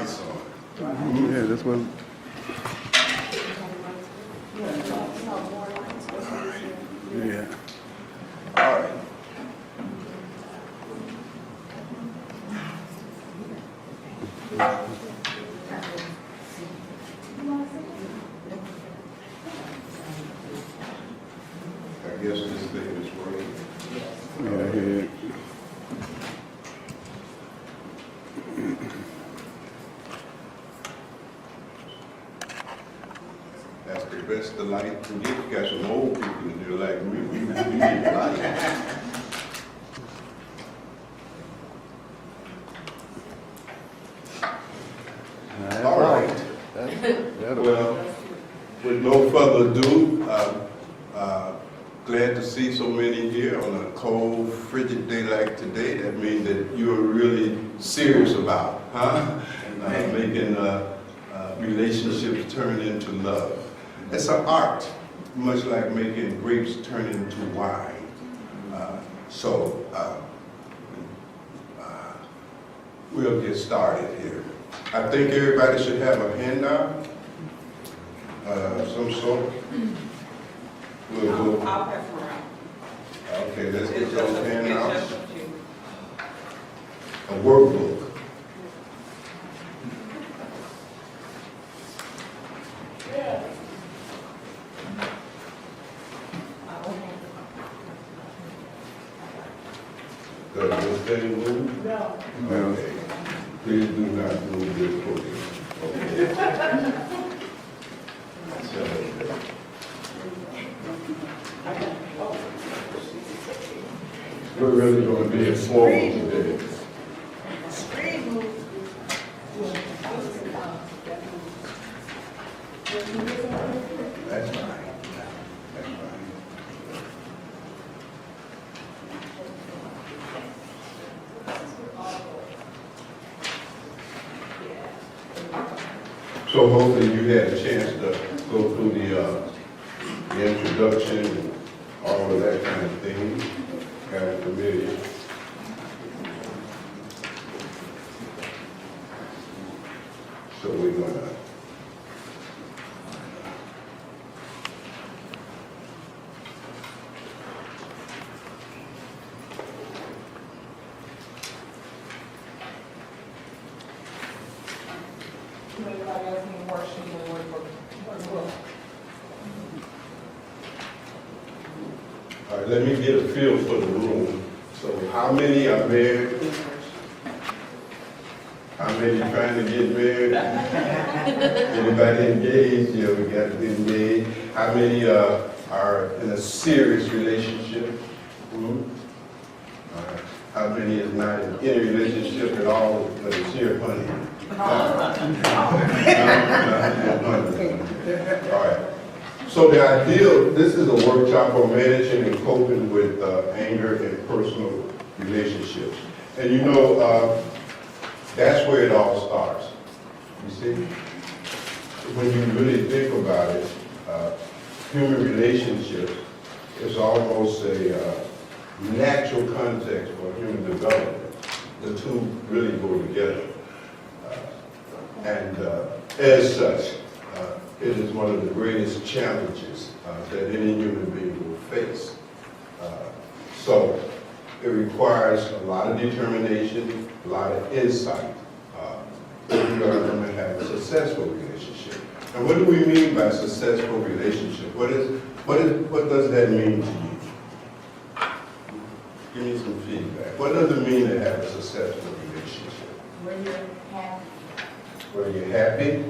lights on. Yeah, that's what. Yeah. All right. I guess this thing is working. Yeah, I hear it. That's the best the light can get. You got some old people in there like me. We need light. All right. That'll Well, with no further ado, glad to see so many here on a cold, frigid day like today. That means that you're really serious about, making relationships turn into love. It's an art, much like making grapes turn into wine. We'll get started here. I think everybody should have a handout, some sort. We'll go. I'll pass them around. Okay, let's get those It's handouts. just a few. A workbook. Does this thing move? No. Okay. Please do not move this podium. Okay. So, we're really going to be informal today. That's fine. That's fine. So hopefully you had a chance to go through the introduction and all of that kind of thing, kind of familiar. So we're gonna Anybody else need worksheet or workbook? all right, let me get a feel for the room. So how many are married? How many trying to get married? Anybody engaged? Yeah, we got to be engaged. How many are in a serious relationship? Hmm? All right. How many is not in any relationship at all, but is here honey? All right. So the ideal, this is a workshop on managing and coping with anger in personal relationships. And you know, that's where it all starts. You see? When you really think about it, human relationships is almost a natural context for human development. The two really go together. As such, it is one of the greatest challenges that any human being will face. So it requires a lot of determination, a lot of insight, if you're going to have a successful relationship. And what do we mean by successful relationship? What does that mean to you? Give me some feedback. What does it mean to have a successful relationship? When you're happy. Where you're happy,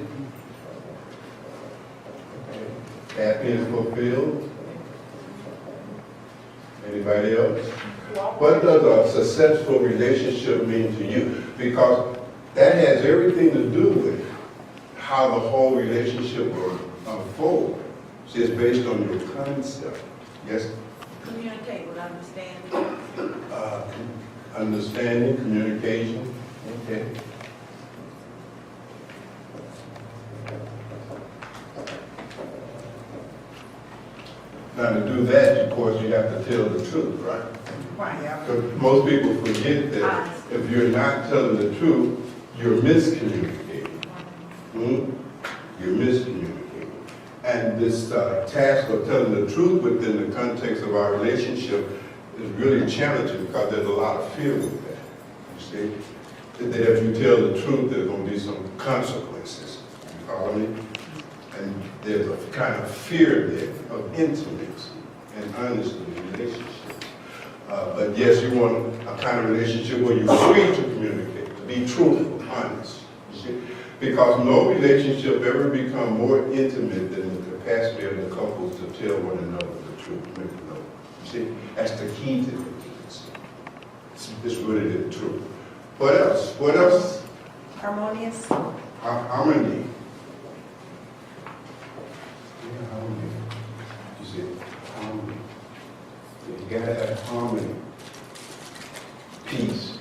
happy and fulfilled. Anybody else? What does a successful relationship mean to you? Because that has everything to do with how the whole relationship will unfold. See, it's based on your concept. Yes? Communicate with understanding. Understanding, communication. Okay. Now, to do that, of course, you have to tell the truth, right? Right, yeah. Because most people forget that if you're not telling the truth, you're miscommunicating. You're miscommunicating. And this task of telling the truth within the context of our relationship is really challenging because there's a lot of fear with that. You see, that if you tell the truth, there's going to be some consequences. You follow me? And there's a kind of fear there of intimacy and honesty in relationships. But yes, you want a kind of relationship where you're free to communicate, to be truthful, honest. You see? Because no relationship ever becomes more intimate than the capacity of the couples to tell one another the truth. You see, that's the key to intimacy. It's really the truth. What else? What else? Harmonious. Harmony. Yeah, harmony. You see, harmony. You gotta have harmony. Peace.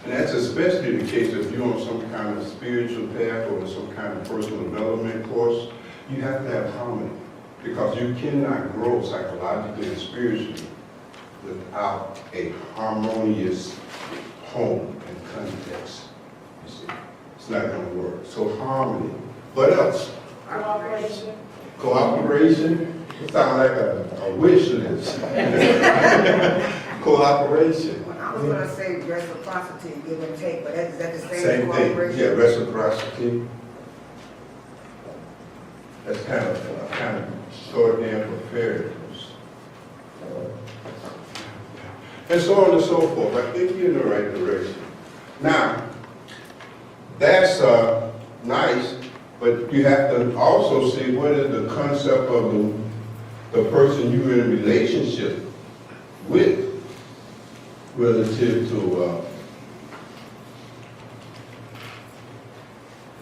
And that's especially the case if you're on some kind of spiritual path or some kind of personal development course. You have to have harmony because you cannot grow psychologically and spiritually without a harmonious home and context. You see, it's not going to work. So harmony. What else? Cooperation. Cooperation. It sounds like a wish list. Cooperation. I was gonna say reciprocity, give and take, but is that the same Same thing. cooperation? Yeah, reciprocity. That's kind of short name for fairness. And so on and so forth. I think you're in the right direction. Now, that's nice, but you have to also see what is the concept of the person you're in a relationship with relative to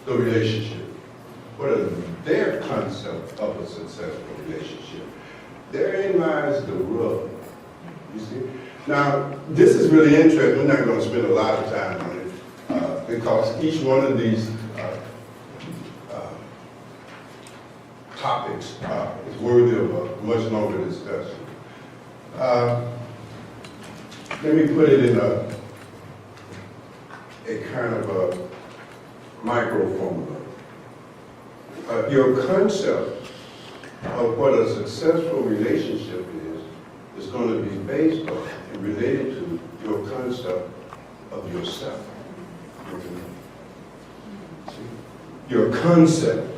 the relationship. What are their concept of a successful relationship? Therein lies the rub, you see? Now, this is really interesting. We're not going to spend a lot of time on it because each one of these topics is worthy of a much longer discussion. Let me put it in a kind of a micro formula. Your concept of what a successful relationship is going to be based on and related to your concept of yourself. Your concept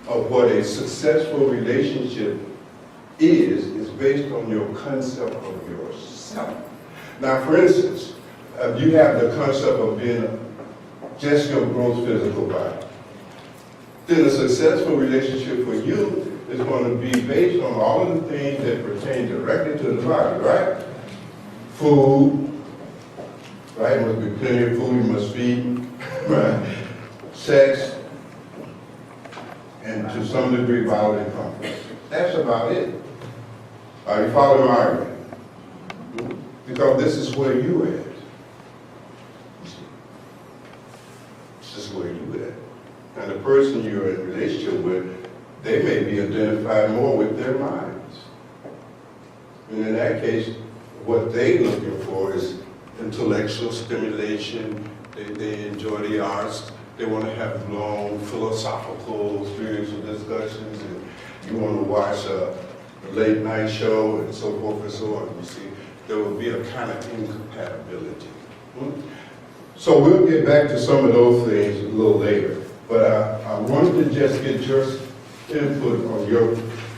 of what a successful relationship is based on your concept of yourself. Now, for instance, you have the concept of being just your gross physical body. Then a successful relationship for you is going to be based on all of the things that pertain directly to the body, right? Food, right? There must be plenty of food you must feed, right? Sex, and to some degree bodily comfort. That's about it. Are you following my argument? Because this is where you at. This is where you at. And the person you're in a relationship with, they may be identified more with their minds. And in that case, what they're looking for is intellectual stimulation. They enjoy the arts. They want to have long philosophical, spiritual discussions. And you want to watch a late night show and so forth and so on. You see, there will be a kind of incompatibility. So we'll get back to some of those things a little later. But I wanted to just get your input on your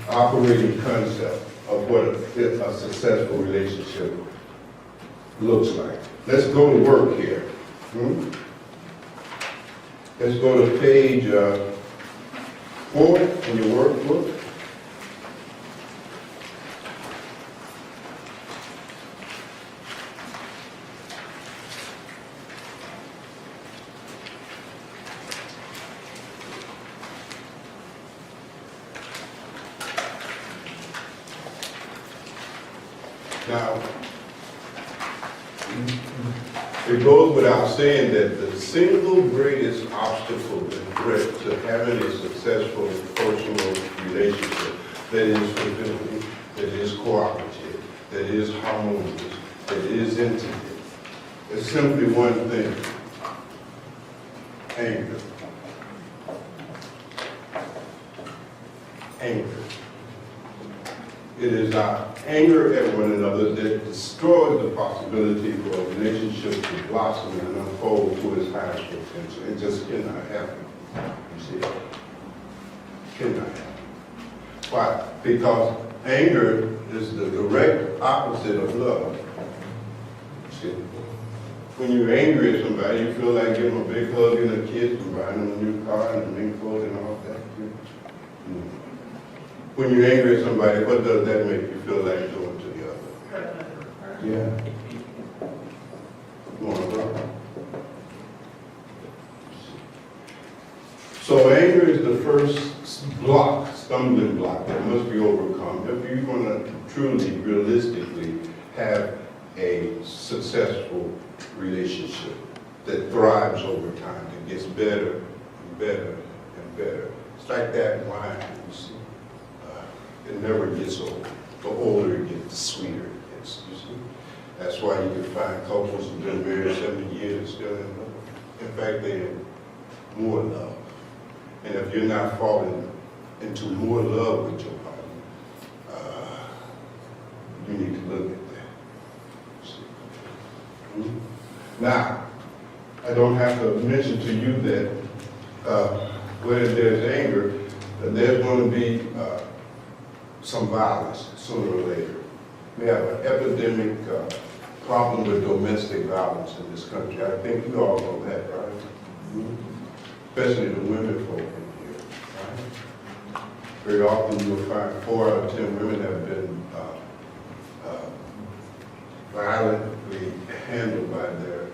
operating concept of what a successful relationship looks like. Let's go to work here. Let's go to page 4 in your workbook. Now, it goes without saying that the single greatest obstacle and threat to having a successful personal relationship that is fulfilling, that is cooperative, that is harmonious, that is intimate, is simply one thing: anger. anger. It is our anger at one another that destroys the possibility for a relationship to blossom and unfold to its highest potential. It just cannot happen. You see? Cannot happen. Why? Because anger is the direct opposite of love. See? When you're angry at somebody, you feel like giving them a big hug and a kiss and buying them a new car and a mink coat and all that. When you're angry at somebody, what does that make you feel like doing to the other? Yeah. Come on, bro. So anger is the first block, stumbling block that must be overcome if you're going to truly, realistically have a successful relationship that thrives over time, that gets better and better and better. It's like that wine, you see. It never gets old. The older it gets, the sweeter it gets, you see. That's why you can find couples who've been married 70 years still in love. In fact, they're in more love. And if you're not falling into more love with your partner, you need to look at that. See? Now, I don't have to mention to you that where there's anger, there's going to be some violence sooner or later. We have an epidemic problem with domestic violence in this country. I think you all know that, right? Mm-hmm. Especially the women folk in here, right? Very often you'll find 4 out of 10 women have been violently handled by their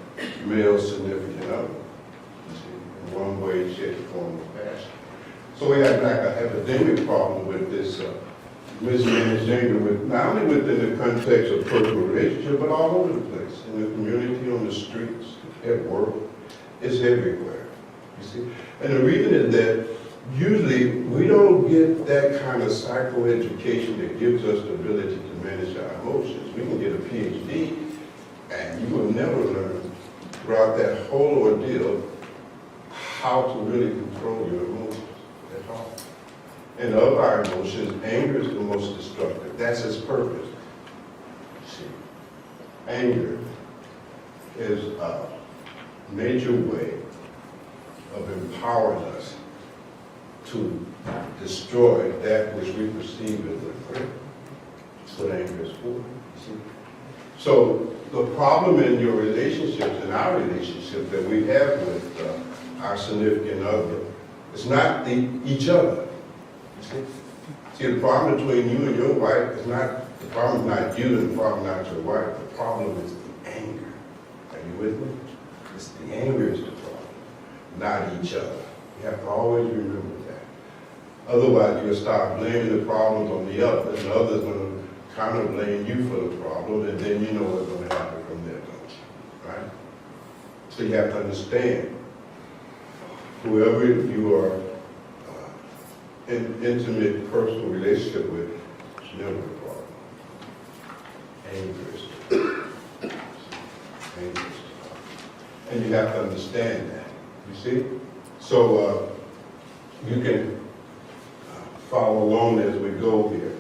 male significant other, you see, in one way, shape, or form, or fashion. So we have like an epidemic problem with this mismanaged anger, with, not only within the context of personal relationship, but all over the place, in the community, on the streets, at work. It's everywhere, you see. And the reason is that usually we don't get that kind of psychoeducation that gives us the ability to manage our emotions. We can get a PhD, and you will never learn throughout that whole ordeal how to really control your emotions at all. And of our emotions, anger is the most destructive. That's its purpose. See, anger is a major way of empowering us to destroy that which we perceive as a threat. That's what anger is for. See? So the problem in your relationships, in our relationship that we have with our significant other, is not each other. See, the problem between you and your wife is not, the problem is not you and the problem is not your wife. The problem is the anger. Are you with me? It's the anger is the problem, not each other. You have to always remember that. Otherwise, you'll start blaming the problems on the other, and the other's going to kind of blame you for the problem, and then you know what's going to happen from there, don't you? Right? So you have to understand, whoever you are in intimate personal relationship with, it's never a problem. Anger is the problem. Anger is the problem. And you have to understand that, you see? So you can follow along as we go here,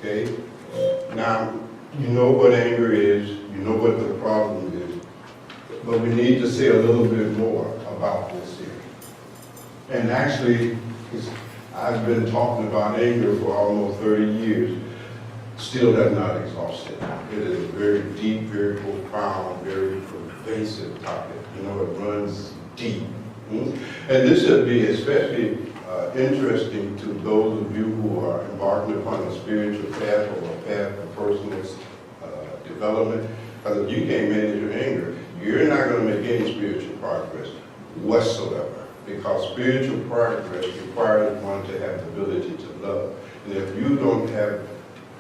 okay? Now, you know what anger is, you know what the problem is, but we need to say a little bit more about this here. And actually, I've been talking about anger for almost 30 years, still have not exhausted. It is a very deep, very profound, very pervasive topic. You know, it runs deep. And this should be especially interesting to those of you who are embarking upon a spiritual path or a path of personal development. Because if you can't manage your anger, you're not going to make any spiritual progress whatsoever. Because spiritual progress requires one to have the ability to love. And if you don't have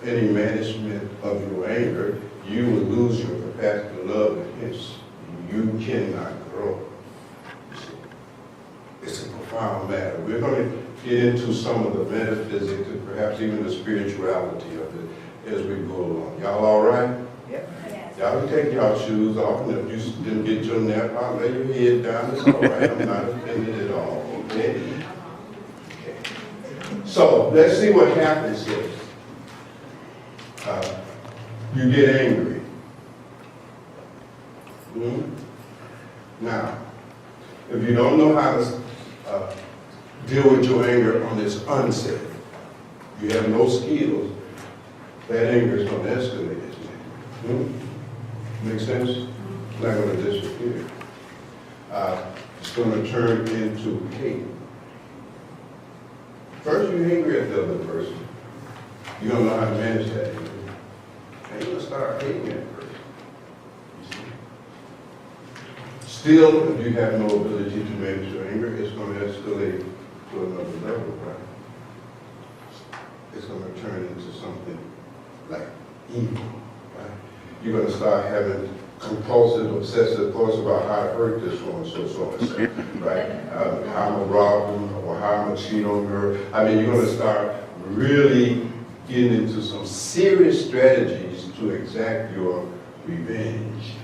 any management of your anger, you will lose your capacity to love, and hence you cannot grow. It's a profound matter. We're going to get into some of the metaphysics and perhaps even the spirituality of it as we go along. Y'all all right? Yep. Y'all can take y'all shoes off, and if you didn't get your nap out, lay your head down. It's all right. I'm not offended at all. Okay? So let's see what happens here. You get angry. Now, if you don't know how to deal with your anger on this onset, you have no skills, that anger is going to escalate, isn't it? Make sense? It's not going to disappear. It's going to turn into hate. First, you're angry at the other person. You don't know how to manage that anger. And you're going to start hating that person. You see? Still, if you have no ability to manage your anger, it's going to escalate to another level, right? It's going to turn into something like evil, right? You're going to start having compulsive, obsessive thoughts about how to hurt this one, so and so, right? How I'm going to rob them, or how I'm going to cheat on her. I mean, you're going to start really getting into some serious strategies to exact your revenge.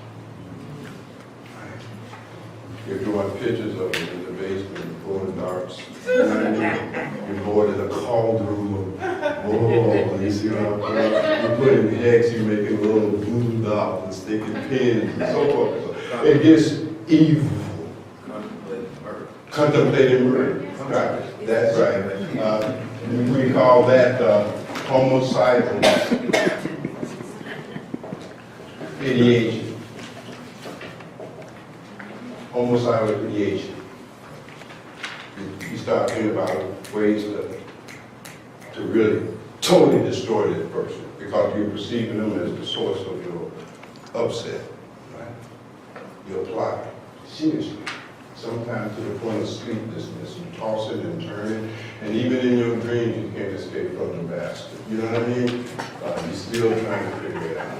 If you want pictures of it in the basement, throwing darts, you're bored in a cauldron of, you see what I'm saying? You put in hex, you're making little voodoo dolls and sticking pins and so forth. So it gets evil. Contemplating murder. Right. That's right. We call that homicidal ideation. Homicidal ideation. You start thinking about ways to really totally destroy that person because you're perceiving them as the source of your upset, right? You apply seriously, sometimes to the point of sleeplessness. You toss it and turn it, and even in your dreams, you can't escape from the basket. You know what I mean? You're still trying to figure it out.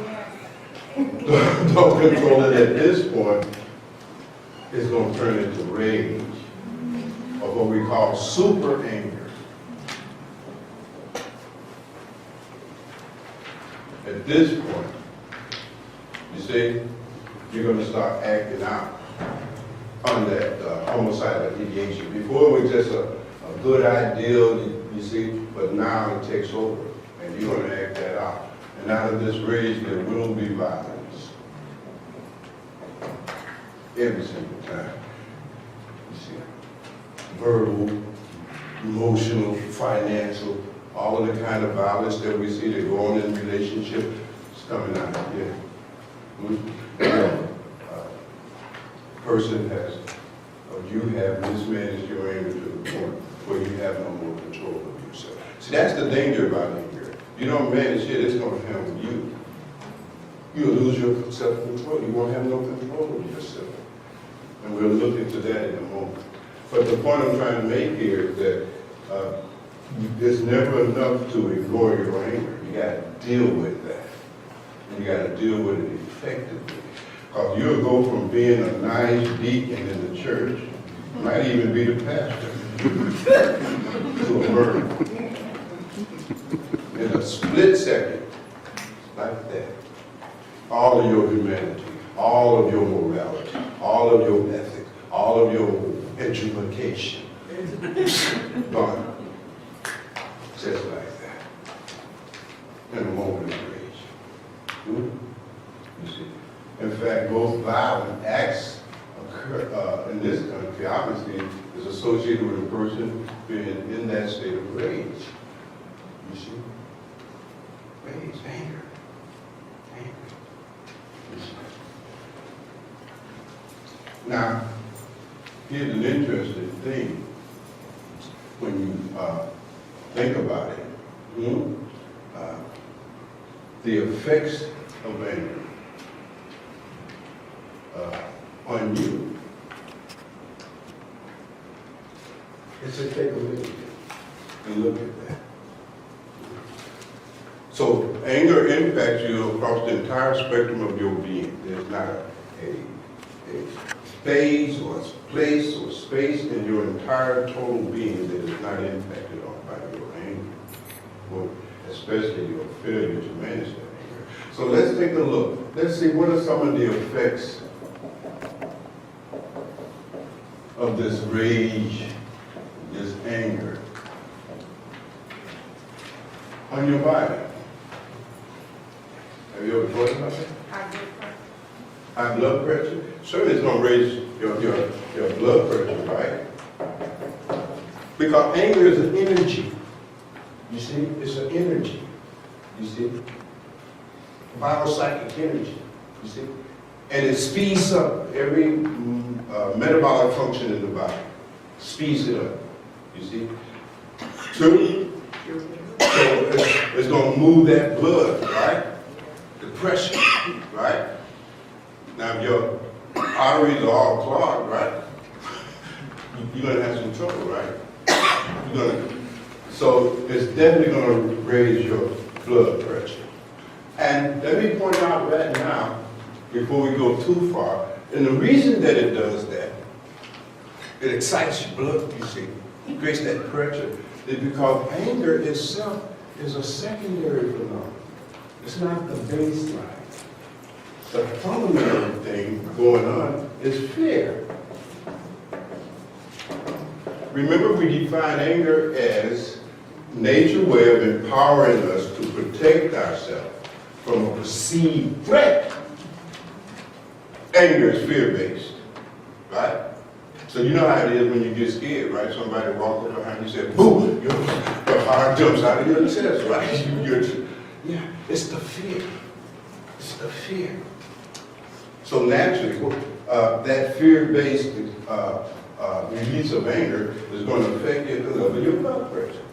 Don't control it at this point. It's going to turn into rage, or what we call super anger. At this point, you see, you're going to start acting out on that homicidal ideation. Before it was just a good ideal, you see, but now it takes over, and you're going to act that out. And out of this rage, there will be violence. Every single time. You see, verbal, emotional, financial, all of the kind of violence that we see that go on in relationship is coming out of here. Person has, or you have mismanaged your anger to the point where you have no more control of yourself. See, that's the danger about anger. You don't manage it, it's going to handle you. You'll lose your self-control. You won't have no control of yourself. And we'll look into that in a moment. But the point I'm trying to make here is that it's never enough to ignore your anger. You got to deal with that. And you got to deal with it effectively. Because you'll go from being a nice deacon in the church, might even be the pastor, to a murderer. In a split second, like that. All of your humanity, all of your morality, all of your ethics, all of your education, gone. Just like that. In a moment of rage. You see? In fact, most violent acts occur in this country, obviously, is associated with a person being in that state of rage. You see? Rage, anger. Now, here's an interesting thing when you think about it. The effects of anger on you. It's a take a look and look at that. So anger impacts you across the entire spectrum of your being. There's not a phase or a place or space in your entire total being that is not impacted on by your anger, or especially your failure to manage that anger. So let's take a look. Let's see what are some of the effects of this rage, this anger on your body. Have you ever thought about that? High blood pressure? Certainly it's gonna raise your blood pressure, right? Because anger is an energy. You see, it's an energy. You see? Biopsychic energy. You see? And it speeds up every metabolic function in the body. Speeds it up. You see? True? So it's going to move that blood, right? The pressure, right? Now if your arteries are all clogged, right? You're going to have some trouble, right? So it's definitely going to raise your blood pressure. And let me point out right now, before we go too far, and the reason that it does that, it excites your blood, you see, it creates that pressure, is because anger itself is a secondary phenomenon. It's not the baseline. The fundamental thing going on is fear. Remember, we define anger as nature's way of empowering us to protect ourselves from a perceived threat. Anger is fear-based, right? So you know how it is when you get scared, right? Somebody walks up behind you and says, boom, your heart jumps out of your chest, right? Yeah, it's the fear. It's the fear. So naturally, that fear-based release of anger is going to affect the level of your blood pressure.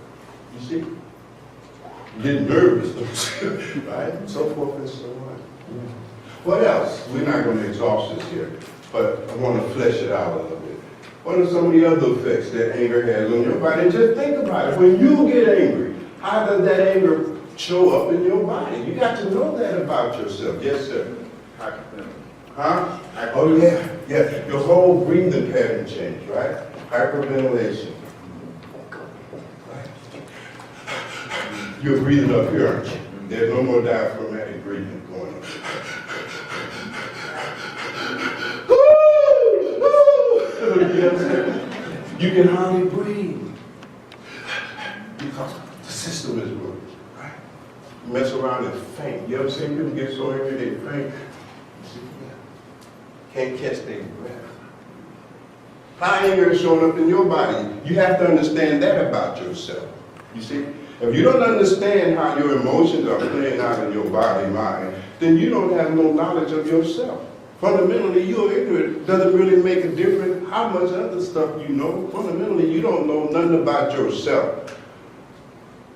You see? You get nervous, right? So forth and so on. What else? We're not going to exhaust this here, but I want to flesh it out a little bit. What are some of the other effects that anger has on your body? And just think about it. When you get angry, how does that anger show up in your body? You got to know that about yourself. Yes, sir. Huh? Oh, yeah. Yeah. Your whole breathing pattern changed, right? Hyperventilation. You're breathing up here, aren't you? There's no more diaphragmatic breathing going on. You can hardly breathe because the system is working, right? You mess around and faint. You ever seen people get so angry they faint? Can't catch their breath. How anger is showing up in your body, you have to understand that about yourself. You see? If you don't understand how your emotions are playing out in your body, mind, then you don't have no knowledge of yourself. Fundamentally, you're ignorant. It doesn't really make a difference how much other stuff you know. Fundamentally, you don't know nothing about yourself.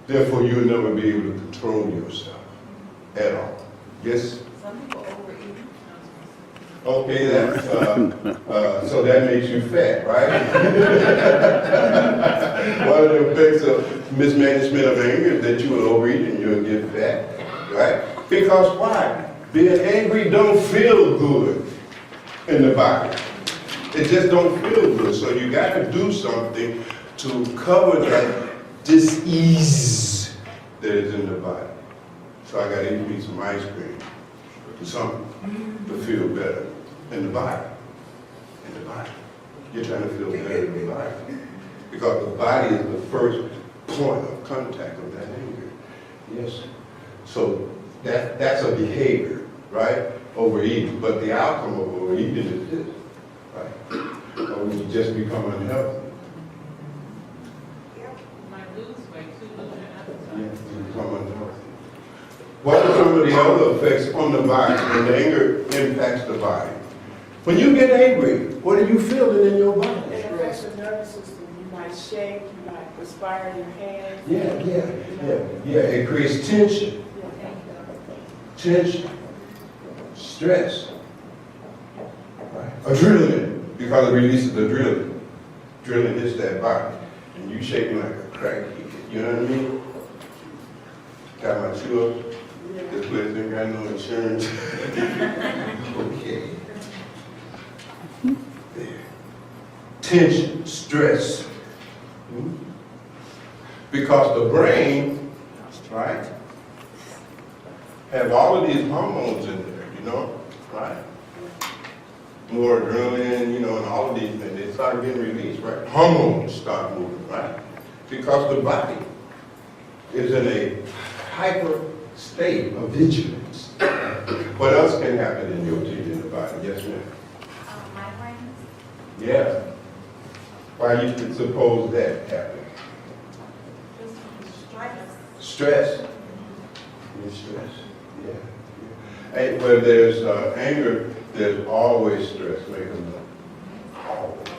Therefore, you'll never be able to control yourself at all. Yes? Some people overeat. Okay, that's, so that makes you fat, right? One of the effects of mismanagement of anger is that you will overeat and you'll get fat, right? Because why? Being angry don't feel good in the body. It just don't feel good. So you got to do something to cover that dis-ease that is in the body. So I got to eat some ice cream, do something to feel better in the body. In the body. You're trying to feel better in the body. Because the body is the first point of contact of that anger. Yes. So that's a behavior, right? Overeating. But the outcome of overeating is this, right? Or you just become unhealthy. Might lose weight too, lose your appetite. Yeah, you become unhealthy. What are some of the other effects on the body when the anger impacts the body? When you get angry, what are you feeling in your body? It affects the nervous system. You might shake, you might perspire in your hands. Yeah. It creates tension. Tension. Stress. Right. Adrenaline, because it releases adrenaline. Adrenaline hits that body. And you shaking like a crackhead. You know what I mean? Got my chew up. This place ain't got no insurance. Okay. There. Tension, stress. Because the brain, right, have all of these hormones in there, you know, right? More adrenaline, you know, and all of these things, they start getting released, right? Hormones start moving, right? Because the body is in a hyper state of vigilance. What else can happen in your teeth in the body? Yes, ma'am? Migraines. Yeah. Why you could suppose that happened? Just stress. Stress. You're stressed. Yeah. Hey, where there's anger, there's always stress. Make them know. Always.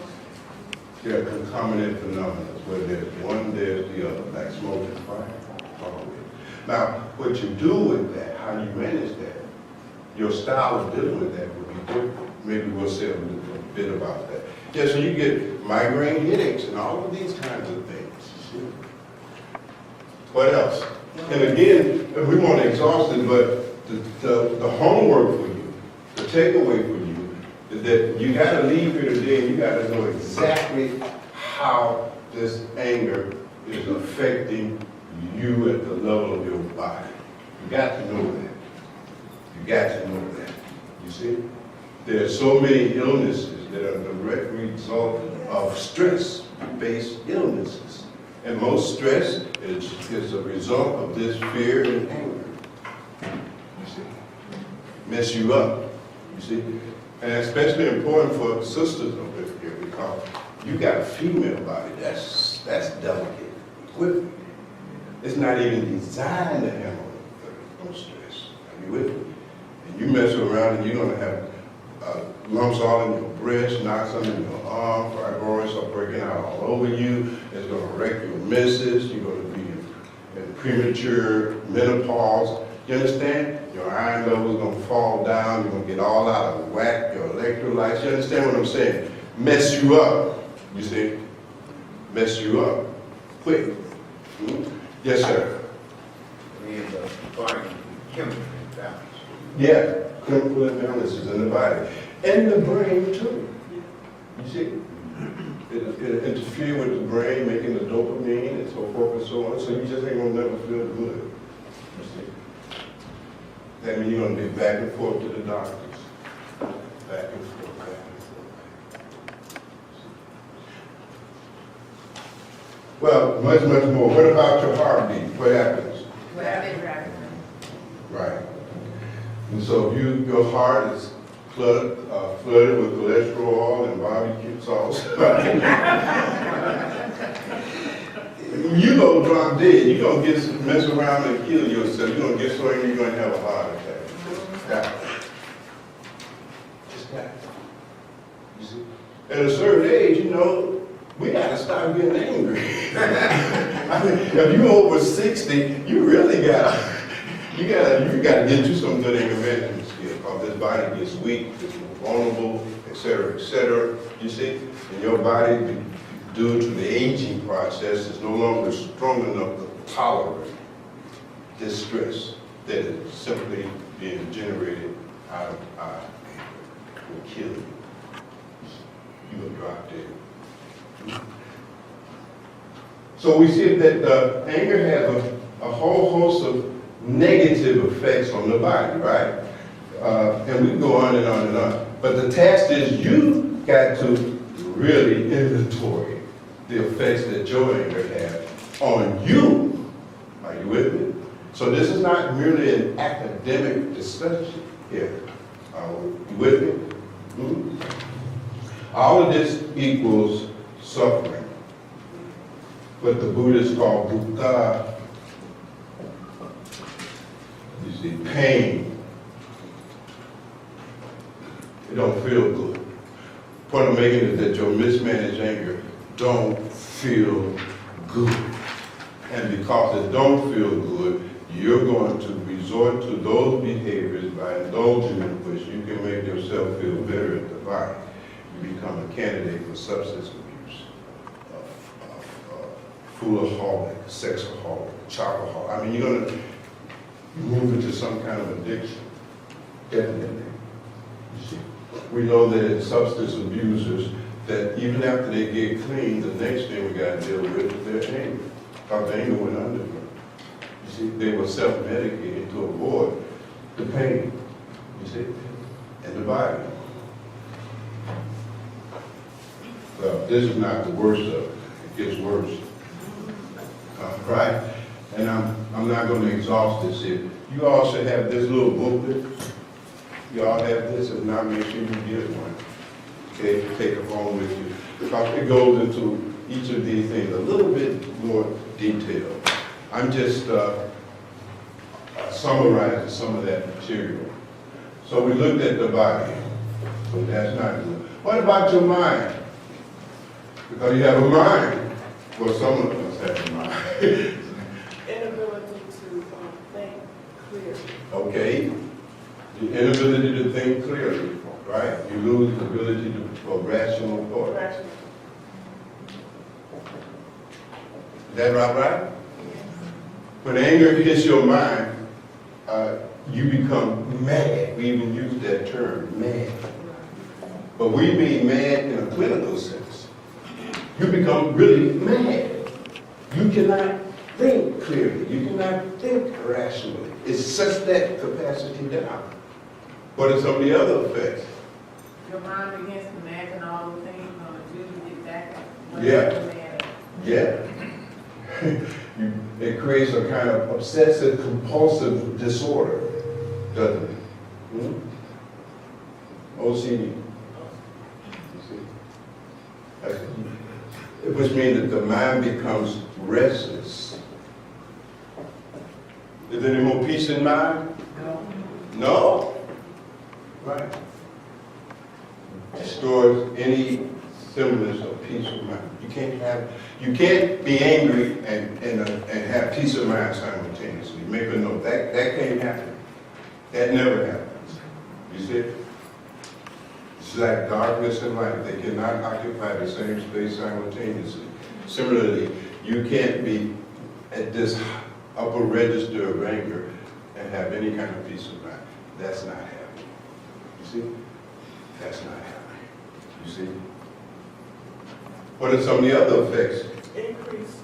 There are concomitant phenomena. Where there's one, there's the other. Like smoke and fire. Always. Now, what you do with that, how you manage that, your style of dealing with that would be different. Maybe we'll say a little bit about that. Yeah, so you get migraine headaches and all of these kinds of things. What else? And again, we won't exhaust it, but the homework for you, the takeaway for you, is that you got to leave here today and you got to know exactly how this anger is affecting you at the level of your body. You got to know that. You got to know that. You see? There are so many illnesses that are a direct result of stress-based illnesses. And most stress is a result of this fear and anger. You see? Mess you up. You see? And especially important for sisters over here because you got a female body. That's delicate equipment. It's not even designed to handle no stress. Are you with me? And you mess around and you're going to have lumps all in your breast, knocks under your arm, fibroids are breaking out all over you. It's going to wreck your menses. You're going to be in premature menopause. You understand? Your iron level is going to fall down. You're going to get all out of whack, your electrolytes. You understand what I'm saying? Mess you up. You see? Mess you up. Quick. Hmm? Yes, sir. And the body chemical balance. Yeah, chemical imbalances in the body. And the brain, too. You see? It interfere with the brain, making the dopamine and so forth and so on. So you just ain't going to never feel good. You see? That means you're going to be back and forth to the doctors. Back and forth, back and forth. Well, much, much more. What about your heartbeat? What happens? Right. And so your heart is flooded with cholesterol and barbecue sauce. You gonna drop dead. You gonna mess around and kill yourself. You're gonna get so angry you're gonna have a heart attack. That. Just that. You see? At a certain age, you know, we gotta stop getting angry. I mean, if you're over 60, you really gotta get you some good anger management skills, because this body gets weak, it's more vulnerable, et cetera, you see? And your body, due to the aging process, is no longer strong enough to tolerate this stress that is simply being generated out of our anger. It will kill you. You will drop dead. So we see that anger has a whole host of negative effects on the body, right? And we can go on and on and on. But the task is you got to really inventory the effects that your anger has on you. Are you with me? So this is not merely an academic discussion here. Are you with me? Mm-hmm. All of this equals suffering. What the Buddhists call dukkha. You see, pain. It don't feel good. The point I'm making is that your mismanaged anger don't feel good. And because it don't feel good, you're going to resort to those behaviors by indulging in which you can make yourself feel better at the body. You become a candidate for substance abuse, foodaholic, sexaholic, chocoholic. I mean, you're going to move into some kind of addiction. Definitely. You see, we know that in substance abusers, that even after they get clean, the next thing we got to deal with is their anger. Because the anger went under them. You see, they were self-medicating to avoid the pain, you see, in the body. Well, this is not the worst of it. It gets worse. Right? and I'm not going to exhaust this here. You all should have this little booklet. You all have this, if not, make sure you get one. Okay, take it home with you. Because it goes into each of these things a little bit more detailed. I'm just summarizing some of that material. So we looked at the body, so that's not good. What about your mind? Because you have a mind. Well, some of us have a mind. Inability to think clearly. Okay? The inability to think clearly, right? You lose the ability for rational thought. Rational. Is that right? When anger hits your mind, you become mad. We even use that term, mad. But we mean mad in a clinical sense. You become really mad. You cannot think clearly. You cannot think rationally. It sets that capacity down. What are some of the other effects? Your mind begins to imagine all the things you're going to do exactly what Yeah. you're mad at. Yeah. It creates a kind of obsessive compulsive disorder, doesn't it? OCD. You see? Which means that the mind becomes restless. Is there any more peace in mind? No. No? Right. Destroys any semblance of peace of mind. You can't be angry and have peace of mind simultaneously. Make a note. That can't happen. That never happens. You see? It's like darkness and light. They cannot occupy the same space simultaneously. Similarly, you can't be at this upper register of anger and have any kind of peace of mind. That's not happening. You see? That's not happening. You see? What are some of the other effects? Increase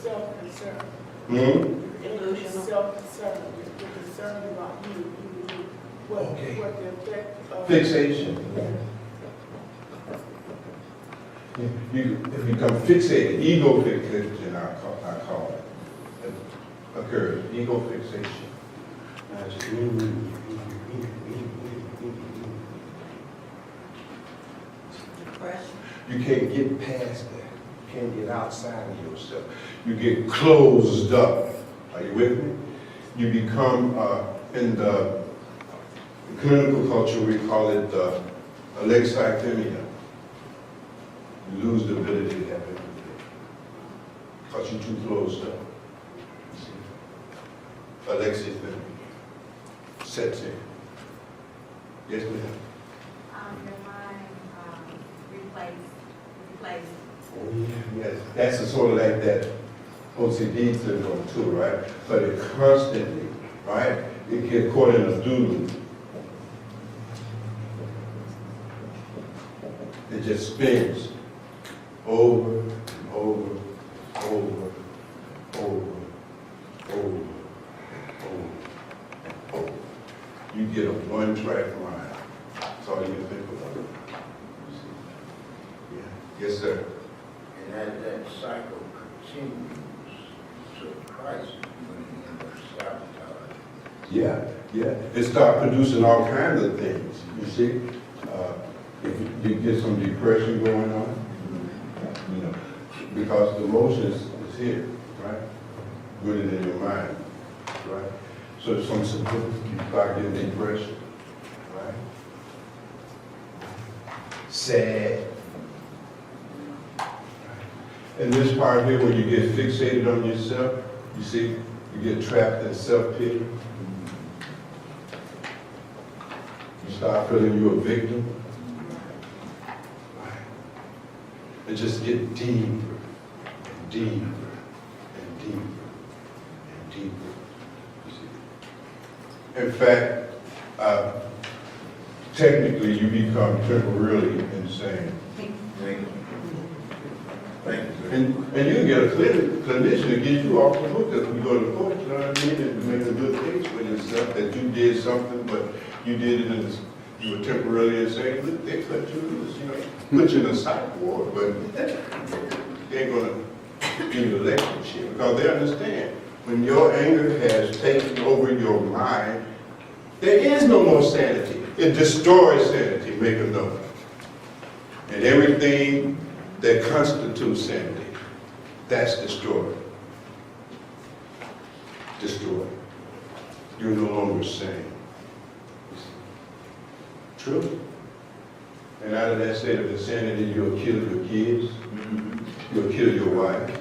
self-concern. Hmm? Increase self-concern. You're concerned about you. Okay. What the effect of... Fixation. You become fixated. Ego fixation, I call it. Occurs. Ego fixation. Depression. You can't get past that. You can't get outside of yourself. You get closed up. Are you with me? You become, in the clinical culture, we call it alexithymia. You lose the ability to have empathy because you're too closed up. You see? Alexithymia sets in. Yes, ma'am. Your mind replace. Yes, that's a sort of like that OCD syndrome too, right? But it constantly, right? It gets caught in a doodle. It just spins over and over, over, over, over, over, over. You get a one-track mind. That's all you can think about. You see? Yeah. Yes, sir. And as that cycle continues, to the crisis, when you end up sabotage. Yeah. It start producing all kinds of things, you see. If you get some depression going on, you know, because the emotions is here, right? Rooted in your mind, right? So you start getting depression, right? Sad. And this part here, when you get fixated on yourself, you see, you get trapped in self-pity. You start feeling you're a victim. And just get deeper and deeper and deeper and deeper. You see. In fact, technically you become temporarily insane. Thank you. Thank you. And you can get a clinician to get you off the hook as we go to court, you know what I mean? And make a good case for yourself that you did something, but you did it in this, you were temporarily insane. Look, they cut you loose, you know, put you in a psych ward, but they ain't gonna give you a lecture shit because they understand when your anger has taken over your mind, there is no more sanity. It destroys sanity, make a note. And everything that constitutes sanity, that's destroyed. Destroyed. You're no longer sane. True? And out of that state of insanity, you'll kill your kids, you'll kill your wife,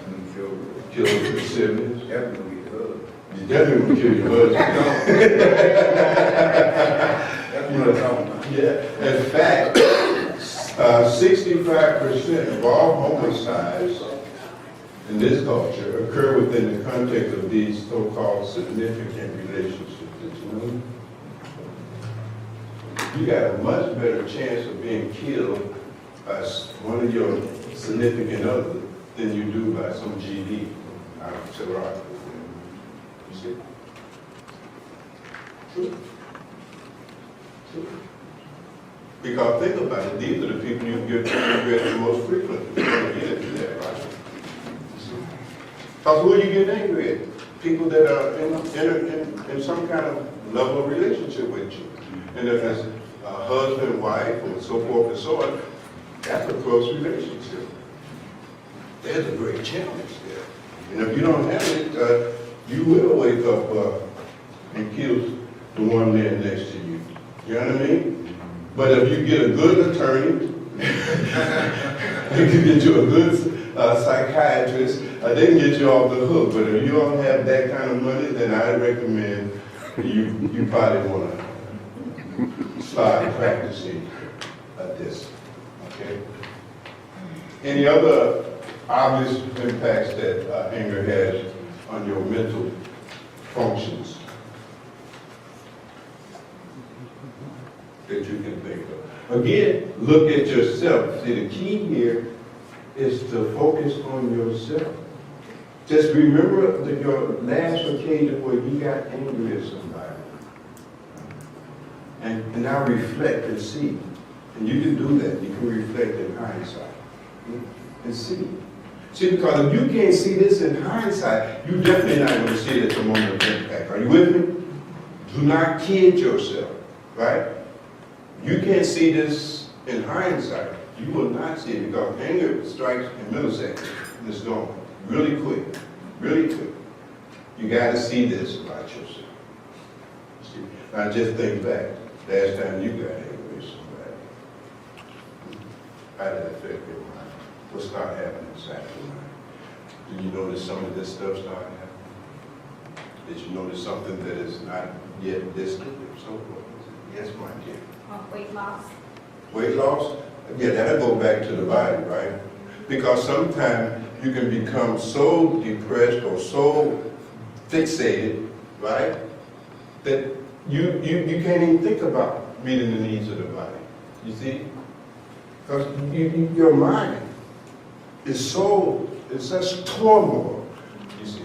kill your siblings. Definitely good. You definitely will kill your husband. That's what I'm talking about. Yeah. In fact, 65% of all homicides in this culture occur within the context of these so-called significant relationships. Did you know? You got a much better chance of being killed by one of your significant others than you do by some GD out of Iraq. You see? True. True. Because think about it, these are the people you get angry at the most frequently. You don't get into that, right? Because who are you getting angry at? People that are in some kind of level of relationship with you. And if it's a husband, wife, and so forth and so on, that's a close relationship. There's a great challenge there. And if you don't have it, you will wake up and kill the one man next to you. You know what I mean? But if you get a good attorney, you can get you a good psychiatrist, they can get you off the hook. But if you don't have that kind of money, then I recommend you probably want to start practicing this. Okay? Any other obvious impacts that anger has on your mental functions that you can think of? Again, look at yourself. See, the key here is to focus on yourself. Just remember your last occasion where you got angry at somebody. And now reflect and see. And you can do that. You can reflect in hindsight. And see. See, because if you can't see this in hindsight, you're definitely not going to see it at the moment of impact. Are you with me? Do not kid yourself, right? You can't see this in hindsight. You will not see it because anger strikes in milliseconds. It's gone. Really quick. Really quick. You got to see this about yourself. See? Now just think back. Last time you got angry with somebody. How did it affect your mind? What started happening inside your mind? Did you notice some of this stuff started happening? Did you notice something that is not yet distant or so forth? Yes, my dear. Weight loss. Weight loss? Yeah, that'll go back to the body, right? Because sometimes you can become so depressed or so fixated, right, that you can't even think about meeting the needs of the body. You see? Because your mind is such turmoil, you see.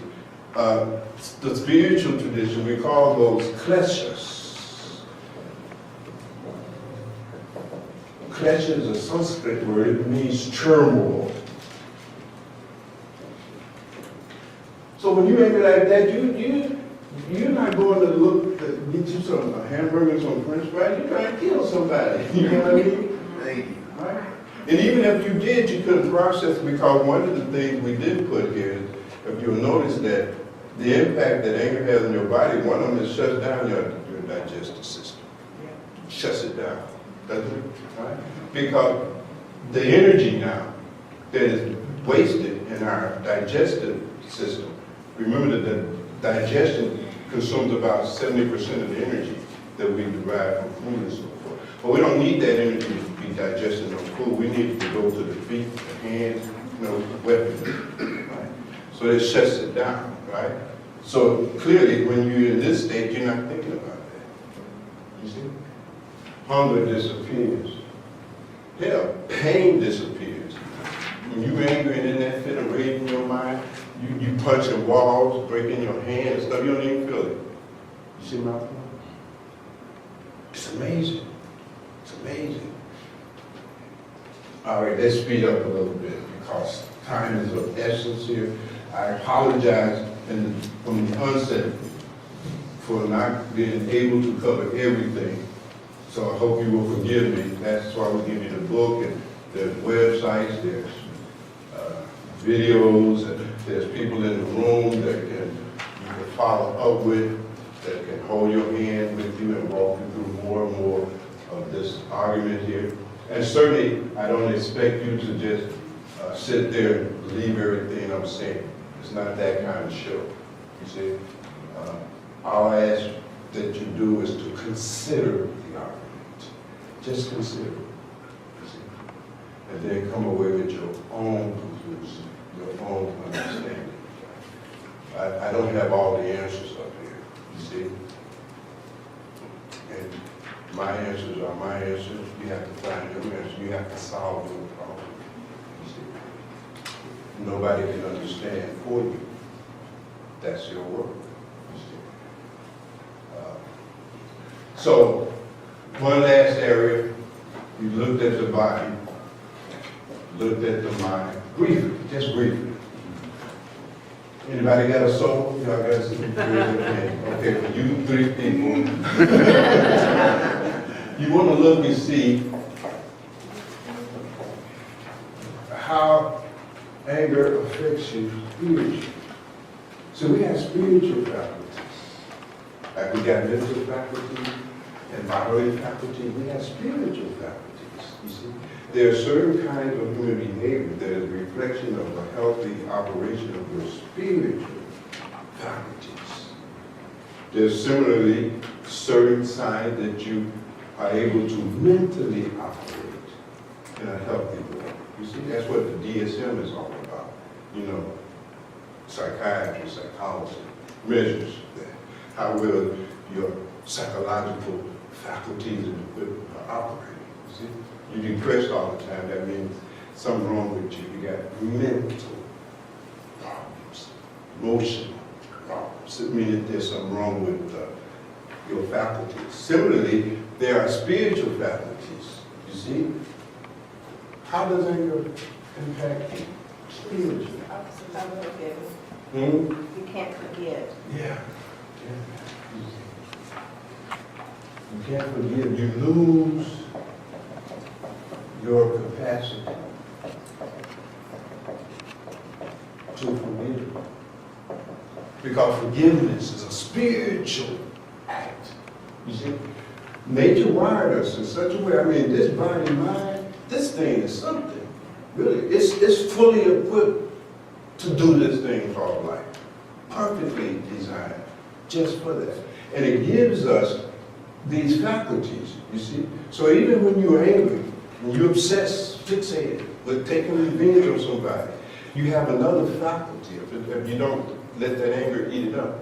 The spiritual tradition, we call those kleshas. Klesha is a Sanskrit word, it means turmoil. So when you're angry like that, you're not going to look to get you some hamburgers, some french fries, you're trying to kill somebody. You know what I mean? Right? And even if you did, you couldn't process it because one of the things we didn't put here is, if you'll notice that the impact that anger has on your body, one of them is shuts down your digestive system. Shuts it down. Doesn't it? Right? Because the energy now that is wasted in our digestive system, remember that the digestion consumes about 70% of the energy that we derive from food and so forth. But we don't need that energy to be digested on food. We need it to go to the feet, the hands, weapons. Right? So it shuts it down, right? So clearly, when you're in this state, you're not thinking about that. You see? Hunger disappears. Hell, pain disappears. When you're angry and in that fit of rage in your mind, you punching walls, breaking your hand and stuff, you don't even feel it. You see my point? It's amazing. It's amazing. All right, let's speed up a little bit because time is of essence here. I apologize And from the onset, for not being able to cover everything. So I hope you will forgive me. That's why we give you the book, and there's websites, there's videos, and there's people in the room that you can follow up with, that can hold your hand with you and walk you through more and more of this argument here. And certainly, I don't expect you to just sit there and believe everything I'm saying. It's not that kind of show, you see. All I ask that you do is to consider the argument. Just consider it, you see. And then come away with your own conclusion, your own understanding. I don't have all the answers up here, you see. And my answers are my answers. You have to find your answers. You have to solve your problem, you see. Nobody can understand for you. That's your work. So, one last area, you looked at the body, looked at the mind, briefly, just briefly. Anybody got a soul? Y'all got some? Okay, for you 3 people. You want to look and see how anger affects you spiritually. So we have spiritual faculties. Like we got mental faculty and bodily faculty, we have spiritual faculties, you see. There are certain kinds of human behavior that is a reflection of a healthy operation of your spiritual faculties. There's similarly certain signs that you are able to mentally operate in a healthy way. You see, that's what the DSM is all about. You know, psychiatry, psychology measures that. How well your psychological faculties are operating. You see, you're depressed all the time. That means something wrong with you. You got mental problems, emotional problems. It means that there's something wrong with your faculties. Similarly, there are spiritual faculties. You see, how does anger impact you spiritually? You can't forget. Yeah. You can't forgive. You lose your capacity to forgive. Because forgiveness is a spiritual act. You see, nature wired us in such a way. I mean, this body and mind, this thing is something. Really, it's fully equipped to do this thing called life. Perfectly designed just for that. And it gives us these faculties, you see. So even when you're angry, when you're obsessed, fixated with taking revenge on somebody, you have another faculty, if you don't let that anger eat it up,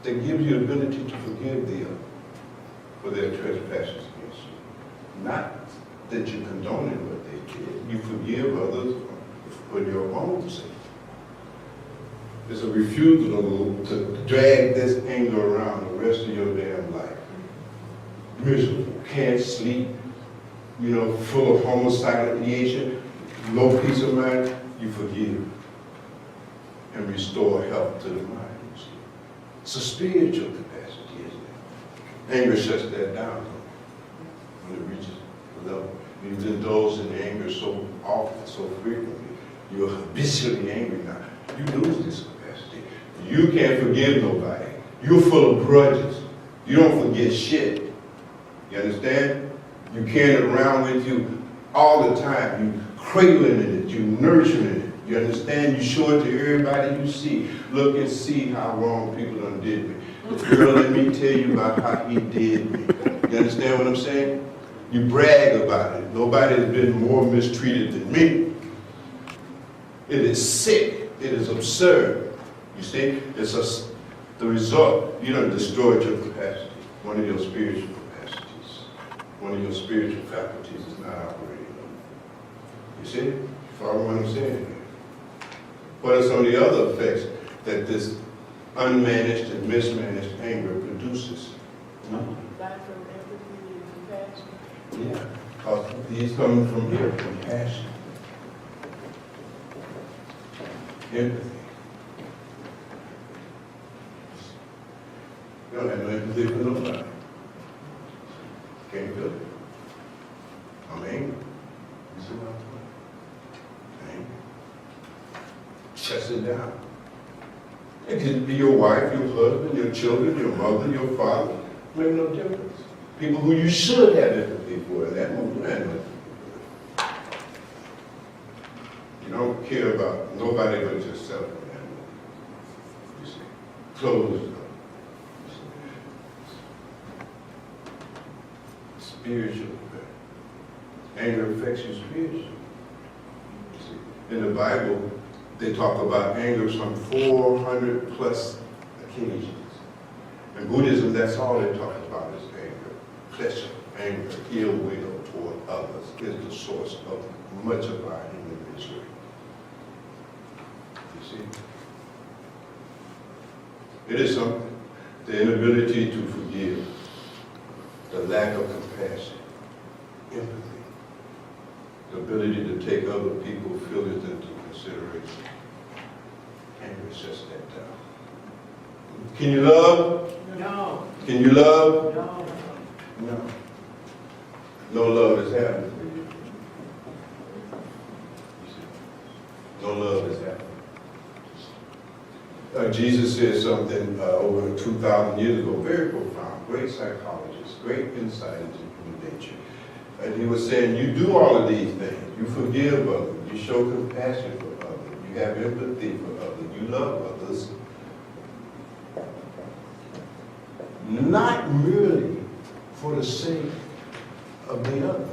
that gives you the ability to forgive them for their trespasses against you. Not that you condone what they did. You forgive others for your own sake. It's a refusal to drag this anger around the rest of your damn life. Miserable, can't sleep, you know, full of homicidal ideation, low peace of mind. You forgive and restore health to the mind. It's a spiritual capacity, isn't it? Anger shuts that down when it reaches the level. You've indulged in anger so often, so frequently, you're habitually angry now. You lose this capacity. You can't forgive nobody. You're full of grudges. You don't forget shit. You understand? You carry it around with you all the time. You cradling in it. You nurturing it. You understand? You show it to everybody you see. Look and see how wrong people done did me. Girl, let me tell you about how he did me. You understand what I'm saying? You brag about it. Nobody has been more mistreated than me. It is sick. It is absurd. You see? It's the result. You done destroyed your capacity. One of your spiritual capacities. One of your spiritual faculties is not operating. You see? Follow what I'm saying? What are some of the other effects that this unmanaged and mismanaged anger produces? Lack of empathy and compassion. Yeah, because he's coming from here, compassion, empathy. You don't have no empathy for nobody. Can't feel it. I'm angry. You see what I'm saying? Angry. Shuts it down. It can be your wife, your husband, your children, your mother, your father. Make no difference. People who you should have empathy for in that moment. You have no empathy for. You don't care about nobody but yourself in that moment. You see. Closed up. Spiritual effect. Anger affects you spiritually. You see. In the Bible, they talk about anger some 400 plus occasions. In Buddhism, that's all they talk about is anger. Pleasure, anger, ill will toward others is the source of much of our human misery. You see? It is something. The inability to forgive, the lack of compassion, empathy, the ability to take other people's feelings into consideration. Anger shuts that down. Can you love? No, Can you love? no. No. No love is happening for you. You see? No love is happening. Jesus said something over 2,000 years ago, very profound, great psychologist, great insight into human nature. And he was saying, you do all of these things. You forgive others. You show compassion for others. You have empathy for others. You love others. Not merely for the sake of the other.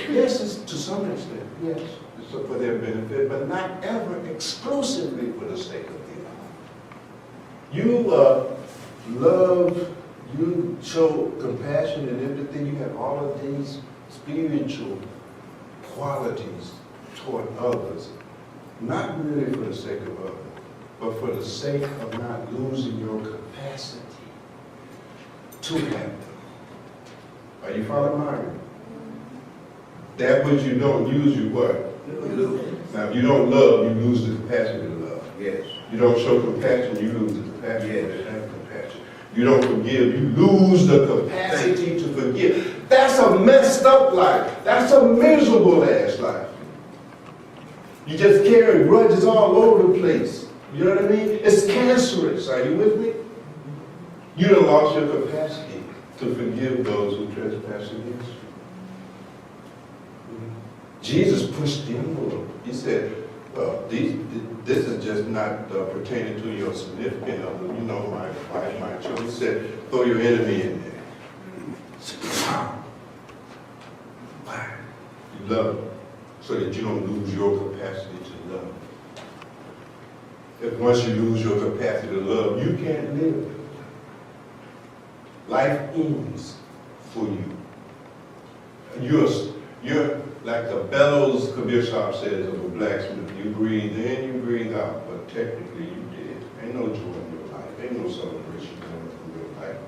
Yes, it's to some extent, yes, it's for their benefit, but not ever exclusively for the sake of the other. You love, you show compassion and empathy, you have all of these spiritual qualities toward others, not really for the sake of others, but for the sake of not losing your capacity to have them. Are you following my argument? That which you don't use, you what? Lose. Now, if you don't love, you lose the capacity to love. Yes. You don't show compassion, you lose the capacity Yes. to have compassion. You don't forgive, you lose the capacity to forgive. That's a messed up life. That's a miserable ass life. You just carry grudges all over the place. You know what I mean? It's cancerous. Are you with me? You done lost your capacity to forgive those who trespass against you. Jesus pushed the envelope. He said, well, this is just not pertaining to your significant other, you know, my wife, my children. He said, throw your enemy in there. Why? You love them so that you don't lose your capacity to love. If once you lose your capacity to love, you can't live. Life ends for you. You're like the bellows, Kabir Shah says, of a blacksmith. You breathe in, you breathe out, but technically you did. Ain't no joy in your life. Ain't no celebration going on in your life.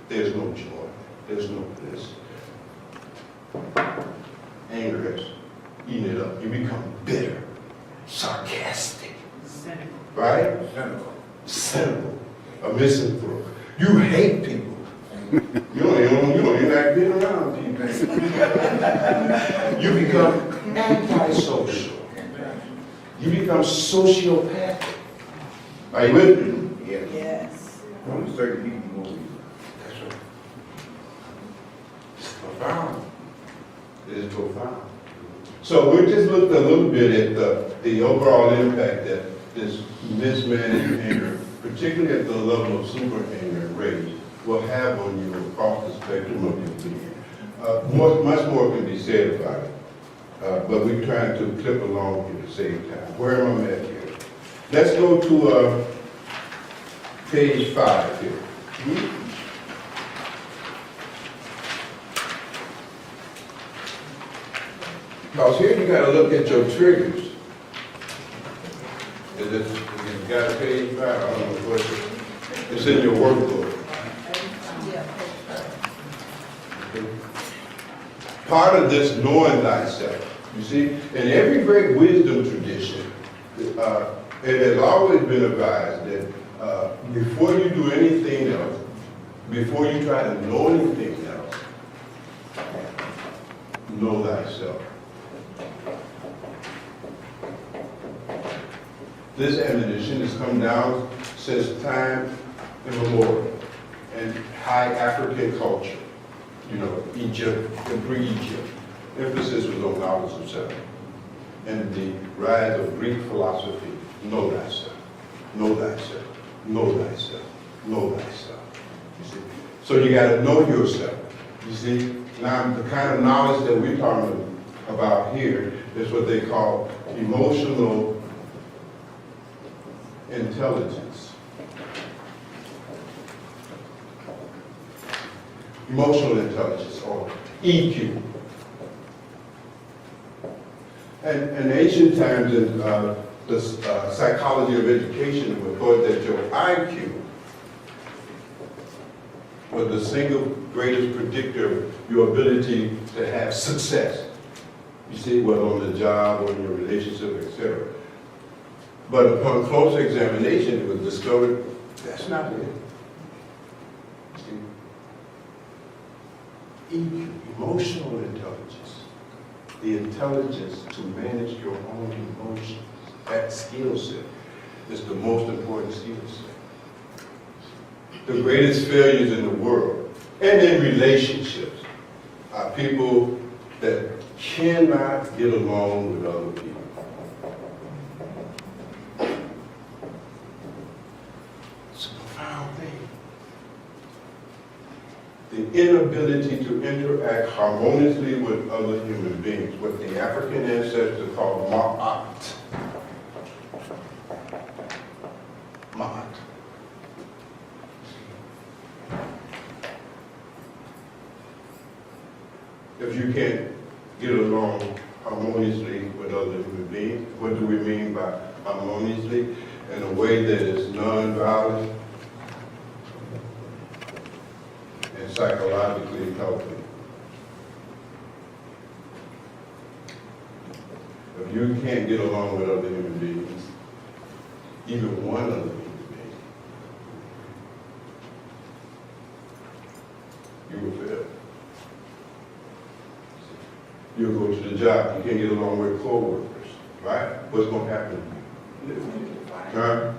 There's no joy. There's no bliss. Anger has eaten it up. You become bitter, sarcastic, Cynical. right? Cynical. Cynical, a misanthrope. You hate people. You don't even like being around people. You become antisocial. You become sociopathic. Are you with me? Yes. Yes. Only certain people move. That's right. It's profound. It is profound. So we just looked a little bit at the overall impact that this mismanaged anger, particularly at the level of super anger and rage, will have on you across the spectrum of your being. Much more can be said about it, but we're trying to clip along here to save time. Where am I at here? Let's go to page 5 here. Because here you got to look at your triggers. Is it, you got a page 5? I don't know what it is. It's in your workbook. Part of this knowing thyself, you see, in every great wisdom tradition, it has always been advised that before you do anything else, before you try to know anything else, know thyself. This admonition has come down since time immemorial in high African culture, Egypt and pre-Egypt. Emphasis was on knowledge of self. And the rise of Greek philosophy, know thyself, know thyself, know thyself, know thyself. You see? So you got to know yourself. You see? Now, the kind of knowledge that we're talking about here is what they call emotional intelligence. Emotional intelligence, or EQ. And in ancient times, in the psychology of education, it was thought that your IQ was the single greatest predictor of your ability to have success. You see, whether on the job or in your relationship, etc. But upon closer examination, it was discovered that's not it. See? EQ, emotional intelligence. The intelligence to manage your own emotions. That skill set is the most important skill set. The greatest failures in the world and in relationships are people that cannot get along with other people. It's a profound thing. The inability to interact harmoniously with other human beings, what the African ancestors call ma'at. Ma'at. If you can't get along harmoniously with other human beings, what do we mean by harmoniously? In a way that is non-violent and psychologically healthy. If you can't get along with other human beings, even one other human being, you will fail. You'll go to the job, you can't get along with co-workers, right? What's going to happen to you? Huh?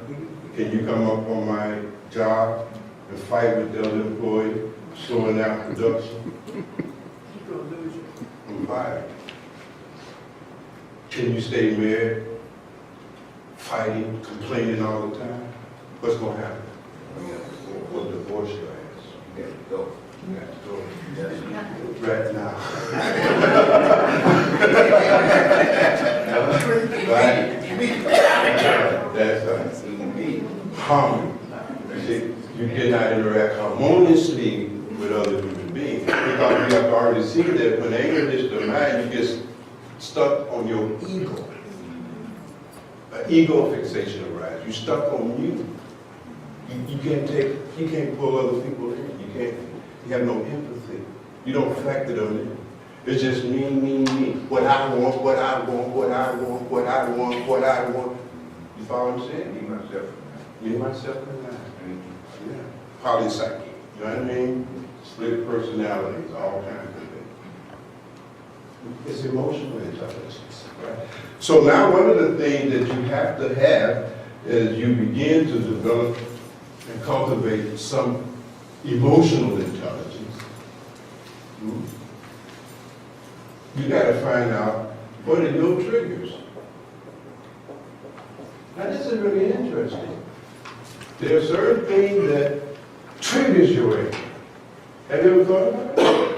Can you come up on my job and fight with the other employee, slowing down production? You're gonna lose it. I'm fired. Can you stay married, fighting, complaining all the time? What's going to happen? We'll divorce your ass. You got to go. You got to go. Yes. Right now. Right? That's harmony. You see, you cannot interact harmoniously with other human beings. Because we have already seen that when anger hits the mind, you get stuck on your ego. An ego fixation arises. You're stuck on you. You can't pull other people in. You have no empathy. You don't factor them in. It's just me. What I want, what I want, what I want, what I want, what I want. You follow what I'm saying? Me, myself, Me, myself, and I. Yeah. Polypsyche. You know what I mean? Split personalities, all kinds of things. It's emotional intelligence. Right? So now one of the things that you have to have is you begin to develop and cultivate some emotional intelligence. You got to find out what are your triggers. Now this is really interesting. There are certain things that triggers your anger. Have you ever thought about it?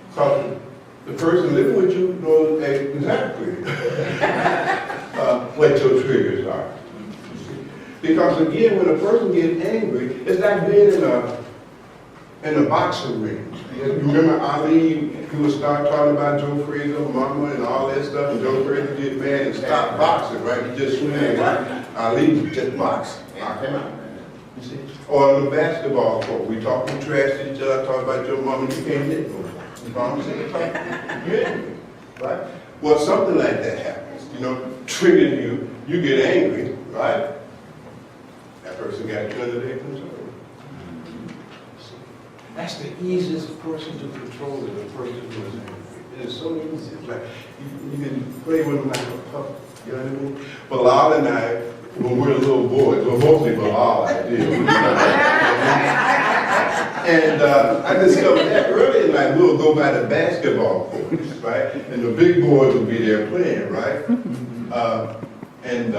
Because the person living with you knows exactly what your triggers are. Because again, when a person gets angry, it's like being in a boxing ring. You remember Ali, he would start talking about Joe Frazier, Mama, and all that stuff, and Joe Frazier get mad and stop boxing, right? He just swing, right? Ali just box. Knock him out. You see? Or on the basketball court, we talking trash to each other, talk about your mama, you can't hit no more. You know what I'm saying? You're angry, right? Well, something like that happens, triggering you, you get angry, right? That person got you under their control. That's the easiest person to control, is the person who is angry. It is so easy. It's like you can play with them like a puppet. You know what I mean? Bilal and I, when we were little boys, well, mostly Bilal, I did. And I discovered that early in life, we'll go by the basketball courts, right? And the big boys would be there playing, right? And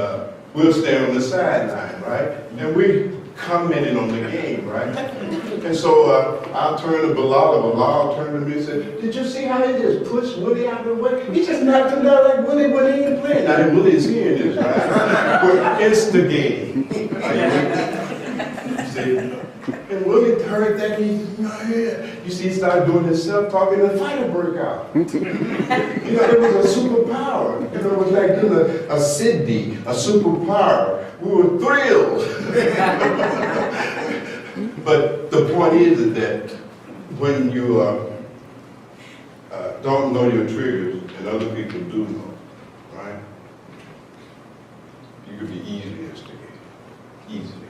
we'll stand on the sideline, right? And we commented on the game, right? And so I'll turn to Bilal turned to me and said, did you see how he just pushed Willie out of the way? He just knocked him down like Willie when he ain't playing. Now Willie is hearing this, right? We're instigating. See? And Willie heard that, you see, he started doing his self-talking, and a fighter broke out. You know, it was a superpower. You know, it was like doing a Sydney, a superpower. We were thrilled. But the point is that when you don't know your triggers, and other people do know, right? You could be easily instigated, easily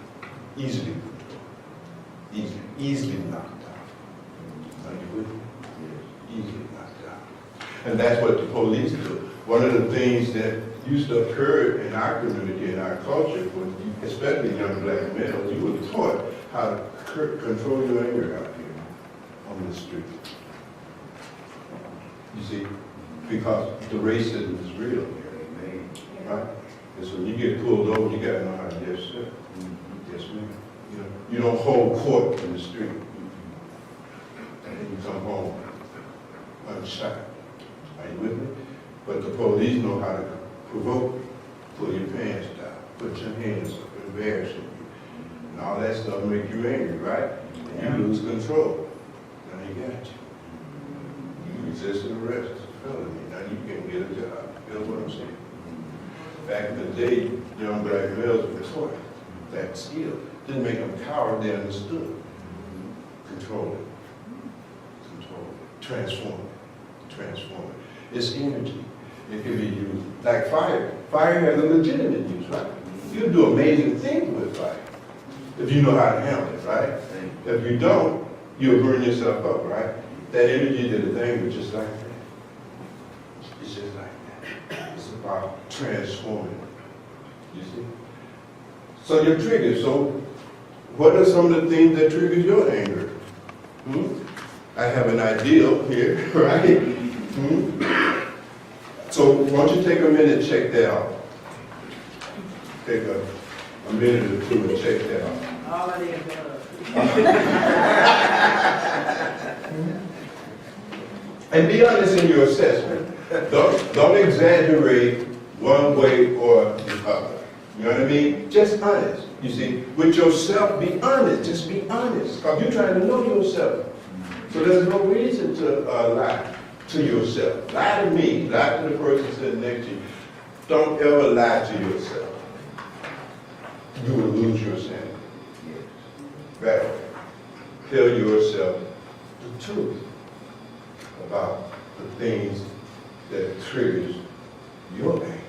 controlled, easily knocked out. Are you with me? Easily knocked out. And that's what the police do. One of the things that used to occur in our community, in our culture, when especially young black males, you were taught how to control your anger out here on the street. You see, because the racism is real here, right? And so when you get pulled over, you gotta know how to, yes, sir. Yes, ma'am. You know, you don't hold court in the street. And then you come home unshot. Are you with me? But the police know how to provoke you, pull your pants down, put your hands up, embarrass you. And all that stuff make you angry, right? And you lose control. Now you got you. You resist arrest, it's a felony. Now you can't get a job. You know what I'm saying? Back in the day, young black males were taught that skill. Didn't make them coward, they understood. Control it. Control it. Transform it. Transform it. It's energy. It can be used like fire. Fire has a legitimate use, right? You can do amazing things with fire if you know how to handle it, right? If you don't, you'll burn yourself up, right? That energy did a thing, but just like that. It's just like that. It's about transforming. You see? So your triggers. So what are some of the things that trigger your anger? I have an ideal here, right? So why don't you take a minute and check that out? Take a minute or two and check that out. All of the above. And be honest in your assessment. Don't exaggerate one way or the other. You know what I mean? Just honest. You see, with yourself, be honest. Just be honest. Because you're trying to know yourself. So there's no reason to lie to yourself. Lie to me. Lie to the person sitting next to you. Don't ever lie to yourself. You will lose your sanity. Better. Tell yourself the truth about the things that triggers your anger.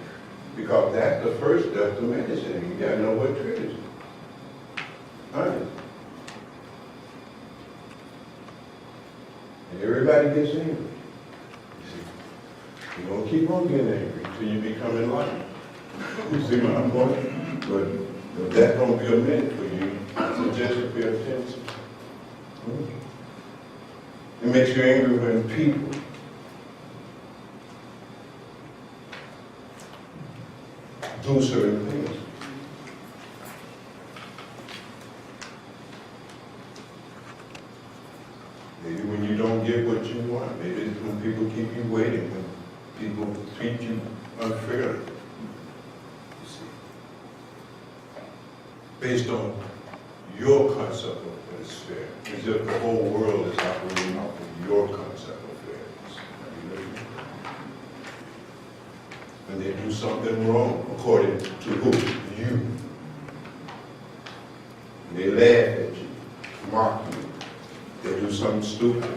Because that's the first step to medicine. You gotta know what triggers you. Honest. And everybody gets angry. You see, you're gonna keep on getting angry until you become enlightened. You see where I'm going? But if that's gonna be a minute for you, I suggest you pay attention. It makes you angry when people do certain things. Maybe when you don't get what you want. Maybe it's when people keep you waiting, when people treat you unfairly. You see. Based on your concept of what is fair. As if the whole world is operating off of your concept of fairness. Are you with me? When they do something wrong, according to who? You. And they laugh at you, mock you. They do something stupid,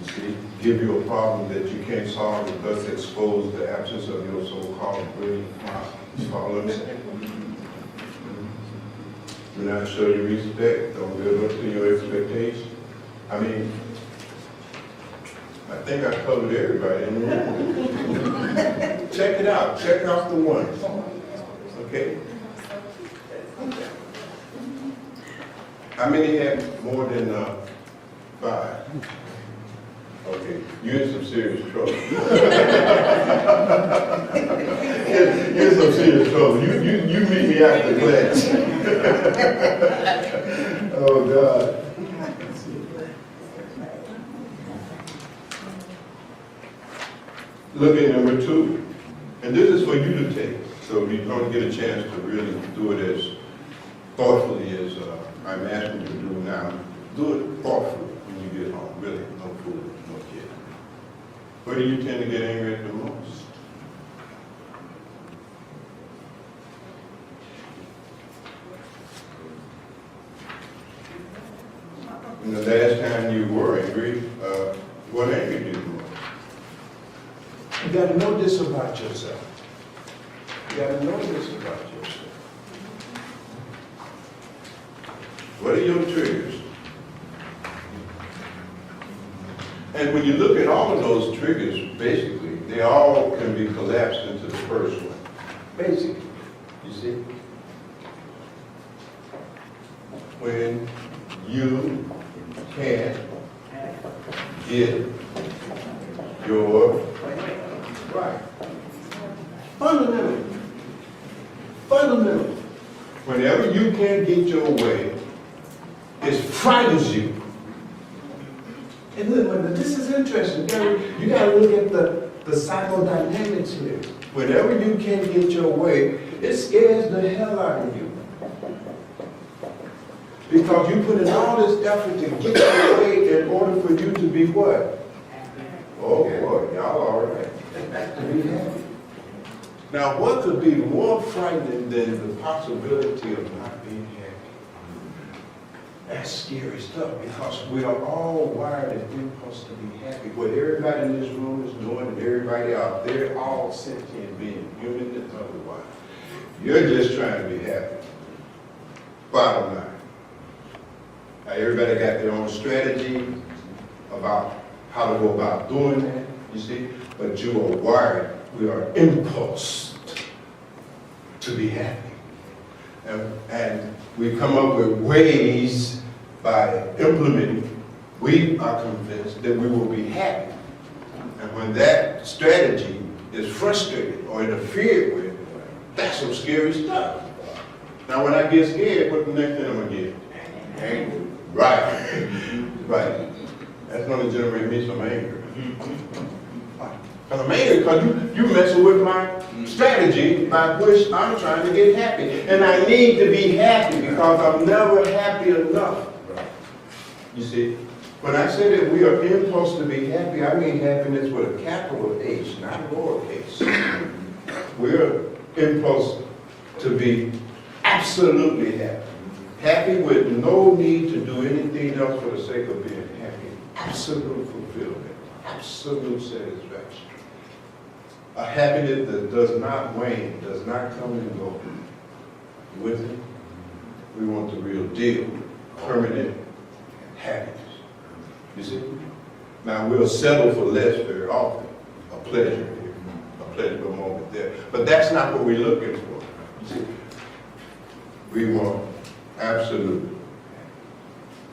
you see, give you a problem that you can't solve and thus expose the absence of your so-called brilliant mind. You follow what I'm saying? Do not show you respect, don't live up to your expectations. I mean, I think I covered everybody in the room. Check it out, check off the ones, okay? How many have more than 5? Okay, you're in some serious trouble. You're in some serious trouble. You meet me after class. Oh, God. Look at number 2. And this is for you to take. So you don't get a chance to really do it as thoughtfully as I'm asking you to do now. Do it thoughtfully when you get home. Really, no fool, no kid. Where do you tend to get angry at the most? And the last time you were angry, what angered you the most? You got to know this about yourself. You got to know this about yourself. What are your triggers? And when you look at all of those triggers, basically, they all can be collapsed into the first one. Basically. You see? When you can't get your right. Fundamentally. Fundamentally. Whenever you can't get your way, it frightens you. And look, this is interesting. You got to look at the psychodynamics here. Whenever you can't get your way, it scares the hell out of you. Because you put in all this effort to get your way in order for you to be what? Oh boy, y'all all right. To be happy. Now, what could be more frightening than the possibility of not being happy? That's scary stuff, because we are all wired and impulse to be happy. What everybody in this room is doing and everybody out there, all sentient beings, human and otherwise. You're just trying to be happy. Bottom line. Now, everybody got their own strategy about how to go about doing that, you see? But you are wired, we are impulsed to be happy. And we come up with ways by implementing, we are convinced that we will be happy. And when that strategy is frustrated or interfered with, that's some scary stuff. Now when I get scared, what's the next thing I'm going to get? Angry. Right. Right. That's going to generate me some anger. Because I'm angry because you messing with my strategy by which I'm trying to get happy. And I need to be happy because I'm never happy enough. You see, when I say that we are impulsed to be happy, I mean happiness with a capital H, not lowercase. We're impulsed to be absolutely happy. Happy with no need to do anything else for the sake of being happy. Absolute fulfillment, absolute satisfaction. A happiness that does not wane, does not come and go. You with me? We want the real deal, permanent happiness. You see? Now we'll settle for less very often. A pleasure here, a pleasurable moment there. But that's not what we're looking for. You see? We want absolute,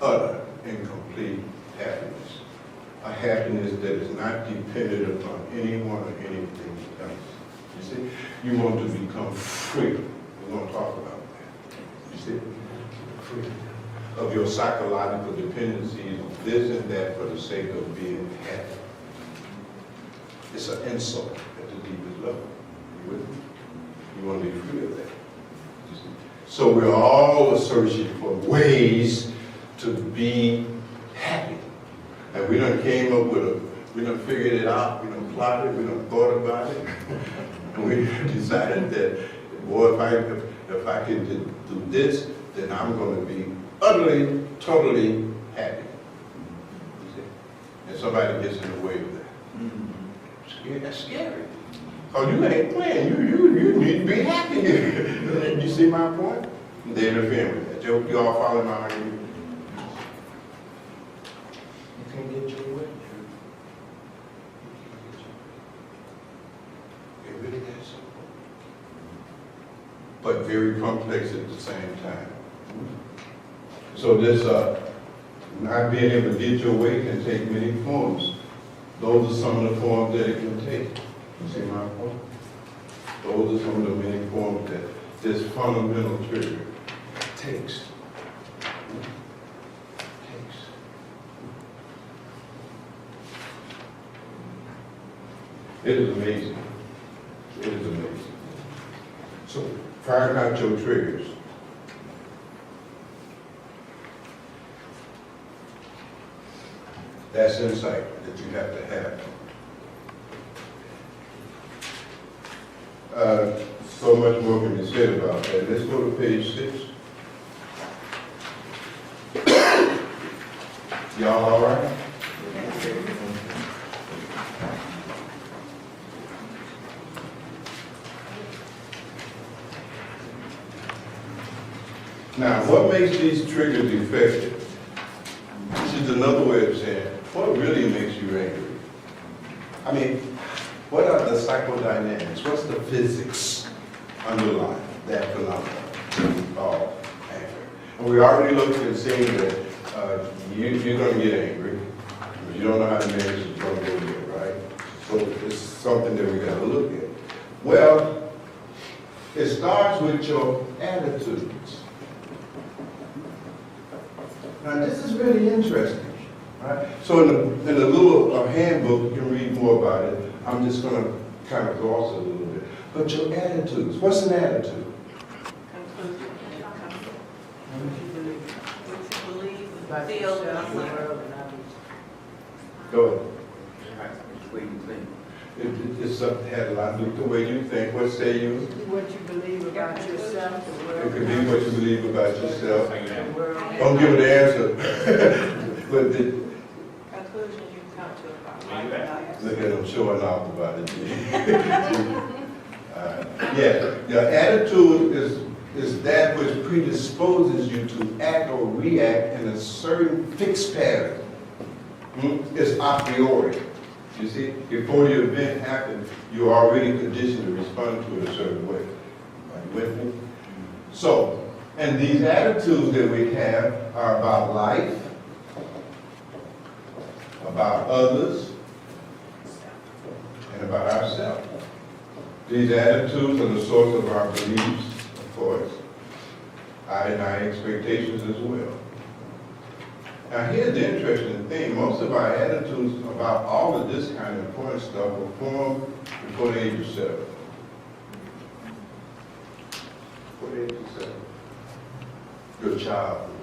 utter, and complete happiness. A happiness that is not dependent upon anyone or anything else. You see? You want to become free. We're going to talk about that. You see? Free of your psychological dependencies on this and that for the sake of being happy. It's an insult at the deepest level. You with me? You want to be free of that. You see? So we're all searching for ways to be happy. And we done came up with we done figured it out, we done plotted, we done thought about it. And we decided that, boy, if I can do this, then I'm going to be utterly, totally happy. You see? And somebody gets in the way of that. That's scary. Oh, you ain't playing. You need to be happy. You see my point? They're interfering with that. You all follow my argument? You can't get your way. It really that simple. But very complex at the same time. So this not being able to get your way can take many forms. Those are some of the forms that it can take. You see my point? Those are some of the many forms that this fundamental trigger takes. It is amazing. It is amazing. So, find out your triggers. That's insight that you have to have. So much more can be said about that. Let's go to page 6. Y'all all right? Now, what makes these triggers effective? This is another way of saying, what really makes you angry? I mean, what are the psychodynamics? What's the physics underlying that phenomenon we call anger? And we already looked and seen that you're going to get angry, but you don't know how to manage it, you're going to go there, right? So it's something that we got to look at. Well, it starts with your attitudes. Now, this is really interesting, right? So in the little handbook, you can read more about it. I'm just going to kind of gloss it a little bit. But your attitudes, what's an attitude? Feel. Go ahead. It's something that had a lot to do with the way you think. What say you? What you believe about yourself, the It world. could be what you believe about yourself. The world. Don't give it the answer. But Conclusions you come to about look at them showing off about it. Yeah, your attitude is that which predisposes you to act or react in a certain fixed pattern. It's a priori. You see, before the event happens, you're already conditioned to respond to it a certain way. Are you with me? So, and these attitudes that we have are about life, about others, and about ourselves. These attitudes are the source of our beliefs, of course, and our expectations as well. Now here's the interesting thing. Most of our attitudes about all of this kind of important stuff were formed before the age of 7. Before the age of 7. Your childhood.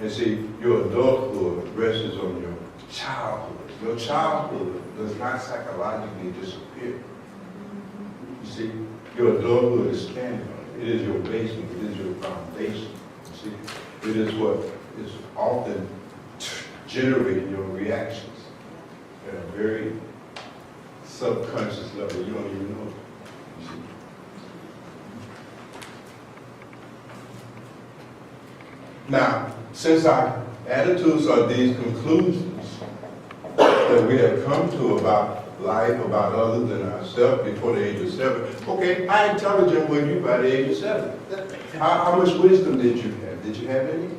And see, your adulthood rests on your childhood. Your childhood does not psychologically disappear. You see, your adulthood is standing on it. It is your basement. It is your foundation. You see, it is what is often generating your reactions at a very subconscious level. You don't even know it. You see. Now, since our attitudes are these conclusions that we have come to about life, about others and ourselves before the age of 7, okay, how intelligent were you by the age of 7? How much wisdom did you have? Did you have any?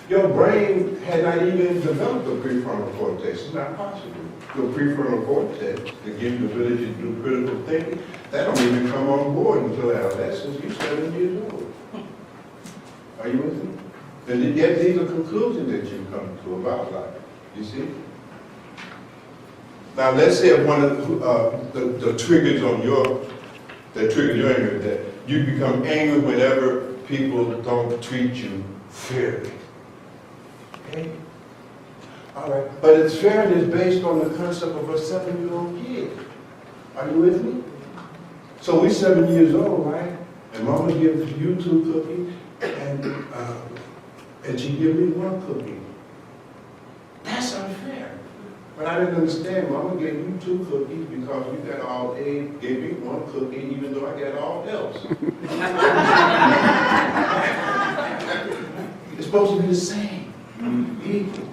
Your brain had not even developed the prefrontal cortex. It's not possible. Your prefrontal cortex, that gives you the ability to do critical thinking, that don't even come on board until adolescence. You're 7 years old. Are you with me? And yet these are conclusions that you come to about life. You see? Now let's say one of the triggers on that trigger your anger, that you become angry whenever people don't treat you fairly. Okay? All right. But it's fairness based on the concept of a 7-year-old kid. Are you with me? So we're 7 years old, right? And Mama gives you 2 cookies, and she gives me 1 cookie. That's unfair. But I didn't understand. Mama gave you 2 cookies because you got all A, gave me 1 cookie, even though I got all else. supposed to be the same. Equal.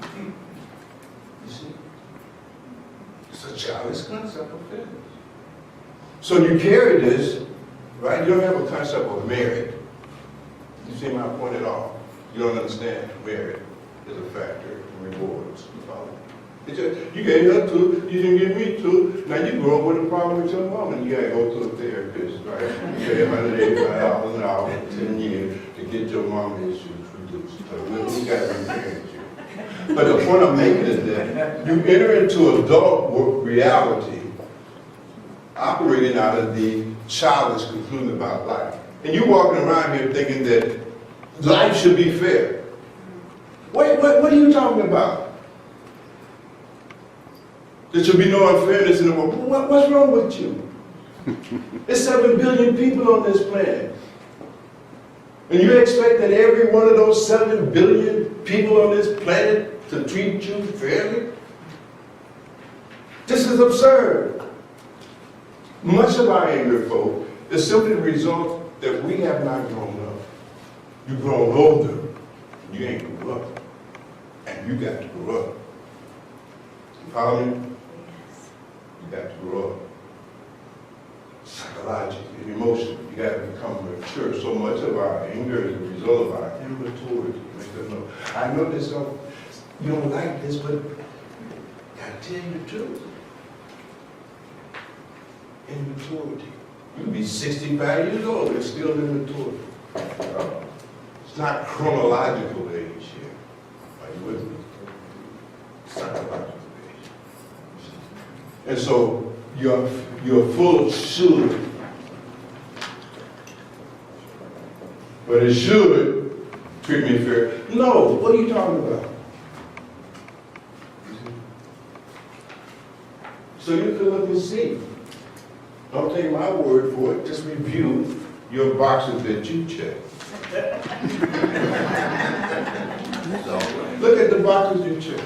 You see? It's a childish concept of fairness. So you carry this, right? You don't have a concept of merit. You see my point at all? You don't understand merit is a factor in rewards. You follow me? It's just, you gave her two, you didn't give me two. Now you grow up with a problem with your mom and you gotta go to a therapist, right? You pay $185 an hour for 10 years to get your mom issues reduced. So we gotta reparent you. But the point I'm making is that you enter into adult reality operating out of the childish conclusion about life. And you walking around here thinking that life should be fair. What are you talking about? There should be no unfairness in the world. What's wrong with you? There's 7 billion people on this planet. And you expect that every one of those 7 billion people on this planet to treat you fairly? This is absurd. Much of our anger, folk, is simply the result that we have not grown up. You've grown older. You ain't grew up. And you got to grow up. You follow me? You got to grow up. Psychologically, emotionally, you got to become mature. So much of our anger is a result of our immaturity. I know this, you don't like this, but I gotta tell you the truth. Immaturity. You can be 65 years old and still immature. It's not chronological age here. Are you with me? Psychological age. And so you're full of should. But it should treat me fair. No, what are you talking about? So you can look and see. Don't take my word for it, just review your boxes that you check. Look at the boxes you check.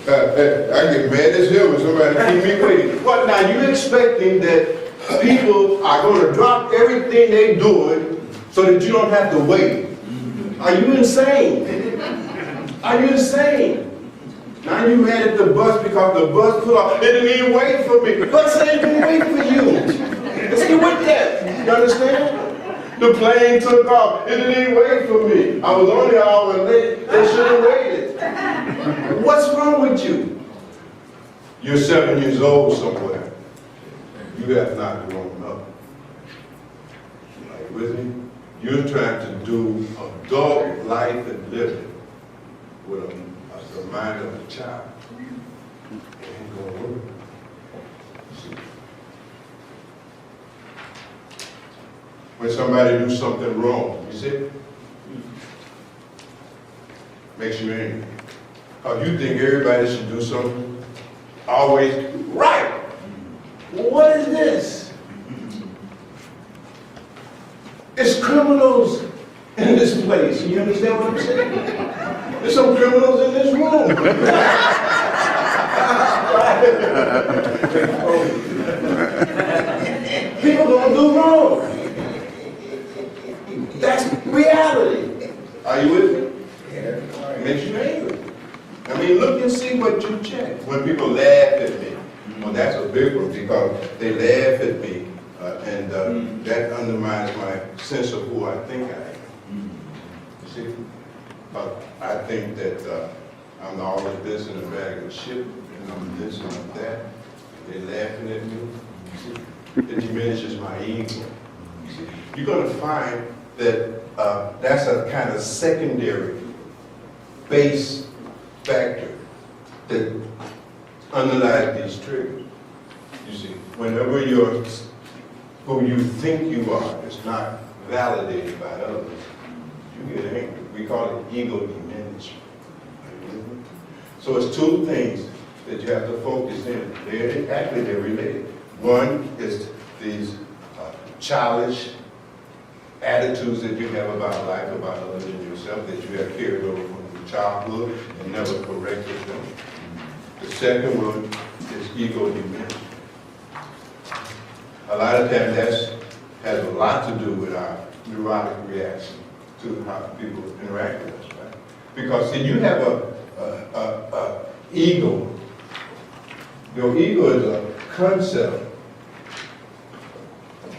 I get mad as hell when somebody keep me waiting. What now, you expecting that people are going to drop everything they're doing so that you don't have to wait? Are you insane? Are you insane? Now you mad at the bus because the bus pulled off. It didn't even wait for me. The bus ain't even wait for you. Let's get with that. You understand? The plane took off. It didn't even wait for me. I was only an hour late. They should have waited. What's wrong with you? You're 7 years old somewhere. You have not grown up. Are you with me? You're trying to do adult life and living with the mind of a child. It ain't gonna work. See? When somebody do something wrong, you see? Makes you angry. Or you think everybody should do something always right. What is this? It's criminals in this place. You understand what I'm saying? There's some criminals in this room. People gonna do wrong. That's reality. Are you with me? It makes you angry. I mean, look and see what you check. When people laugh at me, well, that's a big one because they laugh at me, and that undermines my sense of who I think I am. You see? I think that I'm all of this in a bag of chips, and I'm this and I'm that. They're laughing at me. You see? It diminishes my ego. You see? You're going to find that that's a kind of secondary base factor that underlies these triggers. You see, whenever you're who you think you are is not validated by others, you get angry. We call it ego diminishment. So it's two things that you have to focus in. They're related. One is these childish attitudes that you have about life, about others and yourself, that you have carried over from your childhood and never corrected them. The second one is ego diminishment. A lot of times that has a lot to do with our neurotic reaction to how people interact with us, right? Because see, you have a ego. Your ego is a concept.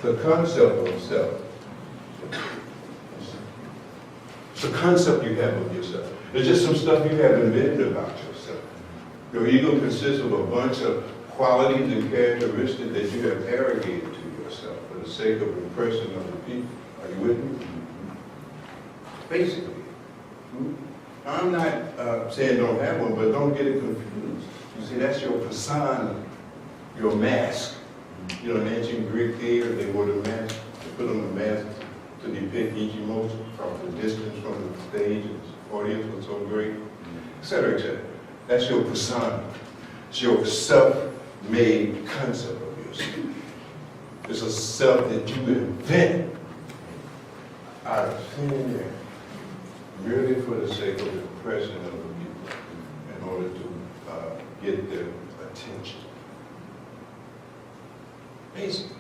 The concept of self. It's a concept you have of yourself. It's just some stuff you have invented about yourself. Your ego consists of a bunch of qualities and characteristics that you have arrogated to yourself for the sake of impressing other people. Are you with me? Basically. I'm not saying don't have one, but don't get it confused. You see, that's your persona, your mask. You know, in ancient Greek theater, they wore the mask, they put on the mask to depict each emotion from the distance from the stage, and the audience was so great, et cetera, et cetera. That's your persona. It's your self-made concept of yourself. It's a self that you invent out of thin air, merely for the sake of impressing other people in order to get their attention. Basically.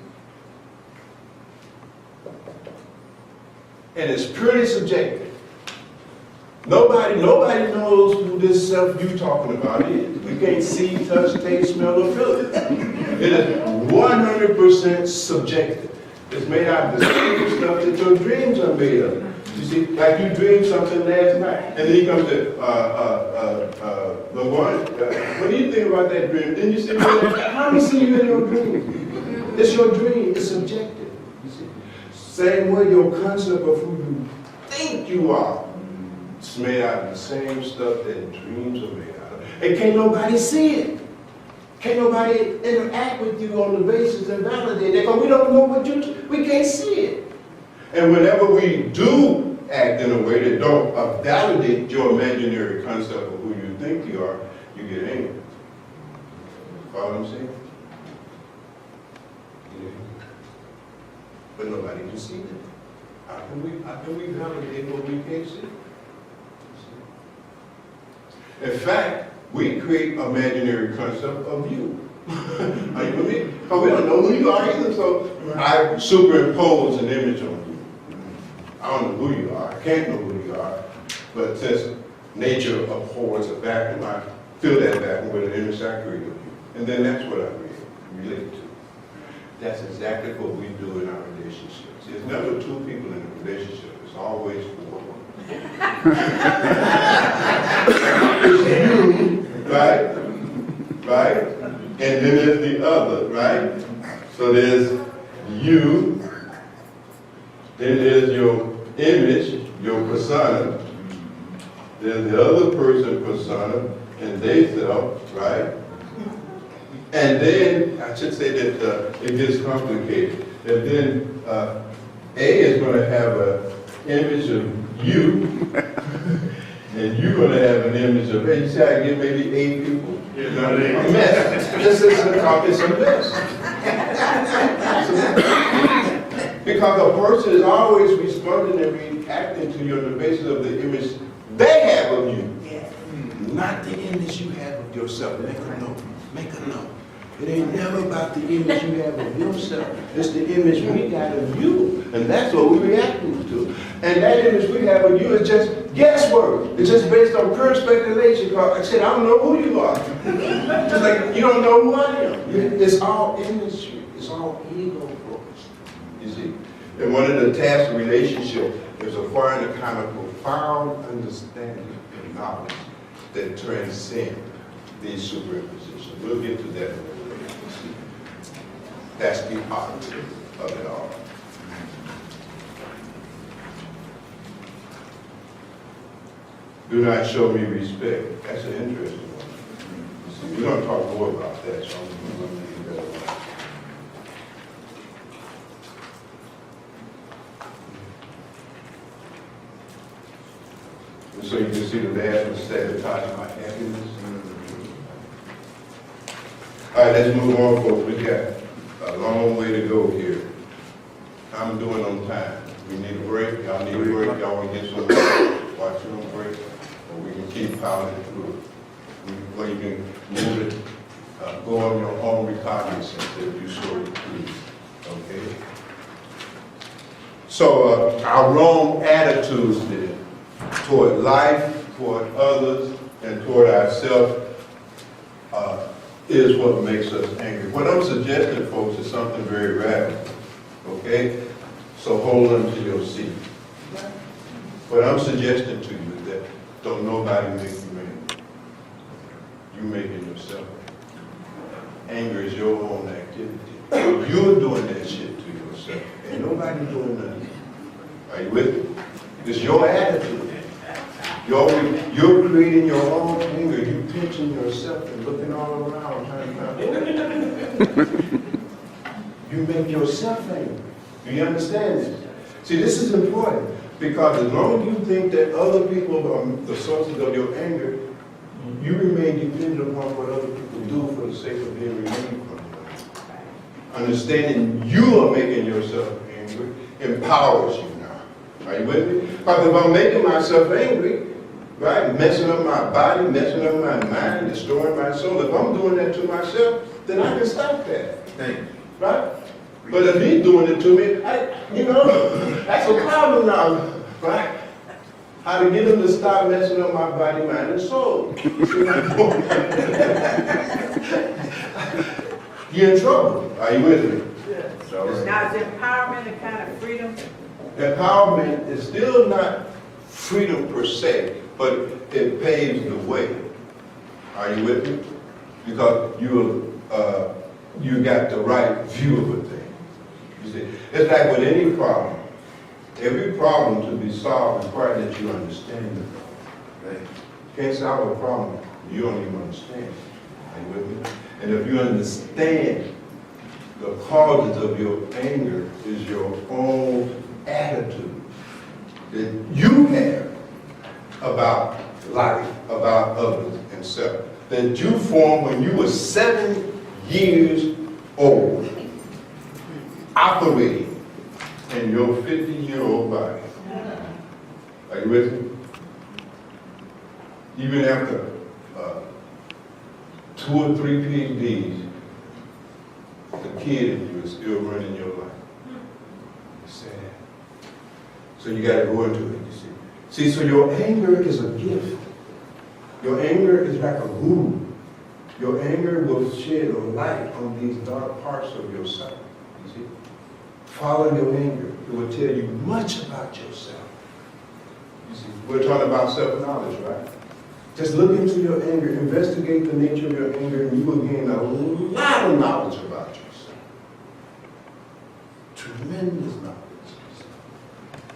And it's purely subjective. Nobody knows who this self you're talking about is. We can't see, touch, taste, smell, or feel it. It is 100% subjective. It's made out of the same stuff that your dreams are made of. You see, like you dreamed something last night, and then he comes to, Bhagwan, what do you think about that dream? Then you say, well, how do you see you in your dream? It's your dream, it's subjective. You see, same way your concept of who you think you are, it's made out of the same stuff that dreams are made out of. And can't nobody see it. Can't nobody interact with you on the basis and validate it, because we don't know what we can't see it. And whenever we do act in a way that don't validate your imaginary concept of who you think you are, you get angry. Follow what I'm saying? Yeah. But nobody can see that. How can we validate what we can't see? In fact, we create imaginary concept of you. Are you with me? Because we don't know who you are either, so I superimpose an image on you. I don't know who you are, I can't know who you are, but since nature abhors a vacuum, I fill that vacuum with an image I create of you. And then that's what I relate to. That's exactly what we do in our relationships. There's never two people in a relationship, it's always four. You, right? Right? And then there's the other, right? So there's you, then there's your image, your persona, there's the other person persona, and they self, right? And then, I should say that it gets complicated. And then A is going to have an image of you, and you're going to have an image of A. You see, I get maybe 8 people. You know, a mess. This is it's a mess. Because a person is always responding and reacting to you on the basis of the image they have of you. Yes. Not the image you have of yourself. Make a note. Make a note. It ain't never about the image you have of yourself. It's the image we got of you. And that's what we're reacting to. And that image we have of you is just guesswork. It's just based on pure speculation. Because I said, I don't know who you are. Just like you don't know who I am. It's all imagery. It's all ego focused. You see? And one of the tasks of relationship is acquiring a kind of profound understanding and knowledge that transcend these superimpositions. We'll get to that in a minute. That's the art of it all. Do not show me respect. That's an interesting one. We're going to talk more about that, so I'm going to leave that alone. And so you can see the last one, sabotaging my happiness. All right, let's move on, folks. We got a long way to go here. I'm doing on time. We need a break. Y'all need a break. Y'all want to get some watch your own break, or we can keep piling it through. Or you can move it, go on your own recognizance if you so please. Okay. So our wrong attitudes then toward life, toward others and toward ourselves is what makes us angry. What I'm suggesting, folks, is something very radical, okay? So hold on to your seat. What I'm suggesting to you is that don't nobody make you angry. You making yourself angry. Anger is your own activity. You're doing that shit to yourself. Ain't nobody doing nothing. Are you with me? It's your attitude. You're creating your own anger. You pinching yourself and looking all around trying to find You make yourself angry. Do you understand this? See, this is important because as long as you think that other people are the sources of your anger, you remain dependent upon what other people do for the sake of being relieved from it. Understanding you are making yourself angry empowers you now. Are you with me? Because if I'm making myself angry, right, messing up my body, messing up my mind, destroying my soul, if I'm doing that to myself, then I can stop that. Right? But if he's doing it to me, that's a problem now, right? How to get him to stop messing up my body, mind, and soul. You're in trouble. Are you with me? Now, is empowerment a kind of freedom? Empowerment is still not freedom per se, but it paves the way. Are you with me? Because you got the right view of a thing. You see, it's like with any problem. Every problem to be solved requires that you understand the problem. You can't solve a problem you don't even understand. Are you with me? And if you understand the causes of your anger is your own attitude that you have about life, about others, and self, that you formed when you were 7 years old, operating in your 50-year-old body. Are you with me? Even after 2 or 3 PhDs, the kid in you is still running your life. It's sad. So you got to go into it, you see. See, so your anger is a gift. Your anger is like a guru. Your anger will shed a light on these dark parts of yourself, you see. Follow your anger. It will tell you much about yourself. You see, we're talking about self-knowledge, right? Just look into your anger, investigate the nature of your anger, and you will gain a lot of knowledge about yourself. Tremendous knowledge.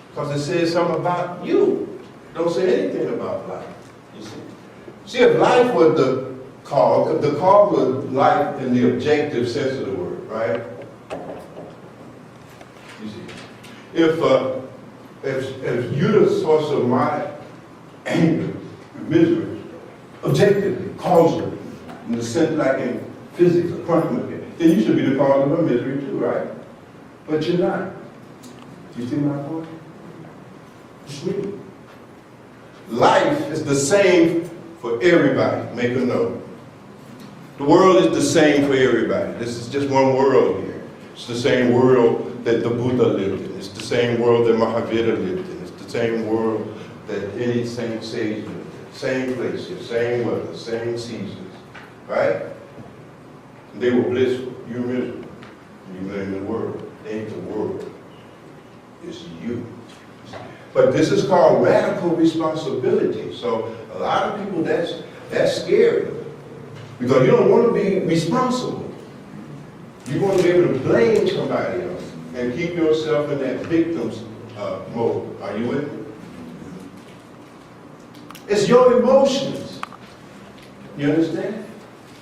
Because it says something about you. Don't say anything about life. You see? See, if life was the cause, if the cause was life in the objective sense of the word, right? You see? If you're the source of my anger, misery, objectively, causally, in the sense like in physics or quantum mechanics, then you should be the cause of her misery too, right? But you're not. You see my point? It's me. Life is the same for everybody. Make a note. The world is the same for everybody. This is just one world here. It's the same world that the Buddha lived in. It's the same world that Mahavira lived in. It's the same world that any saint sage lived in. Same places, same weather, same seasons. Right? They were blissful. You're miserable. You blame the world. It ain't the world. It's you. But this is called radical responsibility. So a lot of people, that's scary. Because you don't want to be responsible. You want to be able to blame somebody else and keep yourself in that victim's mode. Are you with me? It's your emotions. You understand?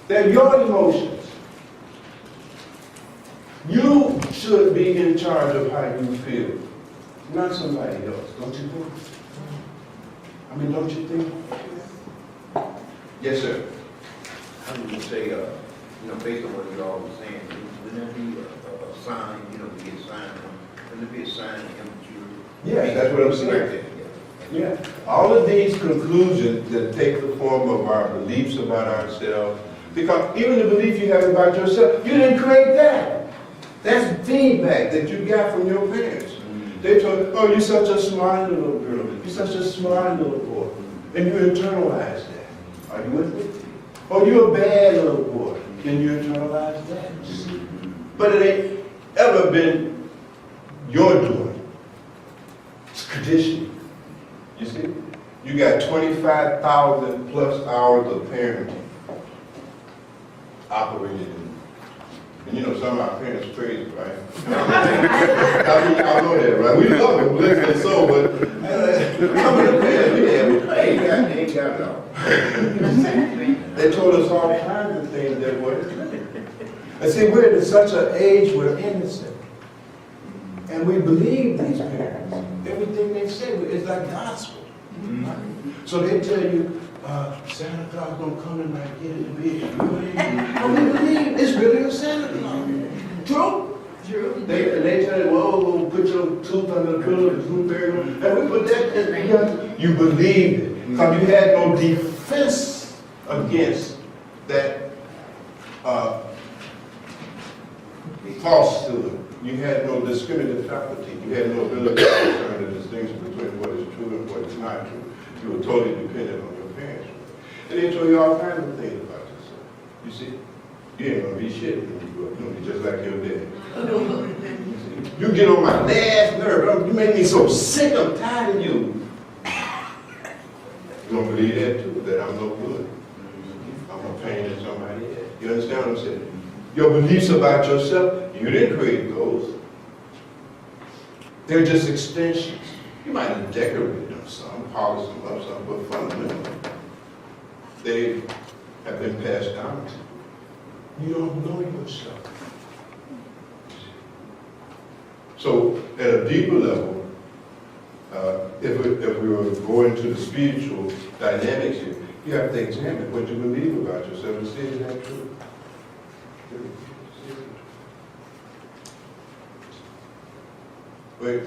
They're your emotions. You should be in charge of how you feel, not somebody else. Don't you think? I mean, don't you think? Yes, sir. I would just say, based on what you all were saying, wouldn't that be a sign, to get signed? Wouldn't it be a sign of immaturity? Yeah, that's what I'm saying. Yeah. All of these conclusions that take the form of our beliefs about ourselves, because even the belief you have about yourself, you didn't create that. That's feedback that you got from your parents. They told you, oh, you're such a smart little girl. You're such a smart little boy. And you internalize that. Are you with me? Or you're a bad little boy, and you internalize that. But it ain't ever been your doing. It's conditioning. You see? You got 25,000 plus hours of parenting operated in. And you know, some of our parents crazy, right? I mean, y'all know that, right? We love it, bless their soul, but some of the parents, they ain't got it all. They told us all kinds of things that were. And see, we're at such an age we're innocent. And we believe these parents. Everything they say is like gospel. Right? So they tell you, Santa Claus gonna come tonight, get in the bed. And we believe it's really a Santa Claus. True? True. They tell you, whoa, put your tooth under the pillow, the tooth fairy, and we put that in. You believed it. Because you had no defense against that falsehood. You had no discriminative faculty. You had no ability to discern the distinction between what is true and what is not true. You were totally dependent on your parents. And they told you all kinds of things about yourself. You see? You ain't gonna be shit when you grow up. You're gonna be just like your dad. You get on my last nerve. You make me so sick, I'm tired of you. You don't believe that too, that I'm no good. I'm a pain in somebody else. You understand what I'm saying? Your beliefs about yourself, you didn't create those. They're just extensions. You might have decorated them some, polished them up some, but fundamentally, they have been passed down to you. You don't know yourself. So at a deeper level, if we were going to the spiritual dynamics here, you have to examine what you believe about yourself and see is that true. Wait,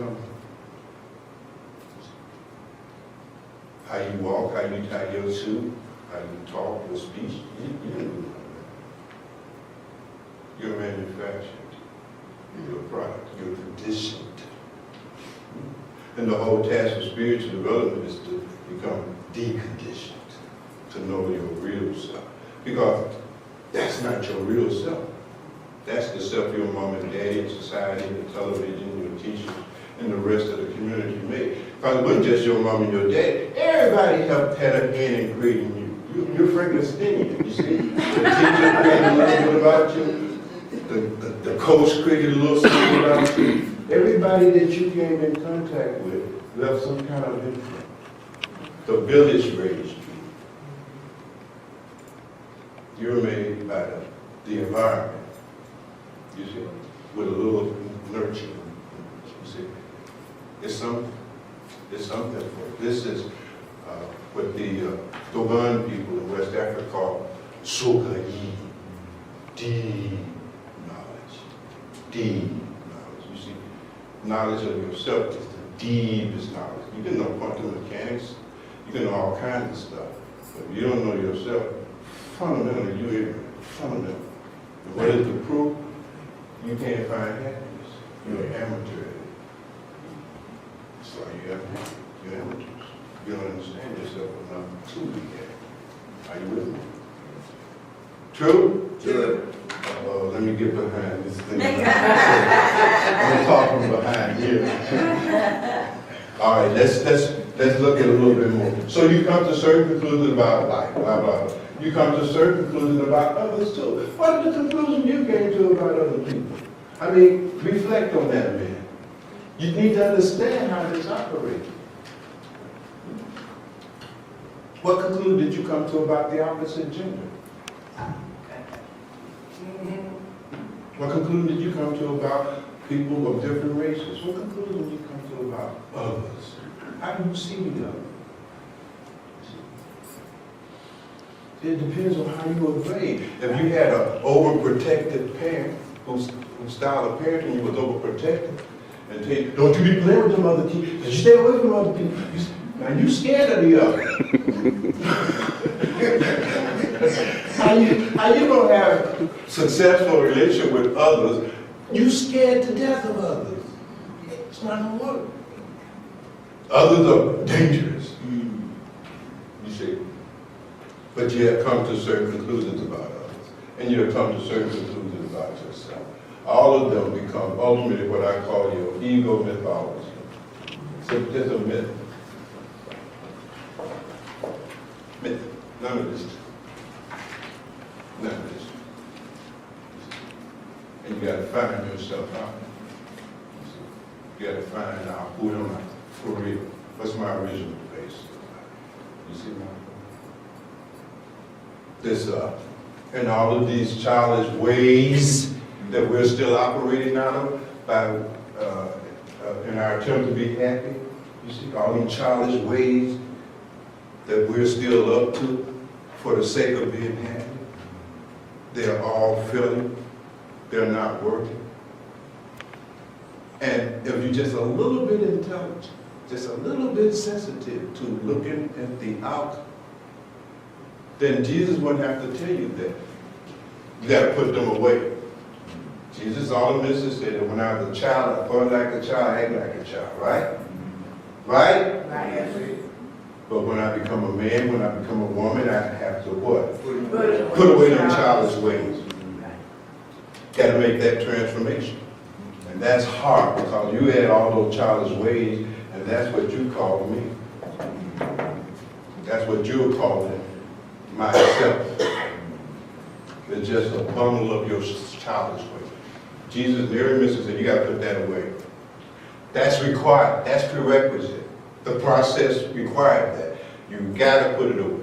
how you walk, how you tie your suit, how you talk, your speech, you didn't do none of that. You're manufactured. You're a product. You're conditioned. And the whole task of spiritual development is to become deconditioned, to know your real self. Because that's not your real self. That's the self your mom and daddy and society and the television, your teachers, and the rest of the community made. Because it wasn't just your mom and your dad. Everybody had a hand in creating you. You're Frankensteinian, you see? The teacher created a little bit about you. The coach created a little something about you. Everybody that you came in contact with left some kind of imprint. The village raised you. You were made by the environment. You see, with a little nurture. You see, it's something. It's something for it. This is what the Bhagwan people in West Africa call Sogayi, deep knowledge. Deep knowledge. You see, knowledge of yourself is the deepest knowledge. You can know quantum mechanics. You can know all kinds of stuff. But if you don't know yourself, fundamentally, you're ignorant. Fundamentally. And what is the proof? You can't find happiness. You're an amateur. That's why you're amateurs. You don't understand yourself enough to be happy. Are you with me? True? True. Let me get behind this thing. I'm talking behind here. All right, let's look at it a little bit more. So you come to certain conclusions about life, blah, blah, blah. You come to certain conclusions about others too. What are the conclusions you came to about other people? I mean, reflect on that, man. You need to understand how this operates. What conclusion did you come to about the opposite gender? What conclusion did you come to about people of different races? What conclusion did you come to about others? How do you see them? It depends on how you were raised. If you had an overprotective parent whose style of parenting you was overprotective, and tell you, don't you be playing with them other kids, you stay away from other people. Now you scared of the other. How you gonna have successful relationship with others? You scared to death of others. It's not gonna work. Others are dangerous. see. But you have come to certain conclusions about others, and you have come to certain conclusions about yourself. All of them become ultimately what I call your ego mythology. So there's a myth. Myth. None of this. None of this. And you got to find yourself out. You got to find out who am I for real. What's my original base? You see my this and all of these childish ways that we're still operating out of by in our attempt to be happy. You see all these childish ways that we're still up to for the sake of being happy. They're all failing. They're not working. And if you're just a little bit intelligent, just a little bit sensitive to looking at the outcome, then Jesus wouldn't have to tell you that. You got to put them away. Jesus, all the ministers said that when I was a child, I thought like a child, act like a child, right? Right? Right. But when I become a man, when I become a woman, I have to what? Put away them childish ways. Got to make that transformation. And that's hard because you had all those childish ways, and that's what you call me. That's what you're calling myself. It's just a bundle of your childish ways. Jesus, Mary, Mrs. said, you got to put that away. That's required. That's prerequisite. The process required that. You got to put it away.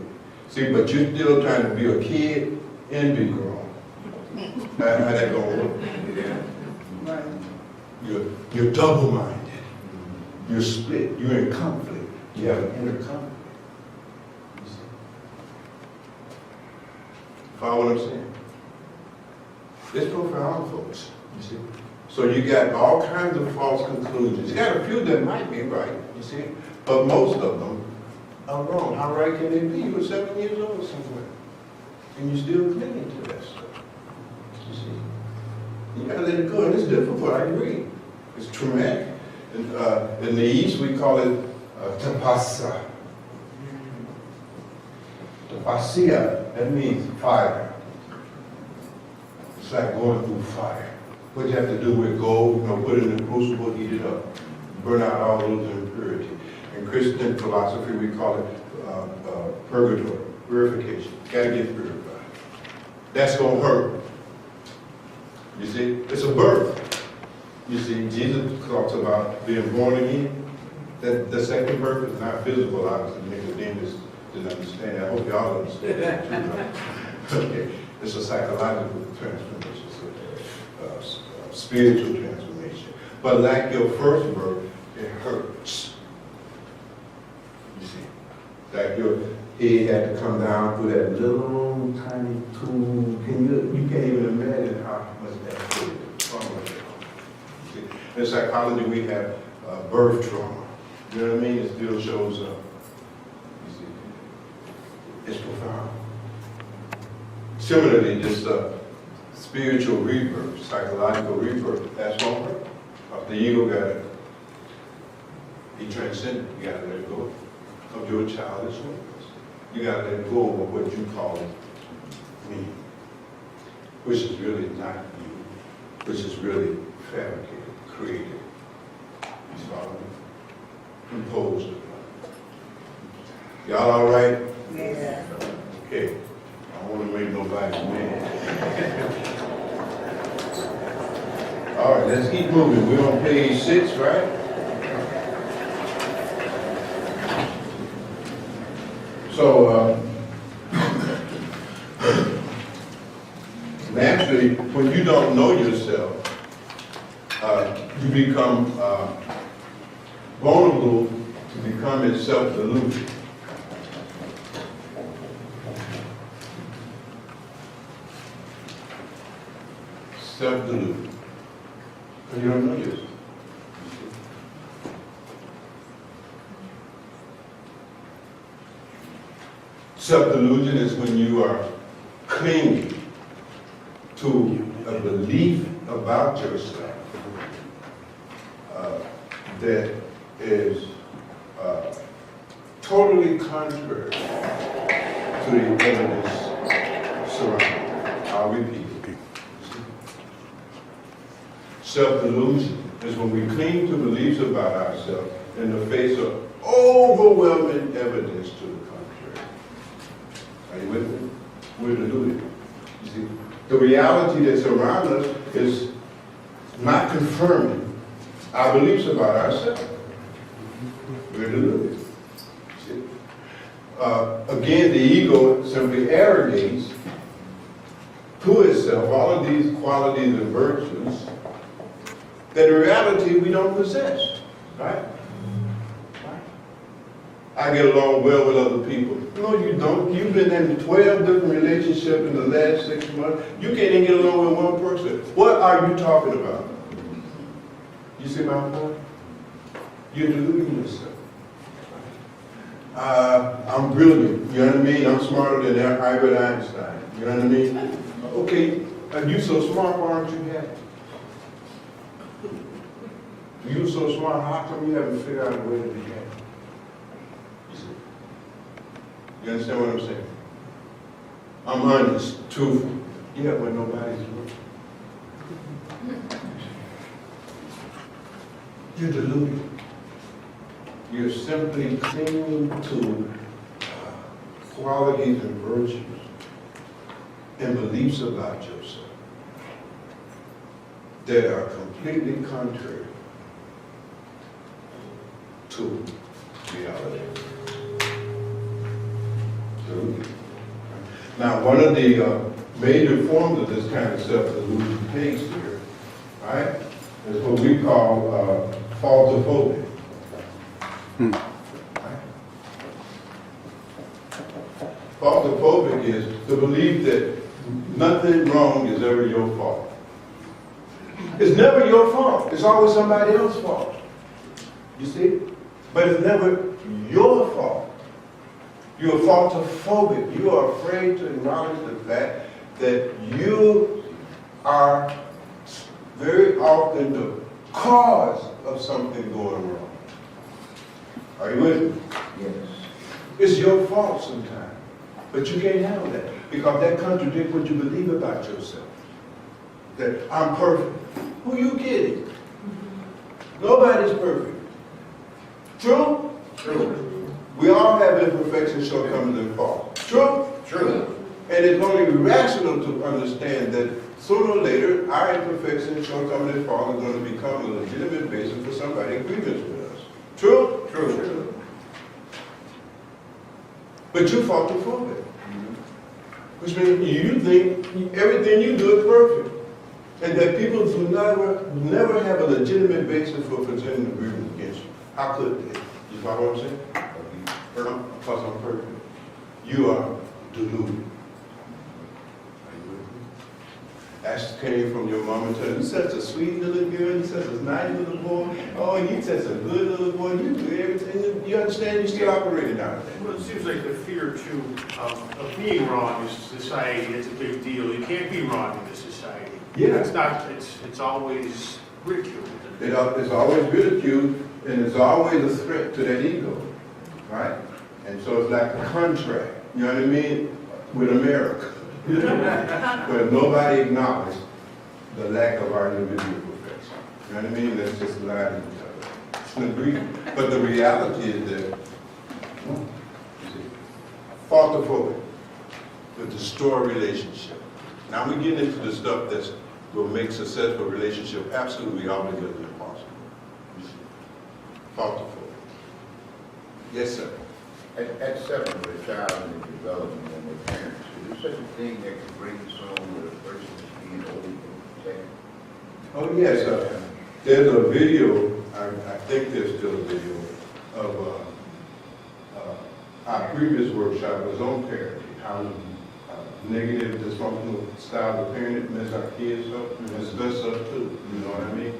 See, but you're still trying to be a kid and be grown. How that going to work? Right. You're double-minded. You're split. You're in conflict. You have an inner conflict. You see? Follow what I'm saying? It's profound, folks. You see? So you got all kinds of false conclusions. You got a few that might be right, you see? But most of them are wrong. How right can they be? You were 7 years old somewhere. And you're still clinging to that stuff. You see? You gotta let it go. And it's difficult, I agree. It's traumatic. In the East, we call it tapasa. Tapasia, that means fire. It's like going through fire. What you have to do with gold, put it in the crucible, heat it up. Burn out all those impurities. In Christian philosophy, we call it purgatory, purification. Gotta get purified. That's gonna hurt. You see, it's a birth. You see, Jesus talks about being born again. That the second birth is not physical, obviously. Nicodemus didn't understand that. I hope y'all understand that too. Right? Okay, it's a psychological transformation, spiritual transformation. But like your first birth, it hurts. You see, like your head had to come down through that little tiny tube. You can't even imagine how much that hurt. In psychology, we have birth trauma. You know what I mean? It still shows up. You see, it's profound. Similarly, this spiritual rebirth, psychological rebirth, that's on her. The ego got to be transcended. You got to let go of your childish ways. You got to let go of what you call me, which is really not you, which is really fabricated. Created. You follow me? Imposed upon. Y'all all right? Yeah. Okay. I don't want to make nobody mad. All right, let's keep moving. We're on page 6, right? So, naturally, when you don't know yourself, you become vulnerable to becoming self-deluded. Self-deluded. Because you don't know yourself. Self-delusion is when you are clinging to a belief about yourself that is totally contrary to the evidence surrounding it. I'll repeat it. Self-delusion is when we cling to beliefs about ourselves in the face of overwhelming evidence to the contrary. Are you with me? We're deluded. You see, the reality that's around us is not confirming our beliefs about ourselves. We're deluded. See? Again, the ego simply arrogates to itself all of these qualities and virtues that in reality we don't possess, right? I get along well with other people. No, you don't. You've been in 12 different relationships in the last 6 months. You can't even get along with one person. What are you talking about? You see my point? You're deluding yourself. I'm brilliant. You know what I mean? I'm smarter than Albert Einstein. You know what I mean? Okay, you so smart, why aren't you happy? You so smart, how come you haven't figured out a way to be happy? You see? You understand what I'm saying? I'm honest, truthful. Yeah, but nobody's looking. You're deluded. You're simply clinging to qualities and virtues and beliefs about yourself that are completely contrary to reality. Now, one of the major forms of this kind of self-delusion takes here, right, is what we call falsophobia. Falsophobic is the belief that nothing wrong is ever your fault. It's never your fault. It's always somebody else's fault. You see? But it's never your fault. You're falsophobic. You are afraid to acknowledge the fact that you are very often the cause of something going wrong. Are you with me? Yes. It's your fault sometimes. But you can't handle that because that contradicts what you believe about yourself. That I'm perfect. Who you kidding? Nobody's perfect. True? True. We all have imperfections, shortcomings, and faults. True? True. And it's only rational to understand that sooner or later, our imperfections, shortcomings, and faults are going to become a legitimate basis for somebody's grievance with us. True? True. True. But you're falsophobic. Which means you think everything you do is perfect. And that people do never have a legitimate basis for presenting a grievance against you. How could they? You follow what I'm saying? Because I'm perfect. You are deluded. That came from your mom and telling you, such a sweet little girl, you such a nice little boy, oh, you such a good little boy, you do everything, you understand, you're still operating out of that. Well, it seems like the fear, too, of being wrong in society, it's a big deal. You can't be wrong in this society. Yeah. It's always ridiculed. It's always ridiculed, and it's always a threat to that ego, right? And so it's like a contract, you know what I mean, with America. Where nobody acknowledged the lack of our individual perfection. You know what I mean? Let's just lie to each other. It's an agreement. But the reality is that falsophobic will destroy a relationship. Now we get into the stuff that will make successful relationship absolutely altogether impossible. Falsophobic. Yes, sir. At 7, with a child in development and their parents, is there such a thing that can break the soul with a person that's being overprotected? Oh, yes. There's a video, I think there's still a video, of our previous workshop was on parenting, how negative, dysfunctional style of parenting mess our kids up, and it's messed up too, you know what I mean?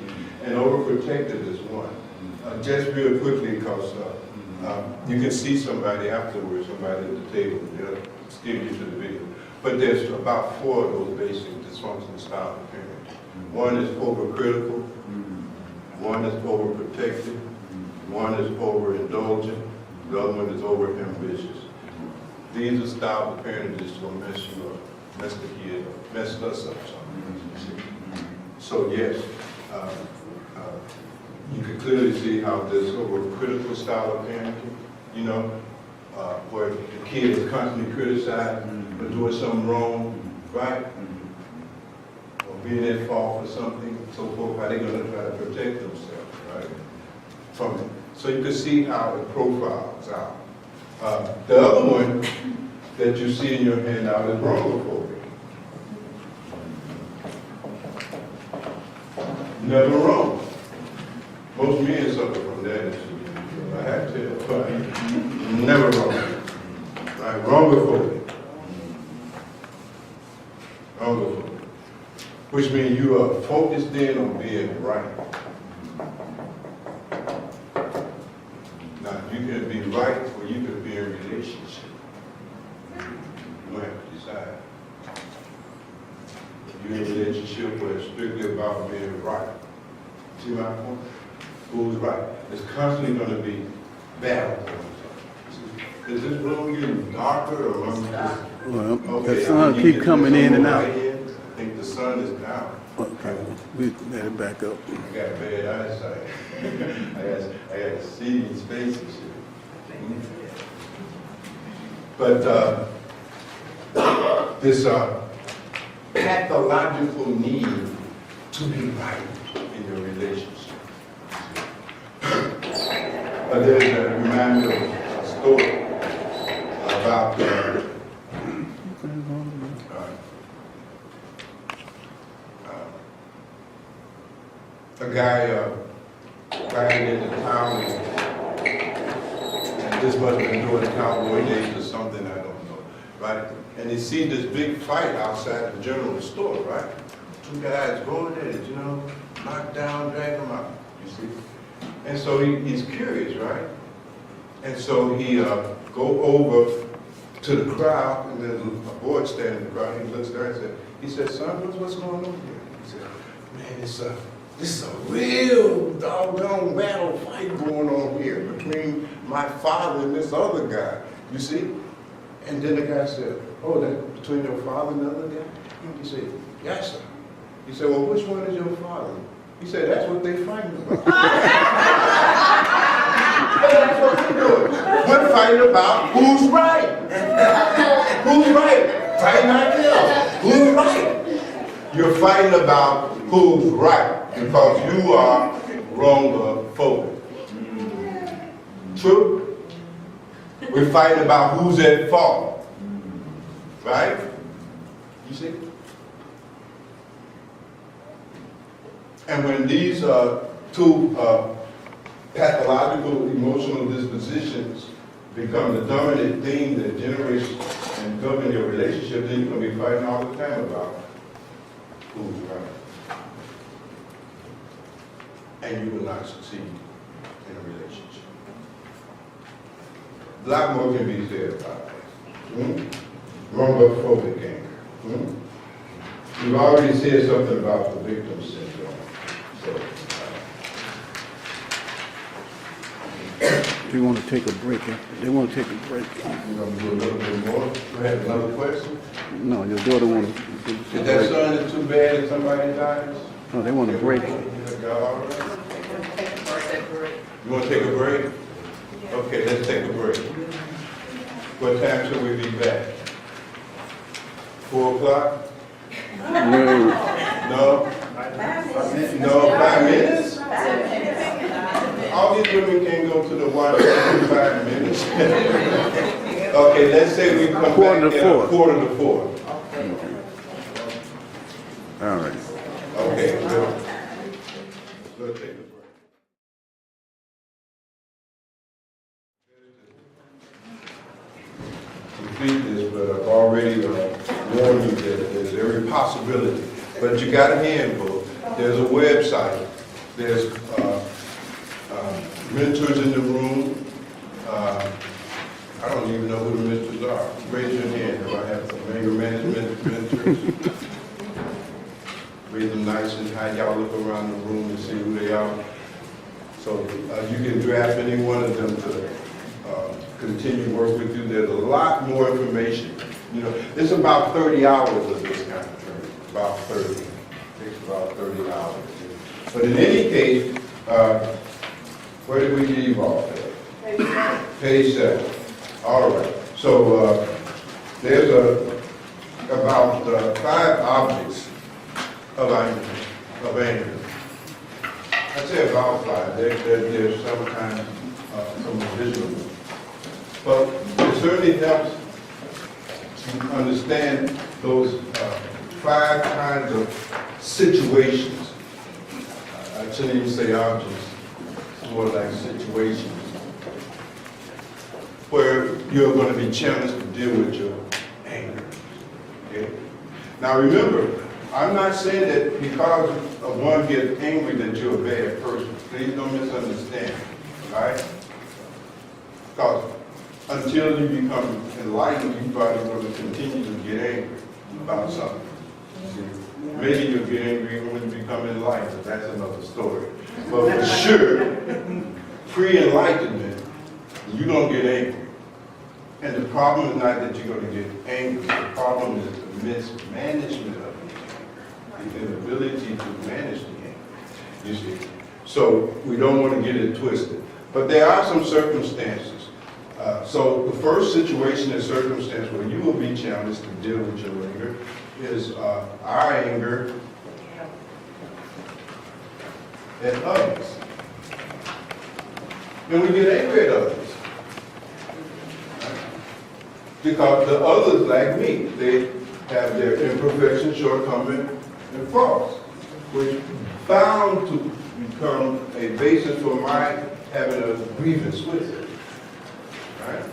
And overprotected is one. Just real quickly, because you can see somebody afterwards, somebody at the table, they'll steer you to the video. But there's about 4 of those basic dysfunctional style of parenting. One is overcritical, one is overprotective, one is overindulgent, The other one is over ambitious. These are styles of parenting that's gonna mess you up, mess the kid up, mess us up. So yes, you can clearly see how this overcritical style of parenting, you know, where the kid is constantly criticized for doing something wrong, right? Or being at fault for something, so forth, how they're gonna try to protect themselves, right? From it. So you can see how it profiles out. The other one that you see in your handout is bronchophobia. Never wrong. Most men suffer from that issue. I have to tell you, never wrong. Right? Bronchophobia. Bronchophobia. Which means you are focused in on being right. Now, you can be right or you can be in a relationship. You have to decide. If you're in a relationship where it's strictly about being right. See my point? Who's right? It's constantly going to be battle. Is this room getting darker or am I just... Well, Okay, the sun keep coming in and out. I think the sun is down. Okay, we let it back up. I got bad eyesight. I got to see in space and shit. But this pathological need to be right in your relationship. There's a reminder of a story about a guy riding into town, and this must have been during the cowboy days or something, I don't know, right? And he sees this big fight outside the general store, right? Two guys going at it, you know, knock down, drag them out, you see? And so he's curious, right? And so he go over to the crowd, and there's a boy standing in the crowd, and he looks there and said, son, what's going on here? He said, man, this is a real doggone battle fight going on here between my father and this other guy, you see? And then the guy said, oh, that's between your father and the other guy? He said, yes, sir. He said, well, which one is your father? He said, that's what they fighting about. That's what we're doing. We're fighting about who's right. Who's right? Fighting ourselves. Who's right? You're fighting about who's right because you are wrongophobic. True? We're fighting about who's at fault. Right? You see? And when these two pathological emotional dispositions become the dominant theme that generates and govern your relationship, then you're going to be fighting all the time about who's right. And you will not succeed in a relationship. A lot more can be said about that. Wrongophobic anger. We've already said something about the victim syndrome. So, They want to take a break. They want to take a break. we're going to do a little bit more. We have another question. No, your daughter want to take Is a that break. son is too bad if somebody dies? No, they want to break. Y'all all right? You want to take a break? Okay, let's take a break. What time should we be back? 4 o'clock? No, No? No, 5 minutes? All these women can't go to the water in 5 minutes. Okay, let's say we come back Quarter to at four. 4:45. all right. Okay, good. We'll take a break. Complete this, but I've already warned you that there's every possibility. But you got a handbook, there's a website, there's mentors in the room. I don't even know who the mentors are. Raise your hand if I have some anger management mentors. Raise them nice and high. Y'all look around the room and see who they are. So you can draft any one of them to continue to work with you. There's a lot more information. You know, it's about 30 hours of this kind of training, about 30. It takes about 30 hours. But in any case, where did we leave off at? Page 7. All right. So there's about 5 objects of anger. I'd say about 5. There's sometimes some visual. But it certainly helps to understand those 5 kinds of situations. I shouldn't even say objects, more like situations, where you're going to be challenged to deal with your anger. Okay? Now remember, I'm not saying that because of one gets angry that you're a bad person. Please don't misunderstand. All right? Because until you become enlightened, you probably going to continue to get angry about something. See? Maybe you'll get angry even when you become enlightened, but that's another story. But for sure, pre-enlightenment, you're going to get angry. And the problem is not that you're going to get angry. The problem is the mismanagement of the anger, the inability to manage the anger, you see. So we don't want to get it twisted. But there are some circumstances. So the first situation and circumstance where you will be challenged to deal with your anger is our anger at others. And we get angry at others. Because the others, like me, they have their imperfections, shortcomings, and faults, which bound to become a basis for my having a grievance with it. Right?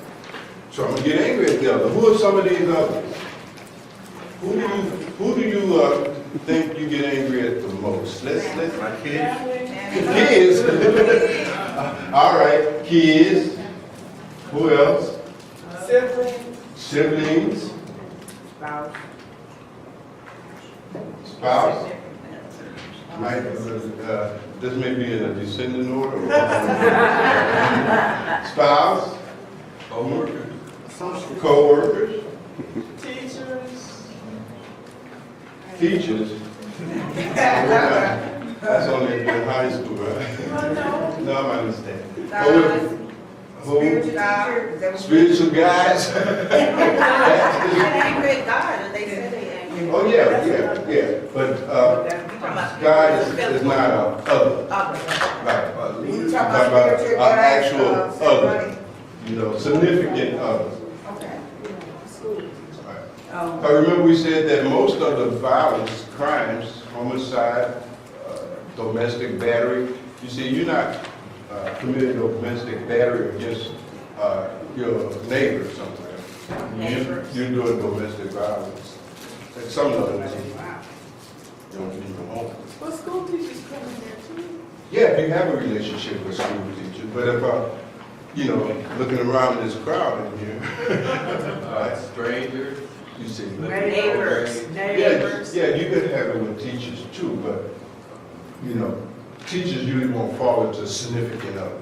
So I'm going to get angry at the other. Who are some of these others? Who do you think you get angry at the most? Let's My kids. kids. All right, kids. Who else? Siblings. Spouse. Might, this may be in a descending order. Spouse. Co-workers. Teachers. That's only in high school, right? No, I understand. Spiritual guys. Angry at God, and they said they angry. Oh, yeah. But God is not an other. Right. You Talk talk about spiritual an guys, actual other. You know, significant other. Okay. I remember we said that most of the violence, crimes, homicide, domestic battery, you see, you're not committing domestic battery against your neighbor or something. You're doing domestic violence. And some of them don't leave them home. Well, school teachers come in there too. Yeah, if you have a relationship with school teacher, but if looking around this crowd in here, strangers, you see, Neighbors. yeah, you could have it with teachers too, but teachers usually won't fall into significant other.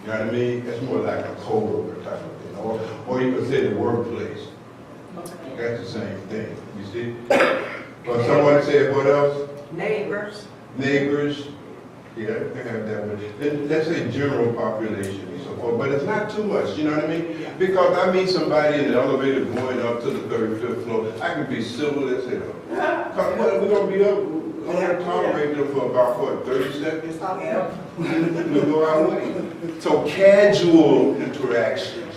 You know what I mean? It's more like a co-worker type of thing, or you could say the workplace. That's the same thing. You see? But someone said what else? Neighbors. Neighbors. Yeah, they have that one. Let's say general population and so forth, but it's not too much, you know what I mean? Because I meet somebody in the elevator going up to the 35th floor, I can be civil as hell. Because what, we're going to be up, we're going to tolerate them for about, 30 seconds? We'll go our way. So casual interactions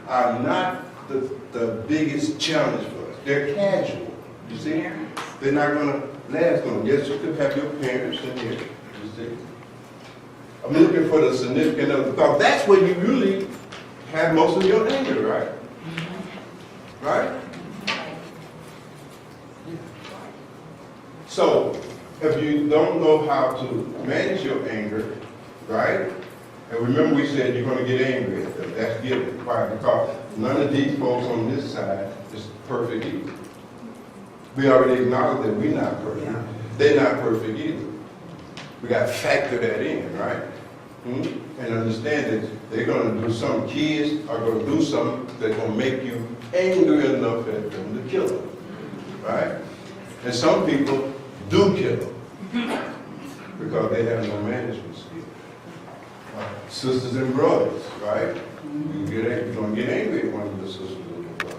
are not the biggest challenge for us. They're casual, you see? They're not going to last long. Yes, you could have your parents in here, you see? I'm looking for the significant other, because that's where you really have most of your anger, right? Right? So, if you don't know how to manage your anger, right? And remember we said you're going to get angry at them. That's given. Why? Because none of these folks on this side is perfect either. We already acknowledged that we're not perfect. They're not perfect either. We got to factor that in, right? And understand that they're gonna do some, kids are gonna do something that's gonna make you angry enough at them to kill them, right? And some people do kill them because they have no management skills. Sisters and brothers, right? You're gonna get angry at one of the sisters and brothers.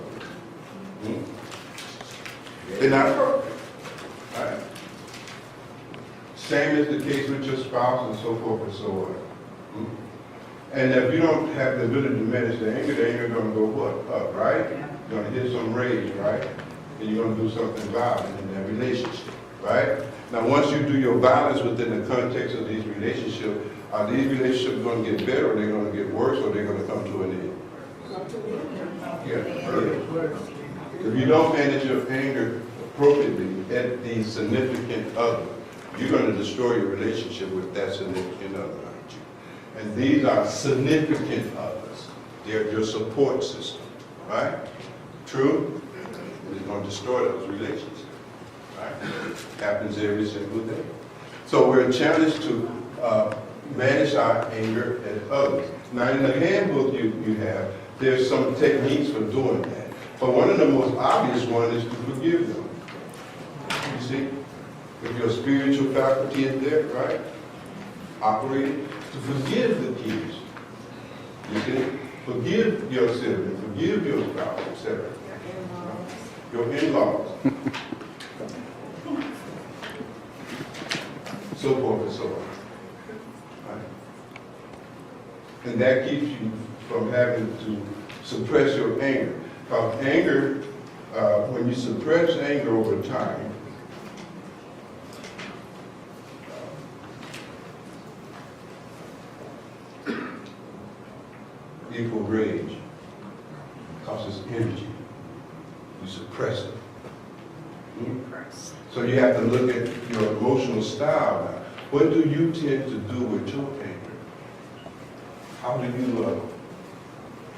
They're not perfect, right? Same is the case with your spouse and so forth and so on. And if you don't have the ability to manage the anger gonna go what? Up, right? You're gonna hit some rage, right? And you're gonna do something violent in that relationship, right? Now, once you do your violence within the context of these relationships, are these relationships gonna get better, or they're gonna get worse, or they're gonna come to an end? Yeah. If you don't manage your anger appropriately at the significant other, you're gonna destroy your relationship with that significant other, aren't you? And these are significant others. They're your support system, right? True? It's gonna destroy those relationships, right? Happens every single day. So we're challenged to manage our anger at others. Now, in the handbook you have, there's some techniques for doing that. But one of the most obvious ones is to forgive them. You see? If your spiritual faculty is there, right? Operating to forgive the kids. You see? Forgive your sibling, forgive your spouse, etc. Your in-laws. So forth and so on. Right? And that keeps you from having to suppress your anger. Because anger, when you suppress anger over time, equal rage, causes energy. You suppress it. So you have to look at your emotional style now. What do you tend to do with your anger? How do you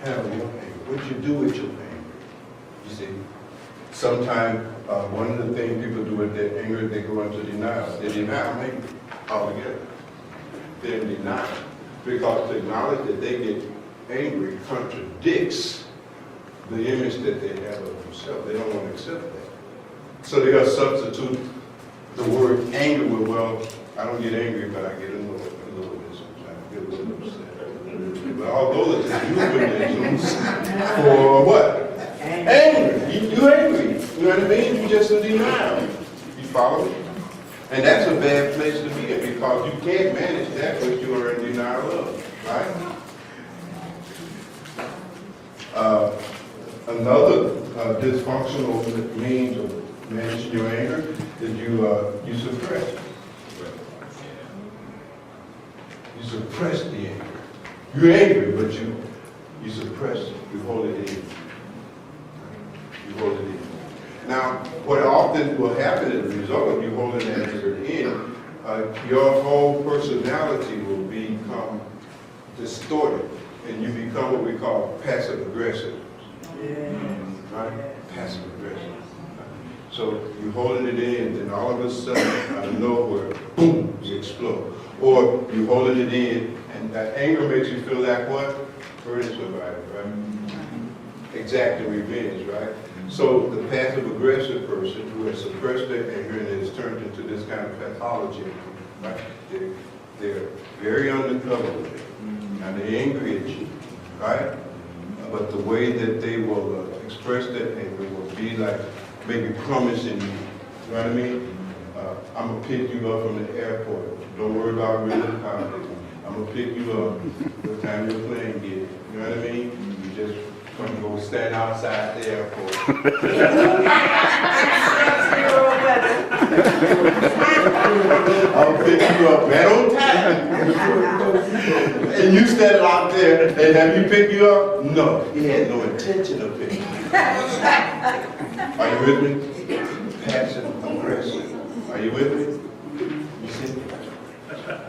handle your anger? What do you do with your anger? You see, sometimes one of the things people do with their anger, they go into denial. They deny anger altogether. They're in denial because to acknowledge that they get angry contradicts the image that they have of themselves. They don't want to accept that. So they'll substitute the word anger with, well, I don't get angry, but I get a little bit sometimes. I get a little upset. But although it's euphemisms for what? Angry. You're angry. You know what I mean? You're just in denial. You follow me? And that's a bad place to be in because you can't manage that which you are in denial of. Right? Another dysfunctional means of managing your anger is you suppress it. You suppress the anger. You're angry, but you suppress it. You hold it in. You hold it in. Now, what often will happen as a result of you holding that anger in, your whole personality will become distorted, and you become what we call passive aggressive. Right? Passive aggressive. So you're holding it in, and all of a sudden, out of nowhere, boom, you explode. Or you're holding it in, and that anger makes you feel like what? Hurting somebody, right? Exacting revenge, right? So the passive aggressive person who has suppressed their anger and has turned into this kind of pathology, right? They're very undercover with it. And they're angry at you, right? But the way that they will express that anger will be like maybe promising you, you know what I mean? I'm going to pick you up from the airport. Don't worry about renting a car. I'm going to pick you up what time your plane gets. You know what I mean? You just come go stand outside the airport. I'll pick you up right on time. And you stand out there, and have you picked you up? No, he had no intention of picking you up. Are you with me? Passive aggressive. Are you with me? You see?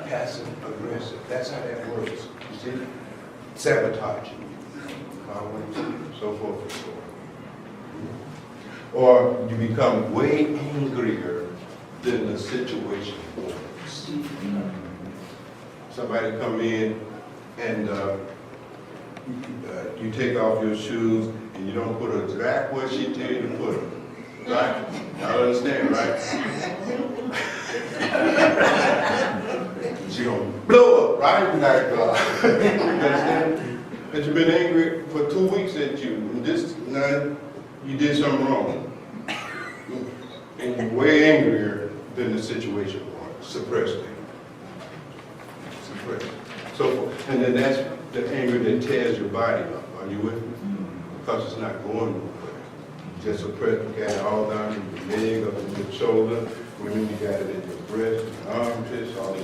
Passive aggressive. That's how that works. You see? Sabotaging. So forth and so on. Or you become way angrier than the situation warrants. somebody come in and you take off your shoes and you don't put them back where she tell you to put them. Right? Y'all understand, right? She gonna blow up, right? Like, you understand? That you've been angry for 2 weeks at you, and this, now, you did something wrong. And you're way angrier than the situation was. Suppress it. Suppress it. So, and then that's the anger that tears your body up. Are you with me? Because it's not going nowhere. You just suppress, you got it all down in your leg, up in your shoulder, when you got it in your breast, your armpits, all in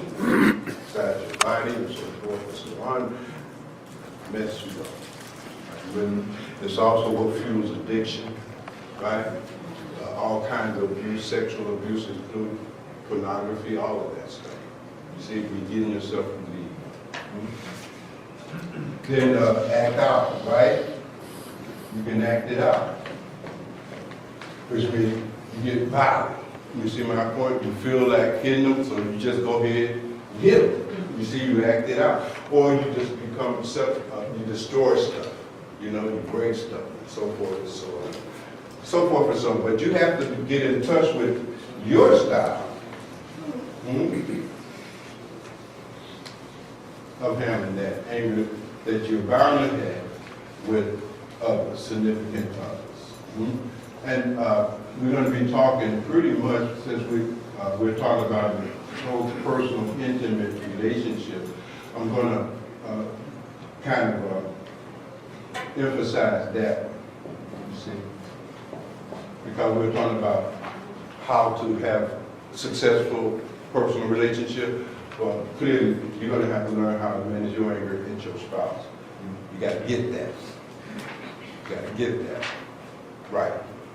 inside your body, and so forth and so on. Mess you up. It's also what fuels addiction, right? All kinds of abuse, sexual abuse, including pornography, all of that stuff. You see, you're getting yourself to leave. Then act out, right? You can act it out. Which means you get violent. You see my point? You feel like hitting them, so you just go ahead and hit them. You see, you act it out. Or you just become you destroy stuff. You know, you break stuff, and so forth and so on. So forth and so on. But you have to get in touch with your style of handling that anger that you're bound to have with others, significant others. And we're going to be talking pretty much, since we're talking about the whole personal, intimate relationship, I'm going to kind of emphasize that one, you see. Because we're talking about how to have a successful personal relationship. Well, clearly, you're going to have to learn how to manage your anger with your spouse. You got to get that. You got to get that right.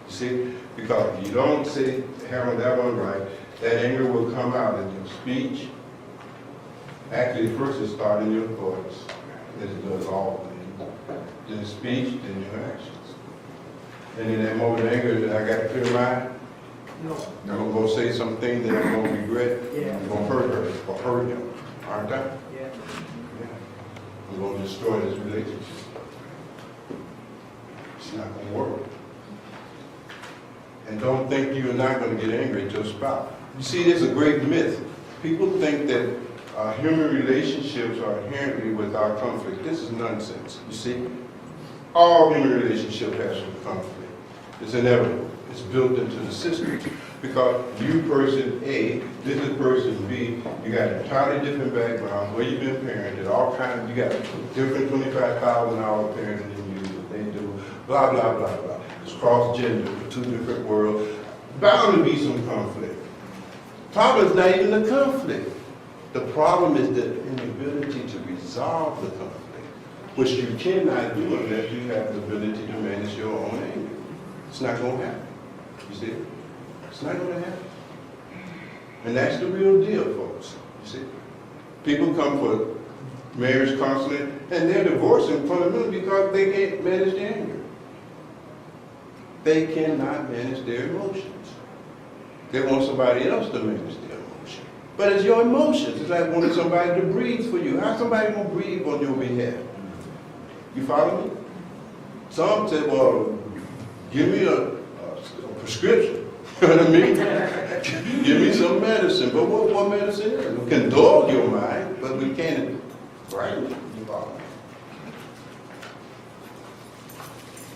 You see? Because if you don't handle that one right, that anger will come out in your speech. Actually, first it starts in your thoughts, as it does all things. Then speech, then your actions. And in that moment of anger, that I got a clear mind, I'm going to go say something that I'm going to regret. Yeah. I'm going to hurt her or hurt him, aren't I? Yeah. Yeah. I'm going to destroy this relationship. It's not going to work. And don't think you're not going to get angry at your spouse. You see, there's a great myth. People think that human relationships are inherently without conflict. This is nonsense. You see, all human relationships have some conflict. It's inevitable. It's built into the system. Because you, person A, this is person B, you got an entirely different background, where you've been parented, all kinds, you got different 25,000-hour parenting than you, what they do, blah, blah, blah, blah. It's cross-gender, two different worlds. Bound to be some conflict. Problem is not even the conflict. The problem is the inability to resolve the conflict, which you cannot do unless you have the ability to manage your own anger. It's not going to happen. You see? It's not going to happen. And that's the real deal, folks. You see? People come for marriage counseling, and they're divorcing fundamentally because they can't manage their anger. They cannot manage their emotions. They want somebody else to manage their emotions. But it's your emotions. It's like wanting somebody to breathe for you. How's somebody going to breathe on your behalf? You follow me? Some say, well, give me a prescription. You know what I mean? Give me some medicine. But what medicine is? We can dull your mind, but we can't frighten you. You follow me?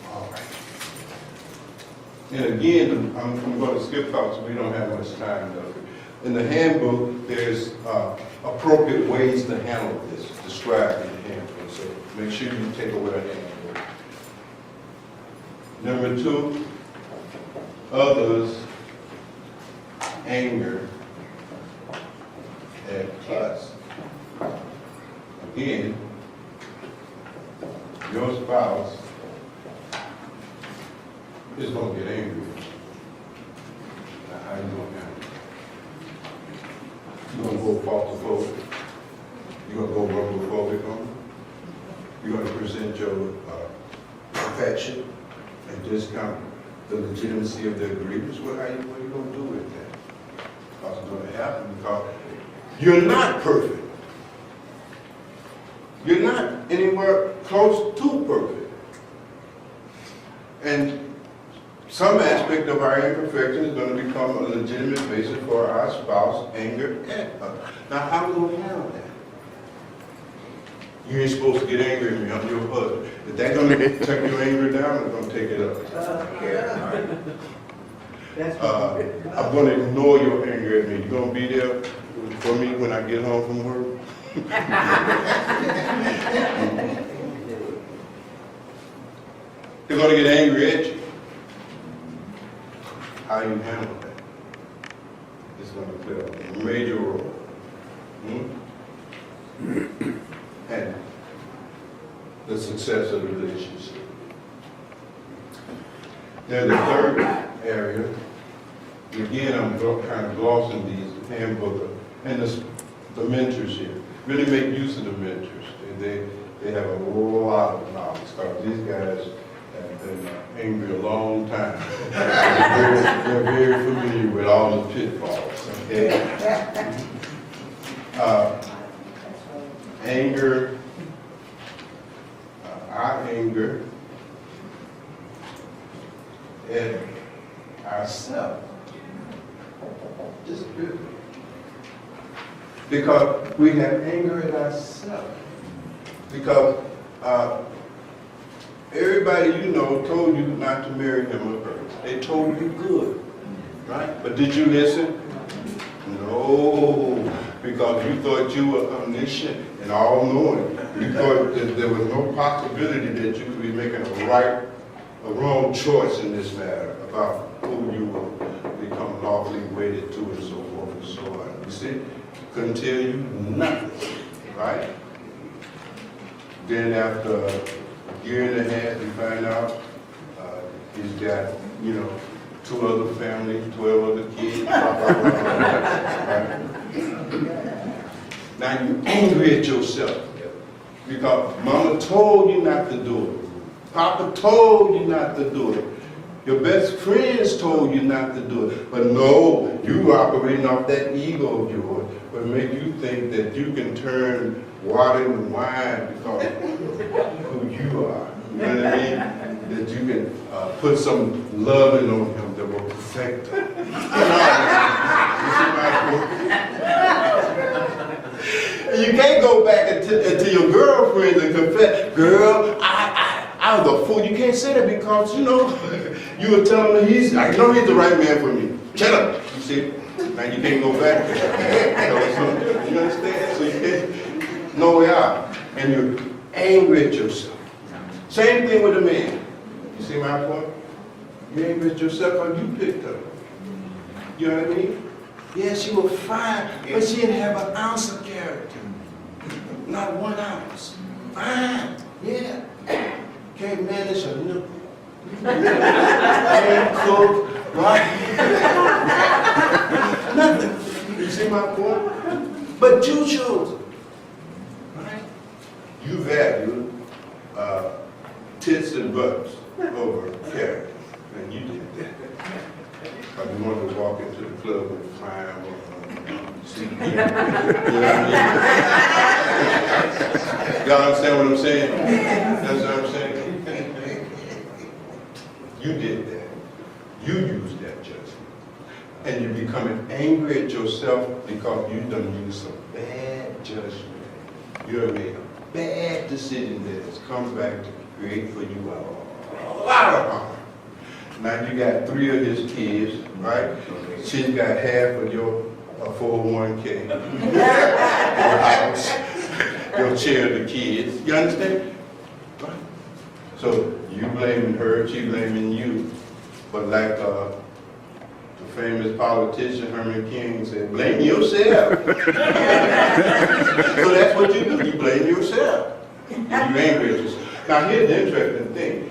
All right. And again, I'm going to skip out so we don't have much time. In the handbook, there's appropriate ways to handle this, described in the handbook. So make sure you take away the handbook. Number 2, others' anger at us. Again, your spouse is going to get angry. Now, how you going to handle it? You're going to go falsophobic. You're going to go rumbophobic on them. You're going to present your affection and discount the legitimacy of their grievance. What are you going to do with that? Because it's going to happen because you're not perfect. You're not anywhere close to perfect. And some aspect of our imperfection is going to become a legitimate basis for our spouse anger at us. Now, how are we going to handle that? You ain't supposed to get angry at me, I'm your husband. Is that going to take your anger down or going to take it up? I'm going to ignore your anger at me. You're going to be there for me when I get home from work? They're going to get angry at you. How you handle that? It's going to play a major role. And the success of the relationship. Now the third area, again, I'm kind of glossing these handbook and the mentors here. Really make use of the mentors. They have a lot of knowledge because these guys have been angry a long time. They're very familiar with all the pitfalls. Okay? Anger, our anger at ourselves. Just good. Because we have anger at ourselves. Because everybody you know told you not to marry him or her. They told you good, right? But did you listen? No, because you thought you were omniscient and all-knowing. You thought that there was no possibility that you could be making a wrong choice in this matter about who you will become lawfully wedded to and so forth and so on. You see, couldn't tell you nothing, right? Then after a year and a half, you find out he's got, 2 other families, 12 other kids, blah, blah, blah, right? Now you're angry at yourself because mama told you not to do it. Papa told you not to do it. Your best friends told you not to do it. But no, you operating off that ego of yours will make you think that you can turn water into wine because of who you are. You know what I mean? That you can put some loving on him that will perfect him. You can't go back to your girlfriend and confess, girl, I was a fool. You can't say that because, you were telling me I know he's the right man for me. Shut up. You see? Now you can't go back. You understand? So you can't, no way out. And you're angry at yourself. Same thing with a man. You see my point? You're angry at yourself because you picked her. You know what I mean? Yeah, she was fine, but she didn't have an ounce of character. Not 1 ounce. Fine, yeah. Can't manage a nipple. Can't cook, right? Nothing. You see my point? But you chose it. Right? You value tits and butts over character. And you did that. Because you wanted to walk into the club with fine see, you know what I mean? Y'all understand what I'm saying? That's what I'm saying? You did that. You used that judgment. And you're becoming angry at yourself because you done used some bad judgment. You have made a bad decision that has come back to create for you a lot of harm. Now you got 3 of his kids, right? She's got half of your 401k, your house, your share of the kids. You understand? Right? So you blaming her, she blaming you. But like the famous politician Herman King said, blame yourself. So that's what you do. You blame yourself. You angry at yourself. Now here's the interesting thing.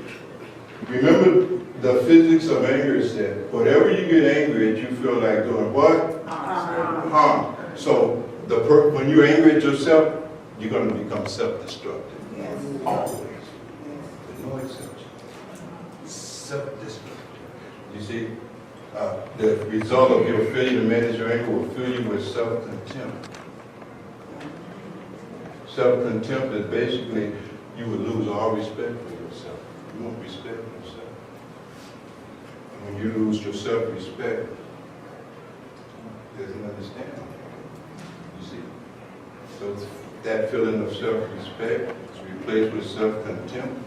Remember the physics of anger is that whatever you get angry at, you feel like doing what? Harm. So when you're angry at yourself, you're going to become self-destructive. Yes. Always. With no exception. Self-destructive. You see, the result of your failure to manage your anger will fill you with self-contempt. Self-contempt is basically, you would lose all respect for yourself. You won't respect yourself. And when you lose your self-respect, there's an understanding. You see? So that feeling of self-respect is replaced with self-contempt,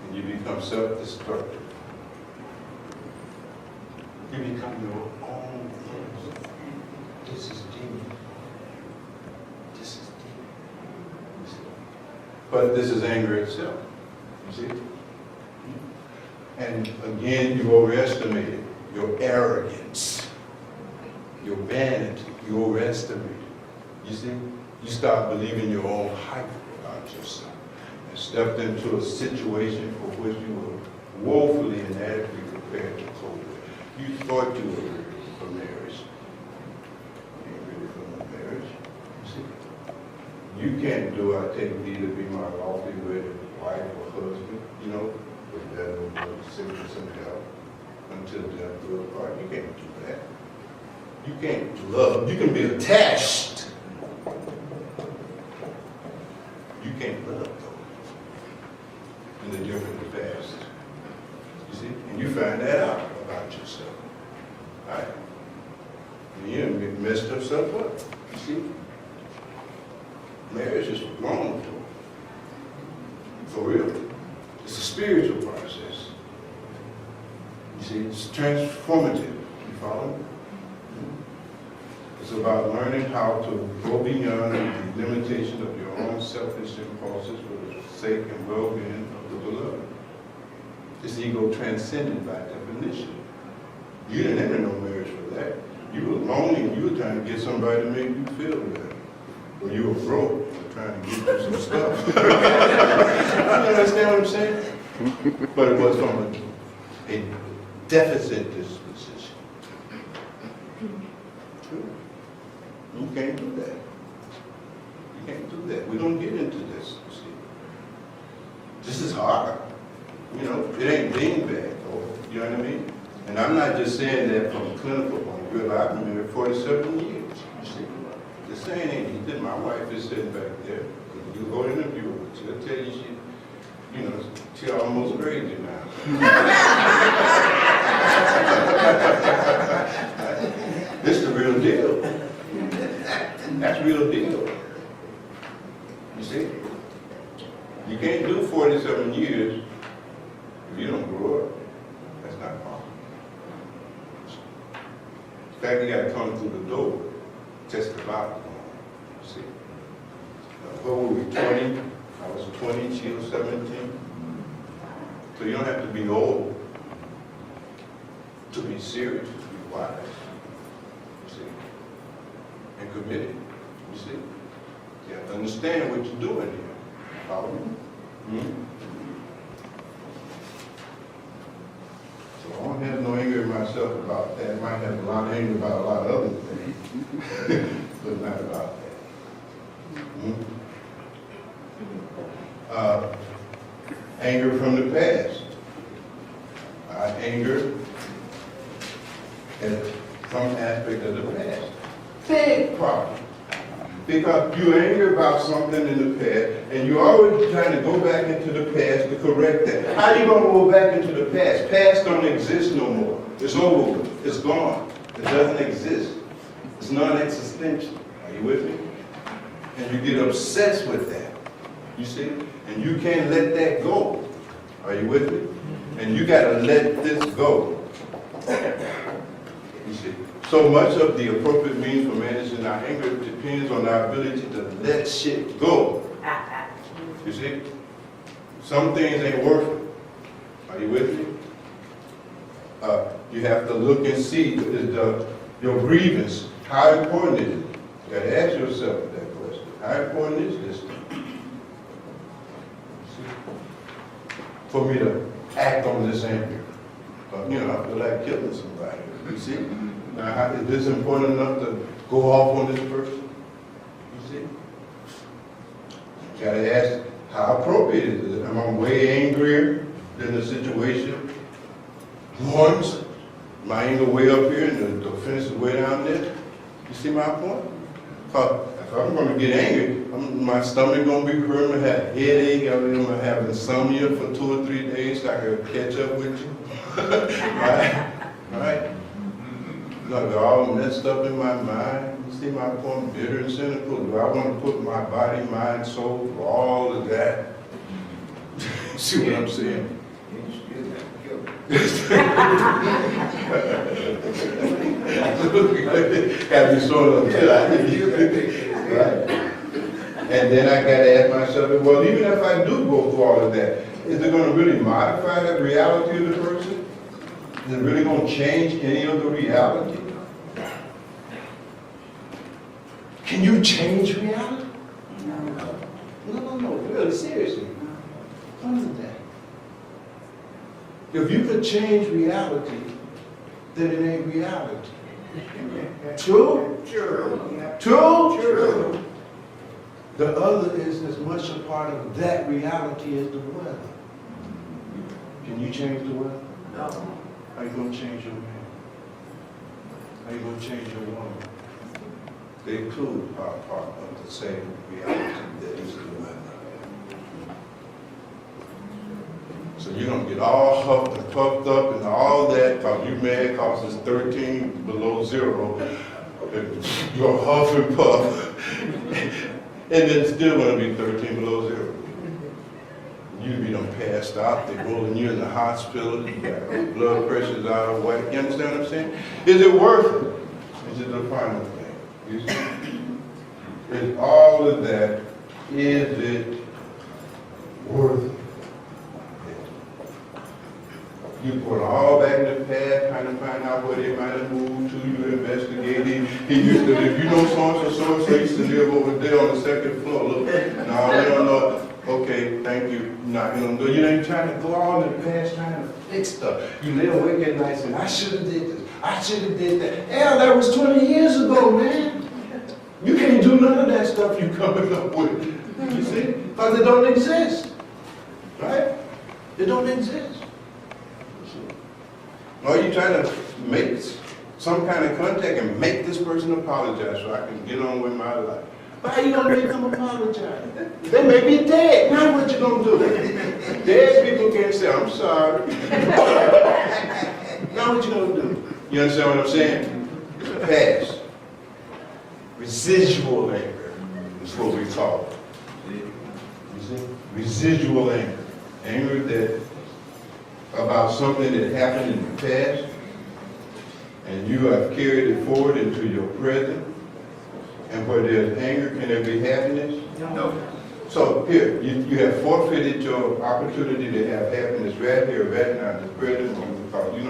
and you become self-destructive. You become your own enemy. This is demon. This is demon. You see? But this is anger itself. You see? And again, you overestimated your arrogance, your vanity. You overestimated. You see? You start believing your own hype about yourself and stepped into a situation for which you were woefully inadequately prepared to cope with. You thought you were ready for marriage. You ain't ready for no marriage. You see? You can't do, I take thee to be my lawfully wedded wife or husband, you know, with death or sickness and health until death do us part. You can't do that. You can't love. You can be attached. You can't love though in the different capacity. You see? And you find that out about yourself. Right? And you done messed yourself up. You see? Marriage is wrong for real. It's a spiritual process. You see, it's transformative. You follow me? It's about learning how to go beyond the limitation of your own selfish impulses for the sake and well-being of the beloved. It's ego transcended by definition. You didn't enter no marriage for that. You were lonely and you were trying to get somebody to make you feel better. Or you were broke and trying to get you some stuff. You understand what I'm saying? But it was from a deficit disposition. True. You can't do that. You can't do that. We don't get into this, you see. This is hard. You know, it ain't beanbag, though. You know what I mean? And I'm not just saying that from a clinical point of view. I've been married 47 years, you see. The saying ain't easy. My wife is sitting back there. You go interview her. She'll tell you she almost crazy now. This is the real deal. That's real deal. You see? You can't do 47 years if you don't grow up. That's not possible. In fact, you got to come through the door, just about. You see? What were we, 20? I was 20, she was 17. So you don't have to be old to be serious, to be wise. You see? And committed. You see? You have to understand what you're doing here. Follow me? So I don't have no anger in myself about that. I might have a lot of anger about a lot of other things, but not about that. Anger from the past. Anger at some aspect of the past. Big problem. Because you're angry about something in the past, and you're always trying to go back into the past to correct that. How are you going to go back into the past? Past don't exist no more. It's over with. It's gone. It doesn't exist. It's non-existential. Are you with me? And you get obsessed with that. You see? And you can't let that go. Are you with me? And you got to let this go. You see? So much of the appropriate means for managing our anger depends on our ability to let shit go. You see? Some things ain't worth it. Are you with me? You have to look and see your grievance. How important is it? You got to ask yourself that question. How important is this thing? For me to act on this anger. I feel like killing somebody. You see? Now, is this important enough to go off on this person? You see? You gotta ask, how appropriate is it? Am I way angrier than the situation warrants? My anger way up here and the offense is way down there? You see my point? If I'm gonna get angry, my stomach gonna be hurting, I have a headache, I'm gonna have insomnia for 2 or 3 days, so I can catch up with you. Right? Like, they're all messed up in my mind. You see my point, bitter and cynical. Do I want to put my body, mind, soul, through all of that? See what I'm saying? Have you sort of, right? And then I gotta ask myself, well, even if I do go through all of that, is it gonna really modify that reality of the person? Is it really gonna change any of the reality? Can you change reality? No, really, seriously. What is that? If you could change reality, then it ain't reality. True? True. True? True. The other is as much a part of that reality as the weather. Can you change the weather? No. How you gonna change your man? How you gonna change your woman? They too are part of the same reality that is the weather. So you're gonna get all huffed and puffed up and all that because you mad because it's 13 below zero. And you're huff and puff. And it's still gonna be 13 below zero. You be done passed out, they rolling you in the hospital, you got blood pressure's out of whack. You understand what I'm saying? Is it worth it? Is it the final thing? You see? Is all of that, is it worth it? You put all back in the past, trying to find out where they might have moved to, you investigated. He used to live, you know so-and-so used to live over there on the second floor. Look, no, we don't know. Okay, thank you. Not gonna do. You ain't trying to go all in the past trying to fix stuff. You lay awake at night saying, I should have did this, I should have did that. Hell, that was 20 years ago, man. You can't do none of that stuff you coming up with. You see? Because it don't exist. Right? It don't exist. Or you trying to make some kind of contact and make this person apologize so I can get on with my life. Why you gonna make them apologize? They may be dead. Now what you gonna do? Dead people can't say, I'm sorry. Now what you gonna do? You understand what I'm saying? Past. Residual anger is what we call it. You see? Residual anger. Anger that about something that happened in the past and you have carried it forward into your present. And where there's anger, can there be happiness? No. So here, you have forfeited your opportunity to have happiness right here, right now, in the present moment, because you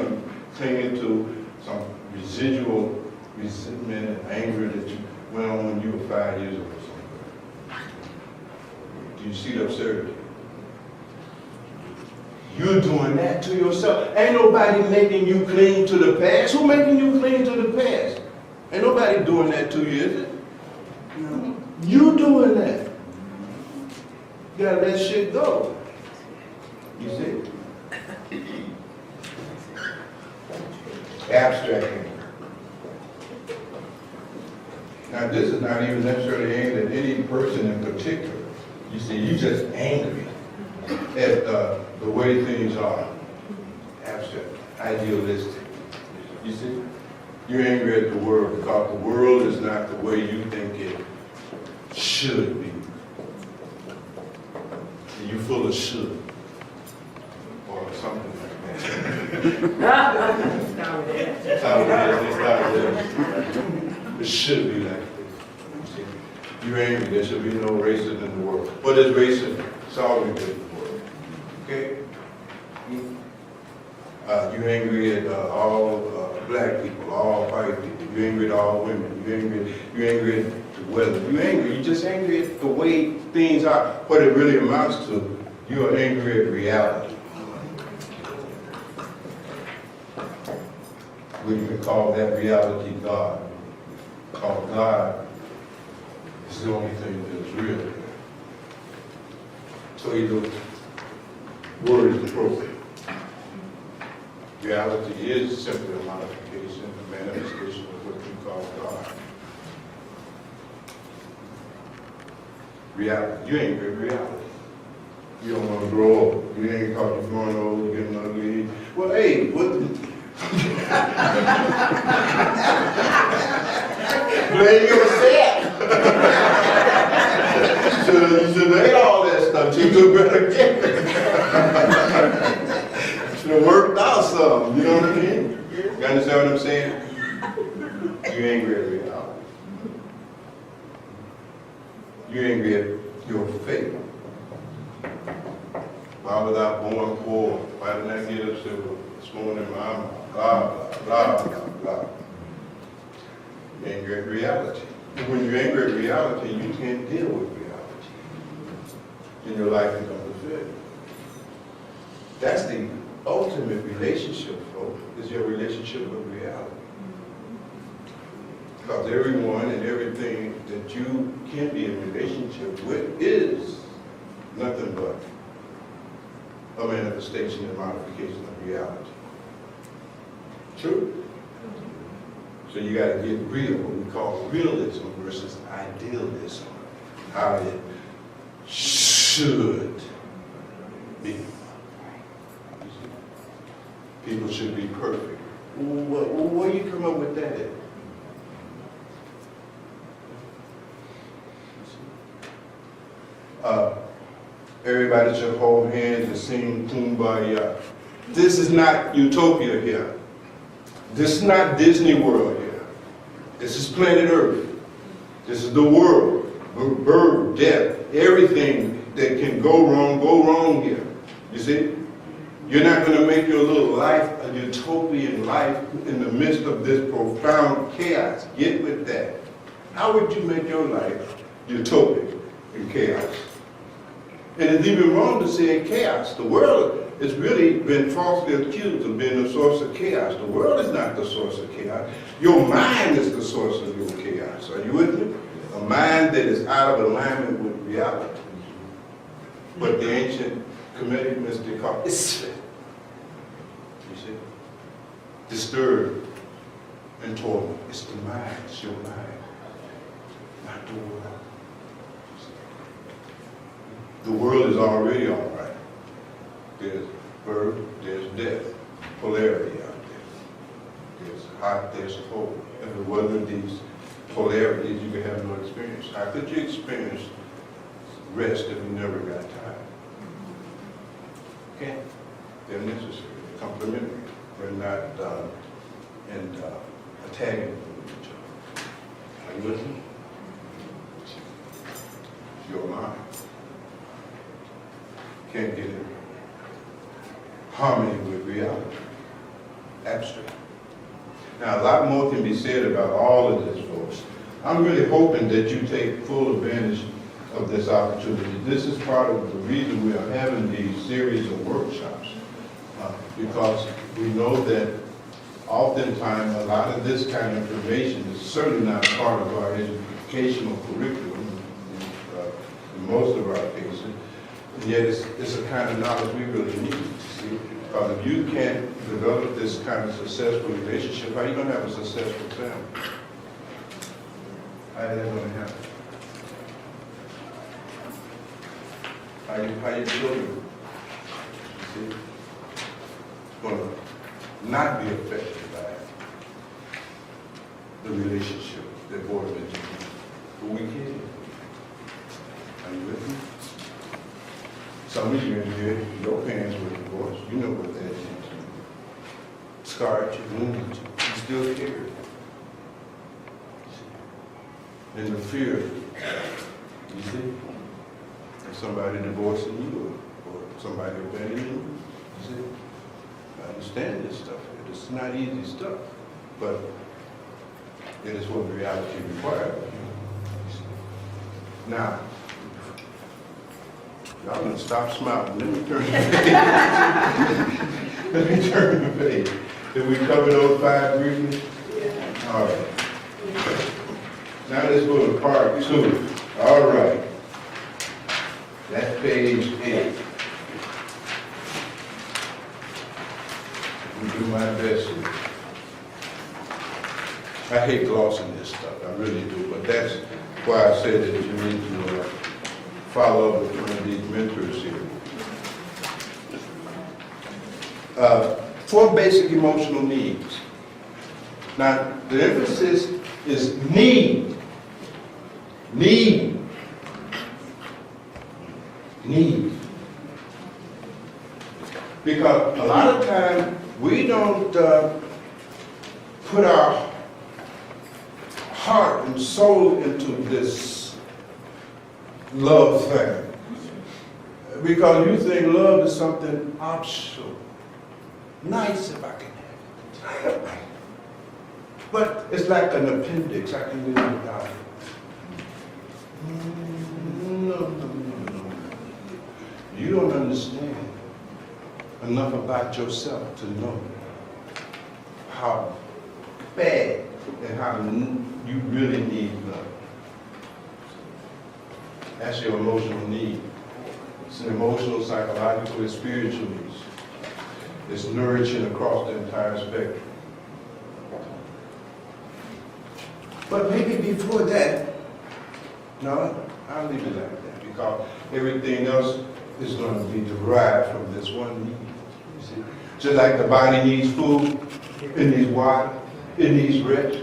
clinging to some residual resentment and anger that you went on when you were 5 years old or something. Do you see the absurdity? You're doing that to yourself. Ain't nobody making you cling to the past. Who making you cling to the past? Ain't nobody doing that to you, is it? No. You doing that. You gotta let shit go. You see? Abstract anger. Now this is not even necessarily aimed at any person in particular. You see, you just angry at the way things are. Abstract, idealistic. You see? You're angry at the world because the world is not the way you think it should be. And you're full of should. Or something like that. Stop it. It should be like this. You see? You're angry. There should be no racism in the world. What is racism? It's always been in the world. Okay? You're angry at all black people, all white people. You're angry at all women. You're angry at the weather. You're just angry at the way things are. What it really amounts to, you are angry at reality. We can call that reality God. Call God is the only thing that is real. So either word is appropriate. Reality is simply a modification, a manifestation of what you call God. reality. You ain't good reality. You don't want to grow up. You ain't caught you growing old, you getting ugly. Well, hey, what the... Blame yourself. You should have ate all that stuff. You could better get it. Should have worked out some. You know what I mean? You understand what I'm saying? You ain't great reality. You ain't great your faith. Why was I born poor? Why didn't I get up so this morning? Blah, blah, blah, blah, blah. You ain't great reality. And when you ain't great reality, you can't deal with reality. And your life becomes a failure. That's the ultimate relationship, folks, is your relationship with reality. Because everyone and everything that you can be in relationship with is nothing but a manifestation and modification of reality. True? So you got to get real, what we call realism versus idealism. How it should be. People should be perfect. Where you come up with that at? Everybody should hold hands and sing Kumbaya. This is not utopia here. This is not Disney World here. This is planet Earth. This is the world. Birth, death, everything that can go wrong here. You see? You're not going to make your little life a utopian life in the midst of this profound chaos. Get with that. How would you make your life utopic in chaos? And it's even wrong to say chaos. The world has really been falsely accused of being the source of chaos. The world is not the source of chaos. Your mind is the source of your chaos. Are you with me? A mind that is out of alignment with reality. But the ancient Kemetic mystic called Isra. You see? Disturbed and torment. It's the mind. It's your mind. Not the world. The world is already all right. There's birth, there's death, polarity out there. There's hot, there's cold. If it wasn't these polarities, you could have no experience. How could you experience rest if you never got tired? Okay? They're necessary, complementary. They're not antagonism with each other. Are you with me? It's your mind. Can't get in harmony with reality. Abstract. Now, a lot more can be said about all of this, folks. I'm really hoping that you take full advantage of this opportunity. This is part of the reason we are having these series of workshops, because we know that oftentimes a lot of this kind of information is certainly not part of our educational curriculum in most of our cases. And yet it's a kind of knowledge we really need, see? Because if you can't develop this kind of successful relationship, how are you going to have a successful family? How is that going to happen? How your children, you see, going to not be affected by the relationship that Board of Education. But we can. Are you with me? Some of you in here, your parents were divorced. You know what that is. Scarred you, wounded you. You still care. And the fear, you see, of somebody divorcing you or somebody abandoning you. You see, I understand this stuff. It's not easy stuff, but it is what reality requires. Now, y'all gonna stop smiling. Let me turn the page. Let me turn the page. Did we cover those 5 briefly? Yeah. All right. Now let's go to part 2. All right. That's page 8. I'm gonna do my best here. I hate glossing this stuff. I really do. But that's why I said that you need to follow up with one of these mentors here. 4 basic emotional needs. Now, the emphasis is need. Need. Need. Because a lot of times we don't put our heart and soul into this love thing. Because you think love is something optional. Nice if I can have it. But it's like an appendix. I can live without it. No. You don't understand enough about yourself to know how bad and how you really need love. That's your emotional need. It's an emotional, psychological, and spiritual need. It's nourishing across the entire spectrum. But maybe before that, no, I'll leave it like that, because everything else is going to be derived from this one need. You see? Just like the body needs food, it needs water, it needs rest.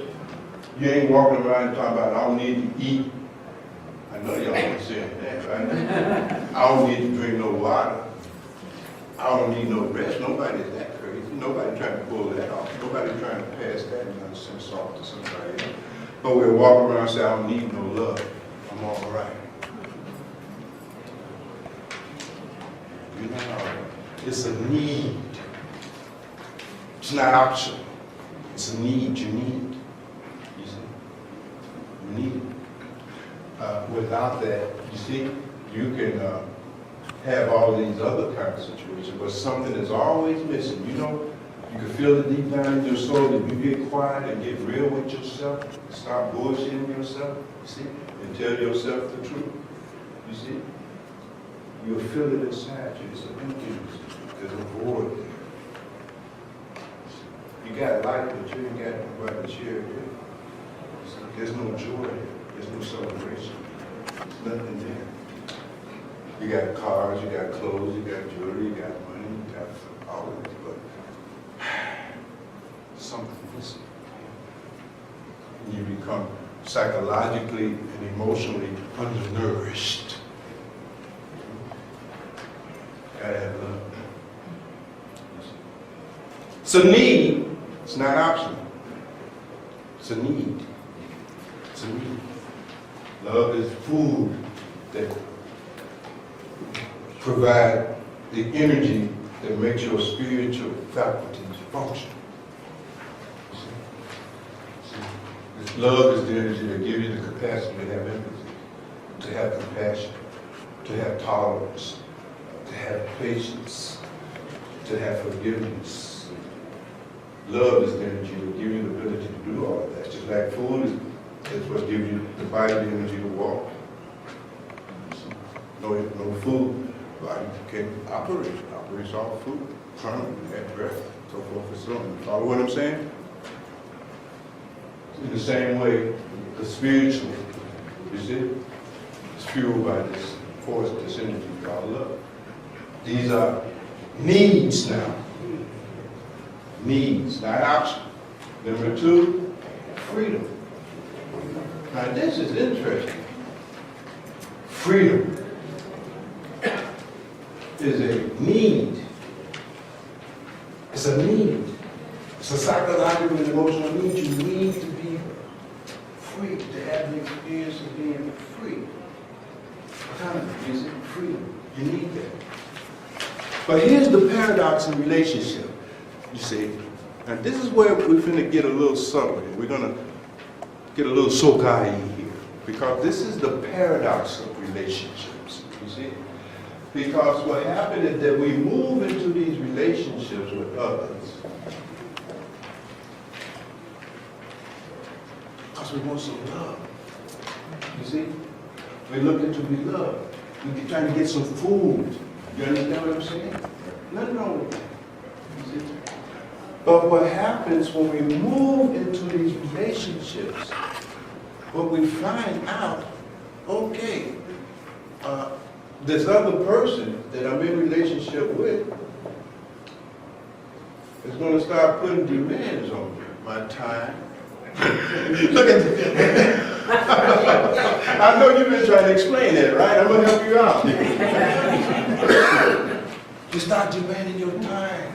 You ain't walking around talking about, I don't need to eat. I know y'all ain't saying that, right? I don't need to drink no water. I don't need no rest. Nobody's that crazy. Nobody trying to pull that off. Nobody trying to pass that nonsense off to somebody else. But we'll walk around and say, I don't need no love. I'm all right. You know, it's a need. It's not optional. It's a need you need. You see? You need it. Without that, you see, you can have all these other kind of situations, but something is always missing. You know, you can feel it deep down in your soul that you get quiet and get real with yourself, stop bullshitting yourself, you see, and tell yourself the truth. You see? You'll feel it inside you. It's an emptiness. There's a void there. You got life, but you ain't got nobody to share it with. There's no joy there. There's no celebration. There's nothing there. You got cars, you got clothes, you got jewelry, you got money, you got all of this, but something missing. And you become psychologically and emotionally undernourished. Gotta have love. It's a need. It's not optional. It's a need. It's a need. Love is food that provides the energy that makes your spiritual faculties function. Love is the energy that gives you the capacity to have empathy, to have compassion, to have tolerance, to have patience, to have forgiveness. Love is the energy that gives you the ability to do all of that. Just like food is what gives you the body the energy to walk. No food, body can't operate. It operates off food, current, at breath, so forth and so on. Follow what I'm saying? In the same way, the spiritual, you see, is fueled by this force, this energy called love. These are needs now. Needs, not options. Number 2, freedom. Now this is interesting. Freedom is a need. It's a need. It's a psychological and emotional need. You need to be free, to have the experience of being free. What kind of is it? Freedom. You need that. But here's the paradox in relationship. You see, and this is where we're going to get a little subtle here. We're going to get a little sokai here. Because this is the paradox of relationships, you see. Because what happened is that we move into these relationships with others because we want some love. You see? We're looking to be loved. We're trying to get some food. You understand what I'm saying? Nothing wrong with that. You see? But what happens when we move into these relationships, what we find out, okay, this other person that I'm in relationship with is going to start putting demands on me. My time. Look at this. I know you've been trying to explain that, right? I'm going to help you out. You start demanding your time.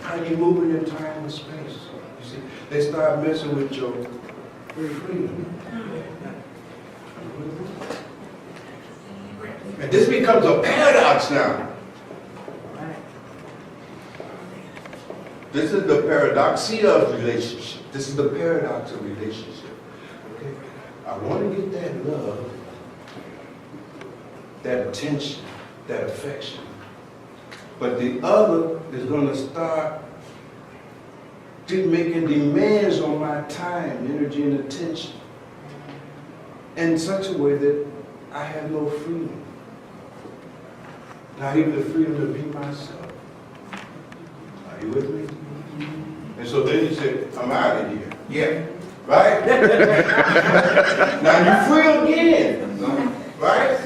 How you moving your time and space. You see, they start messing with your freedom. And this becomes a paradox now. This is the paradoxia of relationship. This is the paradox of relationship. Okay? I want to get that love, that attention, that affection. But the other is going to start making demands on my time, energy, and attention in such a way that I have no freedom. Not even the freedom to be myself. Are you with me? And so then you say, I'm out of here. Yeah. Right? Now you're free again. Right?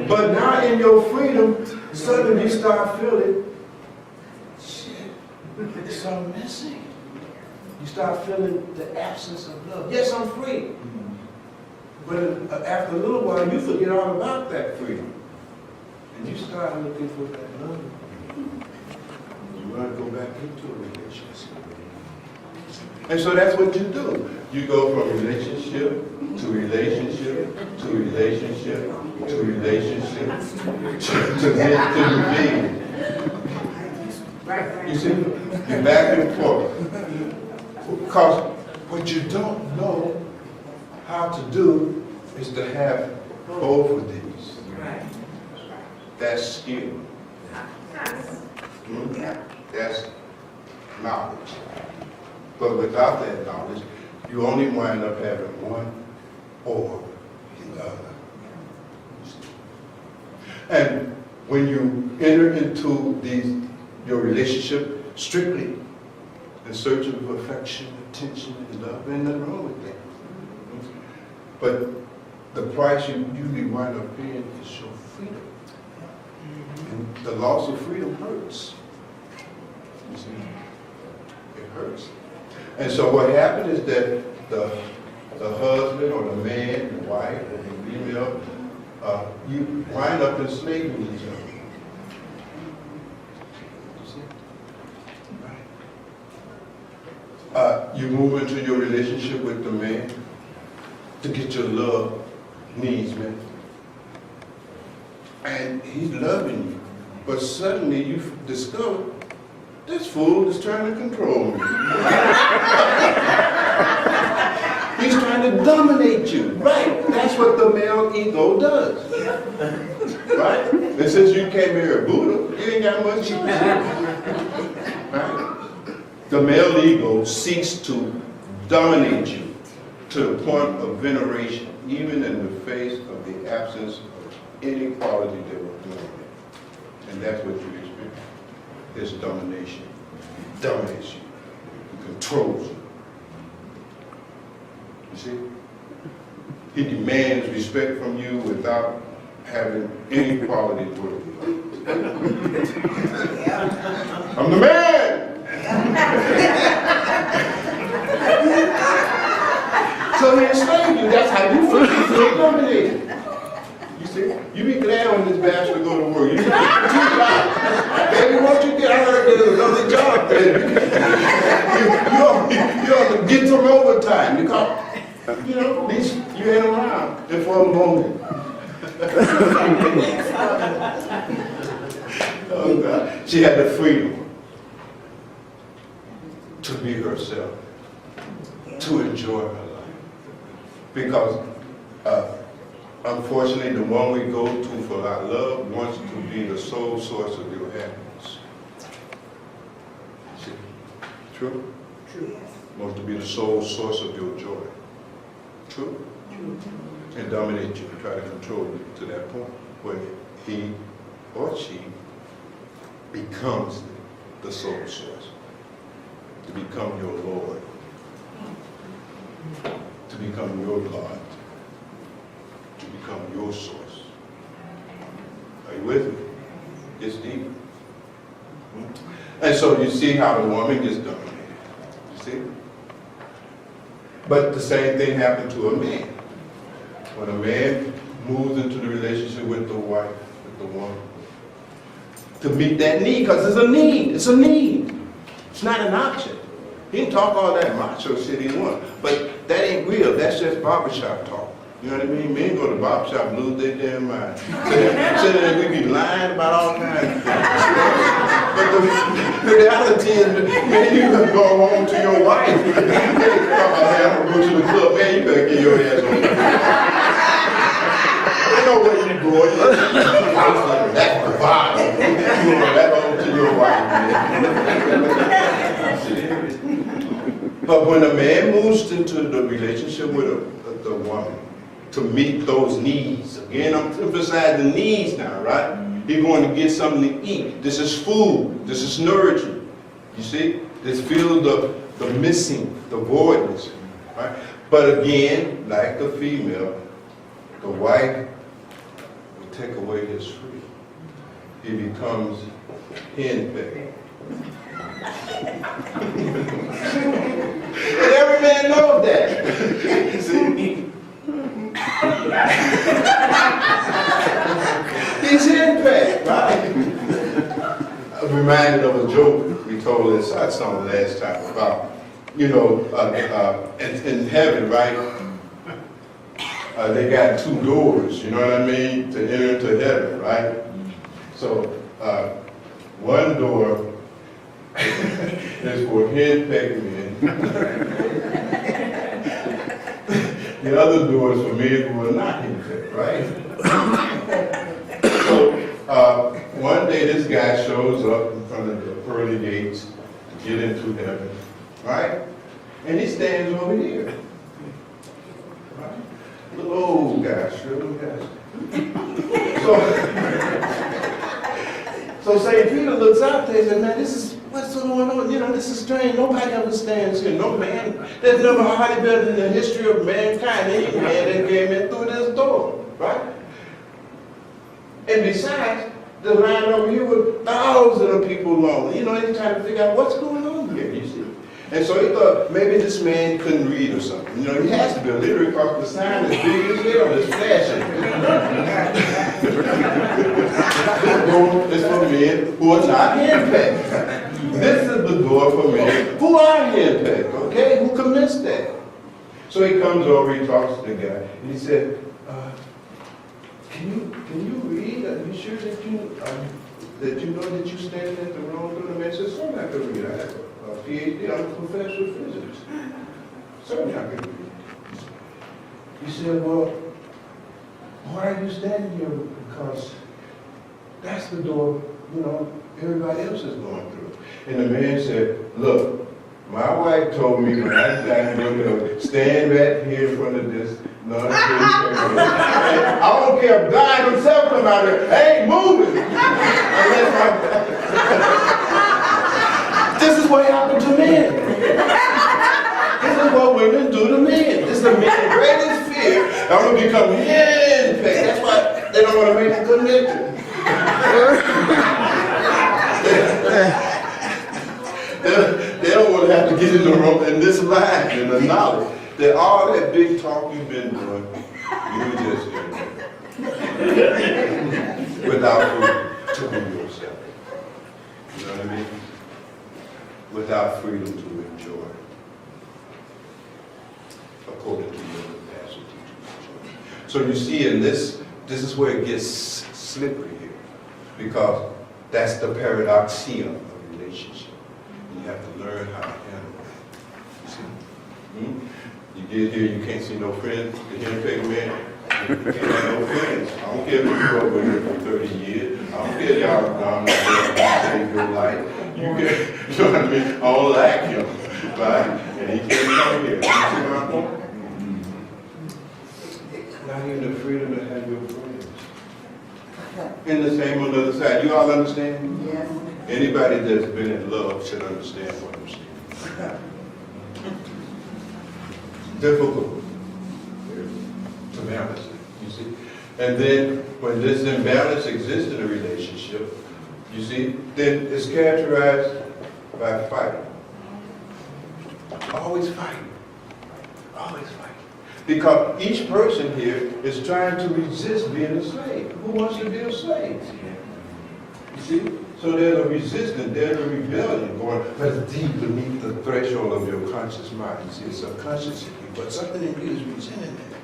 But now in your freedom, suddenly you start feeling, shit, there's something missing. You start feeling the absence of love. Yes, I'm free. But after a little while, you forget all about that freedom. And you start looking for that love. You want to go back into a relationship. And so that's what you do. You go from relationship to relationship to relationship to relationship to being. You see, you're back and forth. Because what you don't know how to do is to have both of these. That's skill. That's knowledge. But without that knowledge, you only wind up having one or the other. And when you enter into your relationship strictly in search of affection, attention, and love, ain't nothing wrong with that. But the price you usually wind up paying is your freedom. And the loss of freedom hurts. You see? It hurts. And so what happened is that the husband or the man, the wife, or the female, you wind up enslaving each other. You see? Right. You move into your relationship with the man to get your love needs met. And he's loving you. But suddenly you discover, this fool is trying to control me. He's trying to dominate you. Right. That's what the male ego does. Right? And since you can't marry a Buddha, you ain't got much choice. Right? The male ego seeks to dominate you to the point of veneration, even in the face of the absence of any quality that will dominate. And that's what you experience. This domination. He dominates you. He controls you. You see? He demands respect from you without having any quality worthy of it. I'm the man! So he enslaved you. That's how you feel. You feel dominated. You see? You be glad when this bastard go to work. You get 2 jobs. Baby, once you get, I heard there's another job, baby. You ought to get some overtime because, you know, at least you ain't around and for a moment. Oh, God. She had the freedom to be herself, to enjoy her life. Because, unfortunately, the one we go to for our love wants to be the sole source of your happiness. See? True? True. Wants to be the sole source of your joy. True? True. And dominate you, try to control you to that point where he or she becomes the sole source. To become your Lord. To become your God. To become your source. you with me? It's deep. And so you see how the woman gets dominated. You see? But the same thing happened to a man. When a man moves into the relationship with the wife, with the woman, to meet that need, because it's a need. It's a need. It's not an option. He can talk all that macho shit he wants, but that ain't real. That's just barbershop talk. You know what I mean? Men go to barbershop and lose their damn mind. So then we be lying about all kinds of things. But the reality is, man, you can go home to your wife. You can't come out here and go to the club. Man, you better get your ass on. You know where you going. That's the vibe. You go back home to your wife, man. But when a man moves into the relationship with the woman, to meet those needs. Again, I'm emphasizing needs now, right? He's going to get something to eat. This is food. This is nourishment. You see? This fills the missing, the voidness, right? But again, like the female, the wife will take away his freedom. He becomes henpecked. And every man knows that. See? He's henpecked, right? I'm reminded of a joke we told this song last time about, you know, in heaven, right? They got two doors, you know what I mean, to enter into heaven, right? So one door is for henpecked men. The other door is for men who are not henpecked, right? So one day this guy shows up in front of the pearly gates to get into heaven, right? And he stands over here. Right? Little old guy, shriveled guy. So St. Peter looks out there and says, man, this is what's going on? You know, this is strange. Nobody ever stands here. No man. There's never hardly been in the history of mankind any man that came in through this door, right? And besides, the line over here was thousands of people long. You know, he's trying to figure out what's going on here, you see. And so he thought maybe this man couldn't read or something. You know, he has to be illiterate because the sign is big as hell, it's flashing. This door is for men who are not henpecked. This is the door for men who are henpecked, okay? Who commits that. So he comes over, he talks to the guy, and he said, can you read? Are you sure that you know that you're standing at the wrong door? The man said, certainly I can read. I have a PhD, I'm a professor of physics. Certainly I can read. He said, well, why are you standing here? Because that's the door, you know, everybody else is going through. And the man said, look, my wife told me when I got to stand right here in front of this. No, I don't care if God himself come out there. Hey, moving. This is what happened to men. This is what women do to men. This is the men's greatest fear. I'm going to become henpecked. That's why they don't want to make a connection. They don't want to have to get in the room in this line and the knowledge that all that big talk you've been doing, you just without freedom to be yourself. You know what I mean? Without freedom to enjoy, according to your capacity to enjoy. So you see, in this is where it gets slippery here, because that's the paradoxia of relationship. You have to learn how to handle it. You see? You get here, you can't see no friends. The henpecked man, you can't have no friends. I don't care if you grew up with her for 30 years. I don't care if y'all gone there and saved your life. You know what I mean? I don't like him, right? And he can't come here. You see my point? Not even the freedom to have your friends. And the same on the other side. You all understand? Yes. Anybody that's been in love should understand what I'm saying. Difficult to balance it, you see. And then when this imbalance exists in a relationship, you see, then it's characterized by fighting. Always fighting. Always fighting. Because each person here is trying to resist being a slave. Who wants to be a slave? You see? So there's a resistance, there's a rebellion going, that's deep beneath the threshold of your conscious mind. You see, it's subconscious in you, but something in you is resenting that.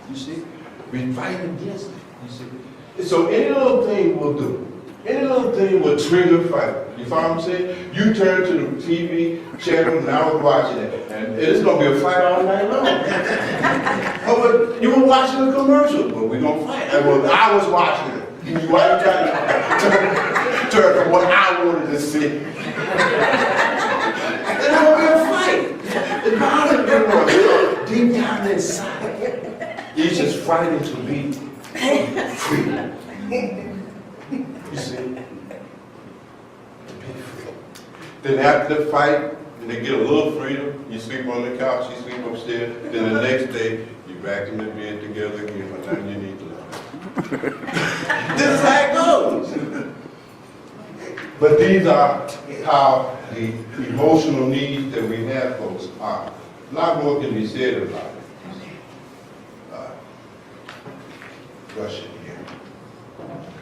You see? We're fighting against it. You see? So any little thing will do. Any little thing will trigger fight. You follow what I'm saying? You turn to the TV channel and I was watching it, and it's gonna be a fight all night long. Oh, but you were watching a commercial, but we're gonna fight. I was watching it. Why you trying to turn from what I wanted to see? There's gonna be a fight. It's bound to be one. Deep down inside, he's just fighting to be free. You see? To be free. Then after the fight, and they get a little freedom, you sleep on the couch, you sleep upstairs, then the next day, you back in the bed together again, but now you need love. This is how it goes. But these are how the emotional needs that we have, folks, are. A lot more can be said about it. Russian here.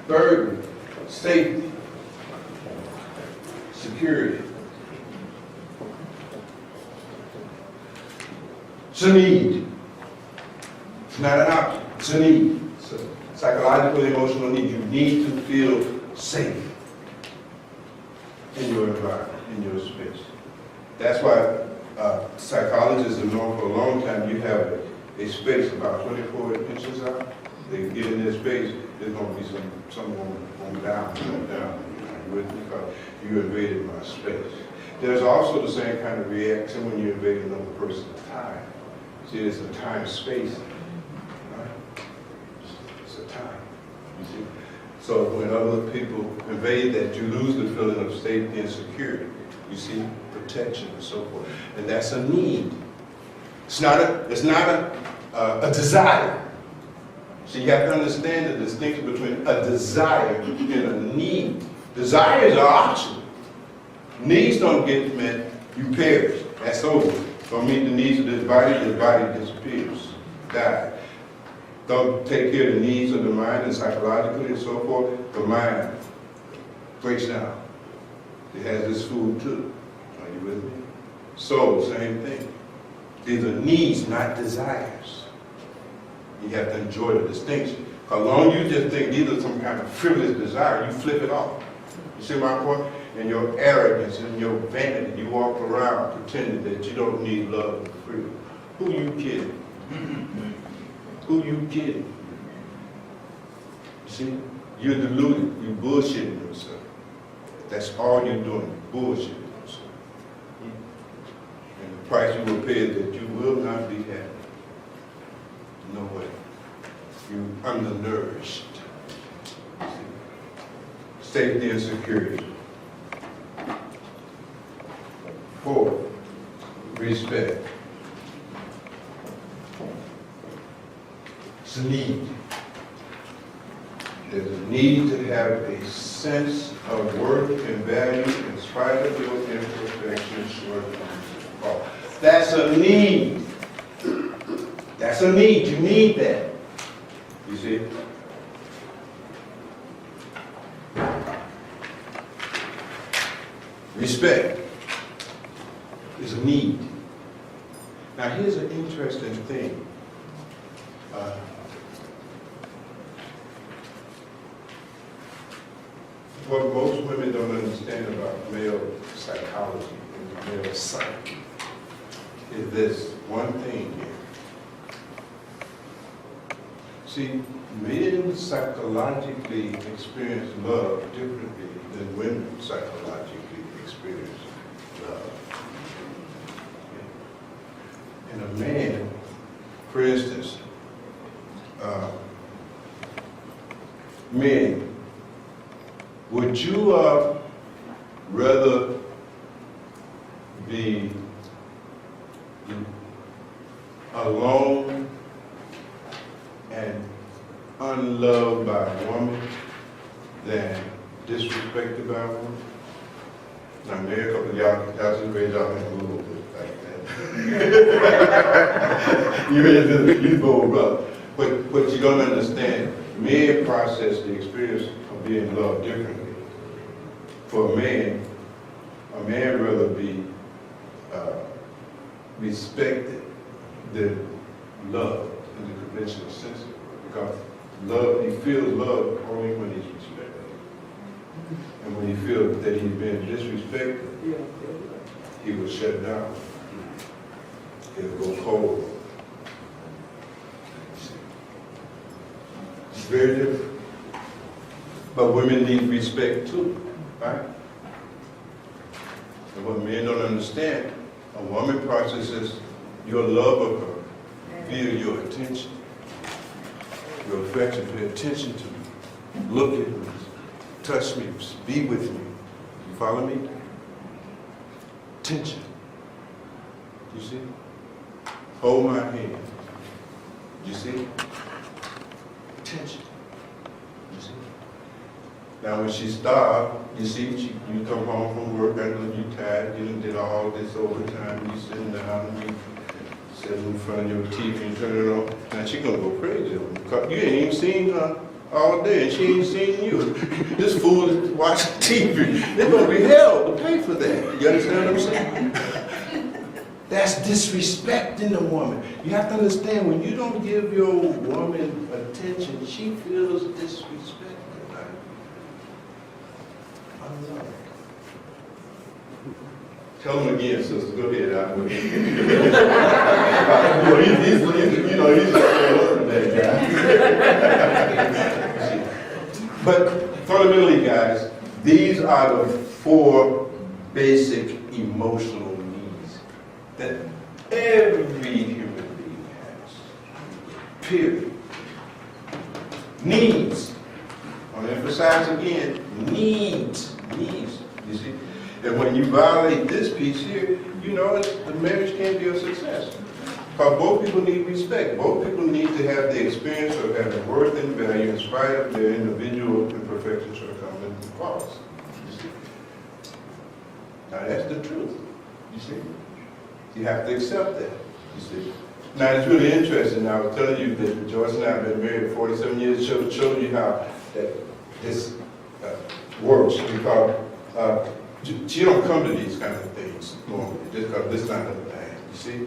Third, safety, security. It's a need. It's not an option. It's a need. It's a psychological, emotional need. You need to feel safe in your environment, in your space. That's why psychologists have known for a long time you have a space about 24 inches out. They get in their space, there's going to be someone going down. Because you invaded my space. There's also the same kind of reaction when you invade another person's time. See, there's a time-space, right? It's a time, you see. So when other people invade that, you lose the feeling of safety and security. You see, protection and so forth. And that's a need. It's not a desire. So you have to understand the distinction between a desire and a need. Desires are optional. Needs don't get met, you perish. That's over. Don't meet the needs of this body disappears, die. Don't take care of the needs of the mind and psychologically and so forth, the mind breaks down. It has this food too. Are you with me? So, same thing. These are needs, not desires. You have to enjoy the distinction. How long you just think these are some kind of frivolous desire, you flip it off. You see my point? In your arrogance, in your vanity, you walk around pretending that you don't need love and freedom. Who you kidding? Who you kidding? You see? You're deluded. You're bullshitting yourself. That's all you're doing, bullshitting yourself. And the price you will pay is that you will not be happy. No way. You're undernourished. Safety and security. 4, respect. It's a need. There's a need to have a sense of worth and value in spite of your imperfections, shortcomings. Oh, that's a need. That's a need. You need that. You see? Respect is a need. Now here's an interesting thing. What most women don't understand about male psychology and male psyche is this one thing here. See, men psychologically experience love differently than women psychologically experience love. And a man, for instance, men, would you rather be alone and unloved by a woman than disrespected by a woman? Now, maybe a couple of y'all just raise your hand a little bit like that. You ready to, you bold brother. But you don't understand, men process the experience of being loved differently. For a man rather be respected than loved in the conventional sense of it. Because love, he feels love only when he's respected. And when he feels that he's been disrespected, he will shut down. He'll go cold. It's very different. But women need respect too, right? And what men don't understand, a woman processes your love of her via your attention, your affection, pay attention to me, look at me, touch me, be with me. You follow me? Attention. You see? Hold my hand. You see? Attention. You see? Now when she's starved, you see, you come home from work, and you tired, you done did all this overtime, you sitting down, and you sitting in front of your TV and turn it on. Now she gonna go crazy on you. You ain't even seen her all day, and she ain't seen you. This fool is watching TV. They're gonna be held to pay for that. You understand what I'm saying? That's disrespecting the woman. You have to understand, when you don't give your woman attention, she feels disrespected. Tell him again, sister. Go ahead. He's that guy. But fundamentally, guys, these are the 4 basic emotional needs that every human being has. Period. Needs. I'll emphasize again, needs. You see? And when you violate this piece here, you know the marriage can't be a success. Because both people need respect. Both people need to have the experience of having worth and value in spite of their individual imperfections, shortcomings, and faults. You see? Now that's the truth. You see? You have to accept that. You see? Now it's really interesting. I was telling you that Joyce and I have been married 47 years. Showed you how that this works. Because she don't come to these kind of things normally, just because this is not her thing, you see?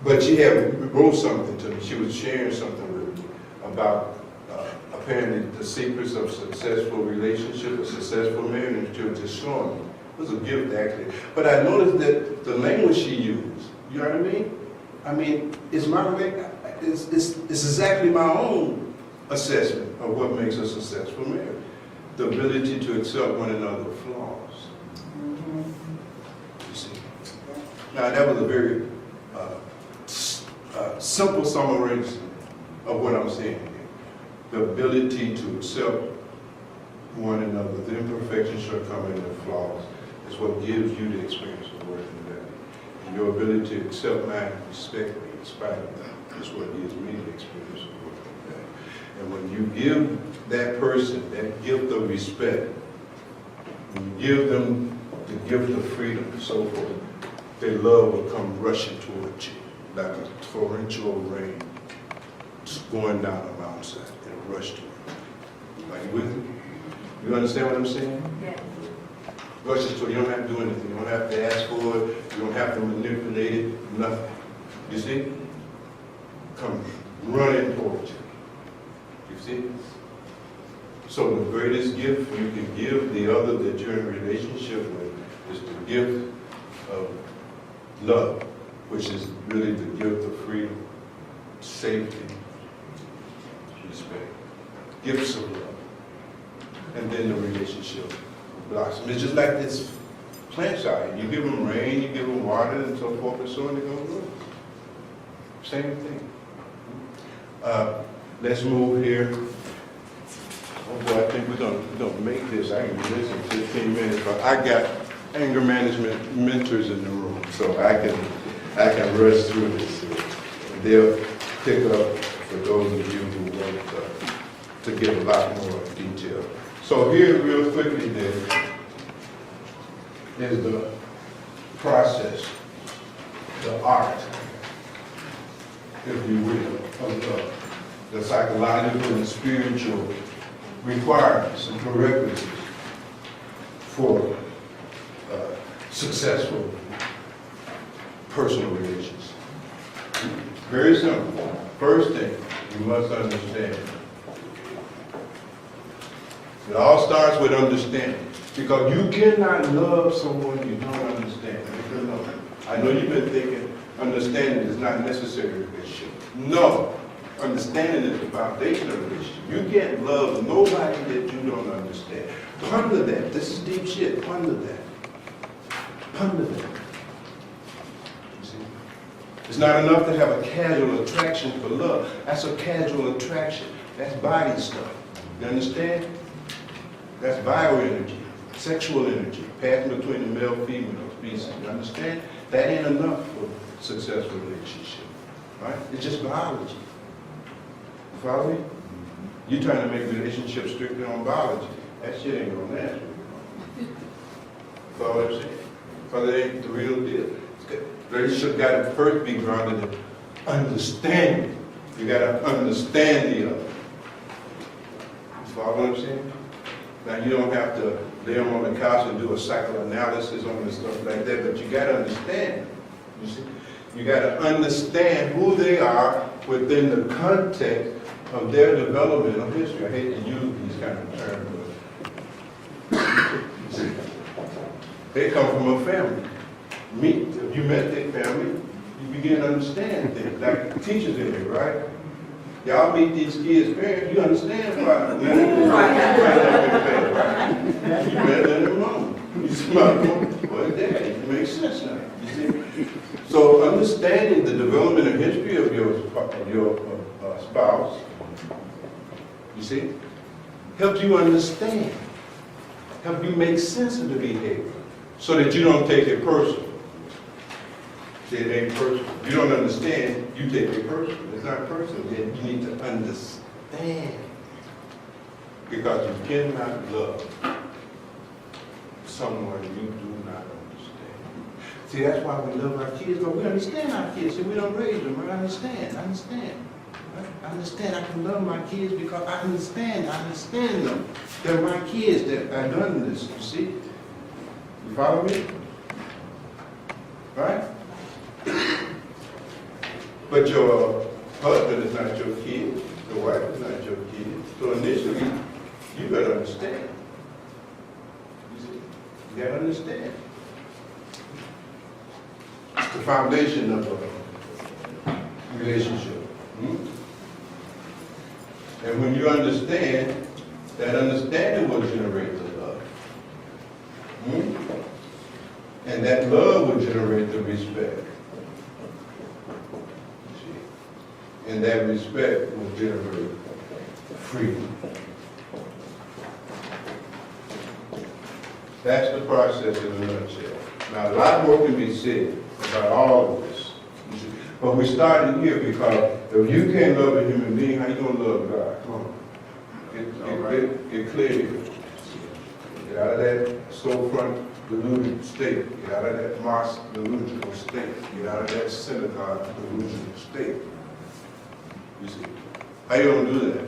But she wrote something to me. She was sharing something with me about apparently the secrets of successful relationship, a successful marriage, and she was just showing me. It was a gift, actually. But I noticed that the language she used, you know what I mean? I mean, it's exactly my own assessment of what makes a successful marriage. The ability to accept one another's flaws. You see? Now that was a very simple summarization of what I'm saying here. The ability to accept one another, the imperfections, shortcomings, and flaws is what gives you the experience of worth and value. And your ability to accept mine and respect me in spite of that is what gives me the experience of worth and value. And when you give that person that gift of respect, when you give them the gift of freedom and so forth, their love will come rushing towards you like a torrential rain just going down a mountainside. It'll rush to you. Are you with me? You understand what I'm saying? Yes. Rushes to you. You don't have to do anything. You don't have to ask for it. You don't have to manipulate it. Nothing. You see? Come running towards you. You see? So the greatest gift you can give the other that you're in a relationship with is the gift of love, which is really the gift of freedom, safety, respect. Gifts of love. And then the relationship blossom. It's just like this plants out here. You give them rain, you give them water, and so forth and so on, they're going to grow. Same thing. Let's move here. Oh boy, I think we're gonna make this. I can do this in 15 minutes, but I got anger management mentors in the room, so I can rush through this. They'll pick up for those of you who to give a lot more detail. So here, real quickly then, is the process, the art, if you will, of the psychological and spiritual requirements and prerequisites for successful personal relations. Very simple. First thing, you must understand. It all starts with understanding. Because you cannot love someone you don't understand. I know you've been thinking understanding is not necessary in a relationship. No. Understanding is the foundation of a relationship. You can't love nobody that you don't understand. Ponder that. This is deep shit. Ponder that. Ponder that. You see? It's not enough to have a casual attraction for love. That's a casual attraction. That's body stuff. You understand? That's bioenergy, sexual energy, passing between the male-female species. You understand? That ain't enough for a successful relationship. Right? It's just biology. You follow me? You're trying to make relationships strictly on biology. That shit ain't gonna last. Follow what I'm saying? Because it ain't the real deal. Relationship got to first be grounded in understanding. You got to understand the other. You follow what I'm saying? Now, you don't have to lay them on the couch and do a psychoanalysis on this stuff like that, but you got to understand. You see? You got to understand who they are within the context of their developmental history. I hate to use these kind of terms, but they come from a family. If you met their family, you begin to understand things, like teachers in here, right? Y'all meet these kids' parents, you understand why. You better than their mom. You smart mom, well, daddy, it makes sense now. You see? So understanding the developmental history of your spouse, you see, helps you understand, help you make sense of the behavior, so that you don't take it personal. See, it ain't personal. You don't understand, you take it personal. It's not personal. Then you need to understand. Because you cannot love someone you do not understand. See, that's why we love our kids, but we understand our kids. See, we don't raise them, but I understand. Right? I understand. I can love my kids because I understand them. They're my kids that I've done this, you see? You follow me? Right? But your husband is not your kid. Your wife is not your kid. So initially, you better understand. You see? You gotta understand. It's the foundation of a relationship. And when you understand, that understanding will generate the love. And that love will generate the respect. And that respect will generate freedom. That's the process in a nutshell. Now, a lot more can be said about all of this. But we started here because if you can't love a human being, how you gonna love God? Come on. Get clear here. Get out of that storefront delusional state. Get out of that mosque delusional state. Get out of that synagogue delusional state. You see, how you gonna do that?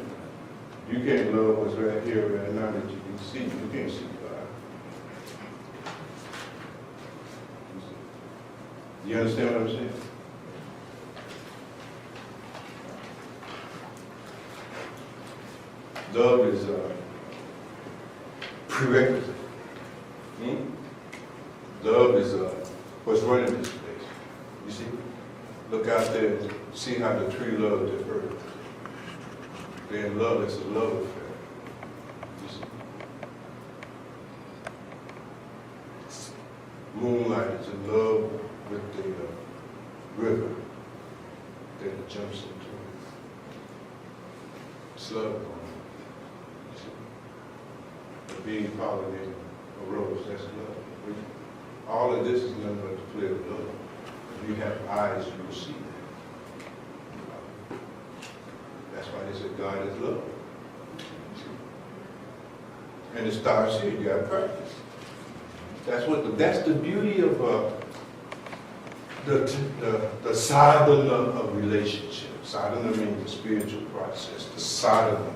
You can't love what's right here, right now that you can see. You can't see God. You understand what I'm saying? Love is a prerequisite. Love is what's running this place. You see? Look out there and see how the tree loves the earth. They're in love, it's a love affair. You see? Moonlight is in love with the river that it jumps into. It's love going on. Being pollinated a rose, that's love. All of this is nothing but the play of love. If you have eyes, you will see that. That's why they said God is love. And it starts here, you gotta practice. That's the beauty of the sadhana of relationship. Sadhana means the spiritual process, the sadhana.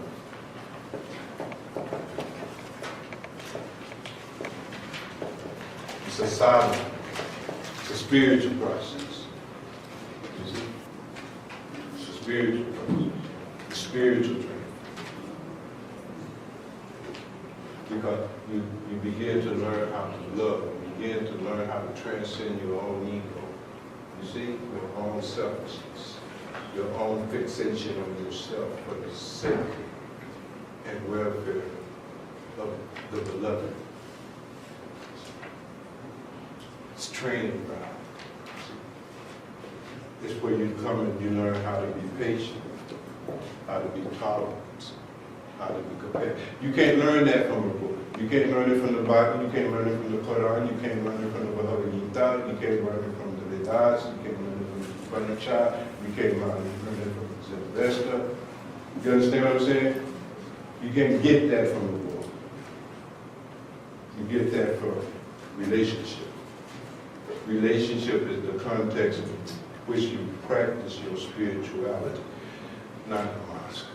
It's a sadhana, it's a spiritual process. You see? It's a spiritual process, it's spiritual training. Because you begin to learn how to love, you begin to learn how to transcend your own ego. You see, your own selfishness, your own fixation on yourself for the sake and welfare of the beloved. It's training ground. It's where you come and you learn how to be patient, how to be tolerant, how to be compassionate. You can't learn that from a book. You can't learn it from the Bible. You can't learn it from the Quran. You can't learn it from the Bhagwan. You can't learn it from the Vedas. You can't learn it from the Upanishad. You can't learn it from the Zoroaster. You understand what I'm saying? You can't get that from the book. You get that from relationship. Relationship is the context in which you practice your spirituality, not in the mosque,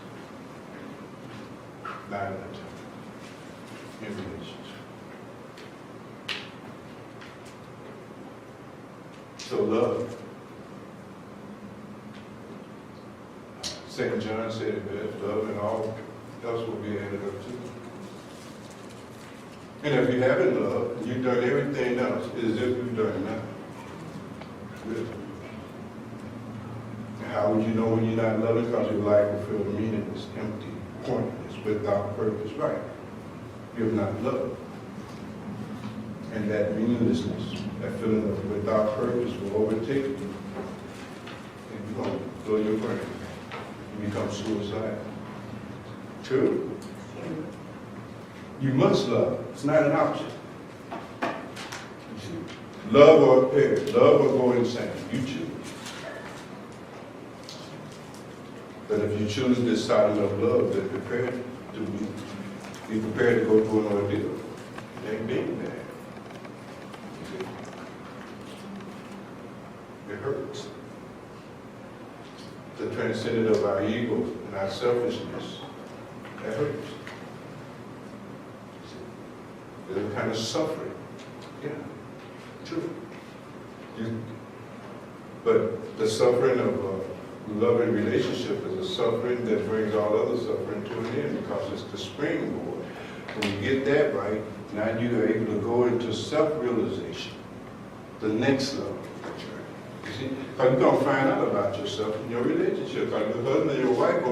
not in the temple, in relationship. So love. St. John said it best, love and all else will be added up to. And if you haven't loved, you've done everything else as if you've done nothing. Really. How would you know when you're not loving? Because your life will feel meaningless, empty, pointless, without purpose. Right. You have not loved. And that meaninglessness, that feeling of without purpose will overtake you. And you're going to blow your brain. You become suicidal. True. You must love. It's not an option. Love or perish. Love or go insane. You choose. But if you choose this side of love, then prepare to be prepared to go through an ordeal. It ain't being bad. It hurts. The transcendence of our ego and our selfishness, that hurts. There's a kind of suffering. Yeah, true. But the suffering of love and relationship is a suffering that brings all other suffering to an end because it's the springboard. When you get that right, now you are able to go into self-realization, the next level of the journey. You see, because you're going to find out about yourself in your relationship. Because your husband and your wife,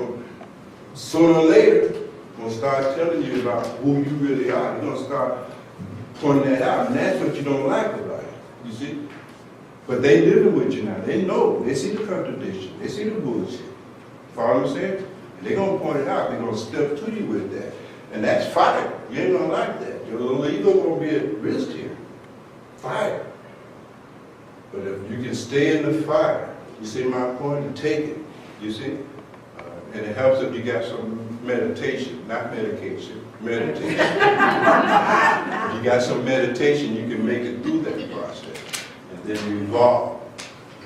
sooner or later, going to start telling you about who you really are. You're going to start pointing that out, and that's what you don't like about it, you see? But they living with you now. They know. They see the contradiction. They see the bullshit. Follow what I'm saying? And they're going to point it out. They're going to step to you with that. And that's fire. You ain't going to like that. Your little ego going to be at risk here. Fire. But if you can stay in the fire, you see my point? And take it. You see? And it helps if you got some meditation, not medication, meditation. If you got some meditation, you can make it through that process. And then you evolve,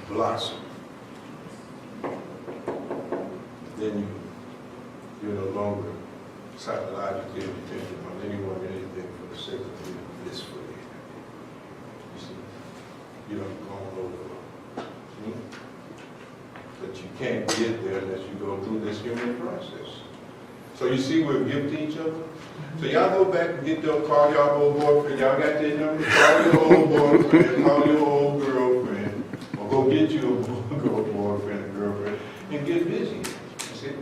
blossom. Then you're no longer psychologically dependent on anyone or anything for the sake of being blissfully happy. You see? You don't go all over. But you can't get there unless you go through this human process. So you see we're gifting each other? So y'all go back and get your, call your old boyfriend. Y'all got their number? Call your old boyfriend, call your old girlfriend, or go get you a boyfriend or girlfriend and get busy. You see?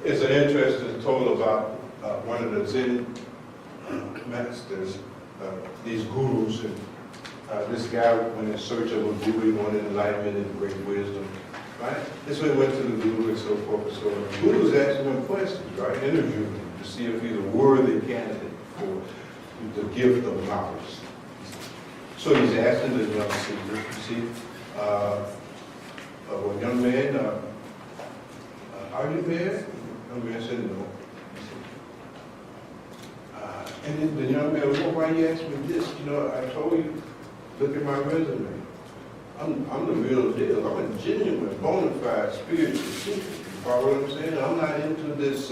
It's an interesting told about one of the Zen masters, these gurus, and this guy went in search of a guru, he wanted enlightenment and great wisdom. Right? This way he went to the guru and so forth and so on. The guru's asking him questions, right? Interviewing him to see if he's a worthy candidate for the gift of knowledge. So he's asking the young seeker, you see, well, young man, are you married? Young man said no. And then the young man was, well, why you ask me this? You know, I told you, look at my resume. I'm the real deal. I'm a genuine, bona fide spiritual seeker. You follow what I'm saying? I'm not into this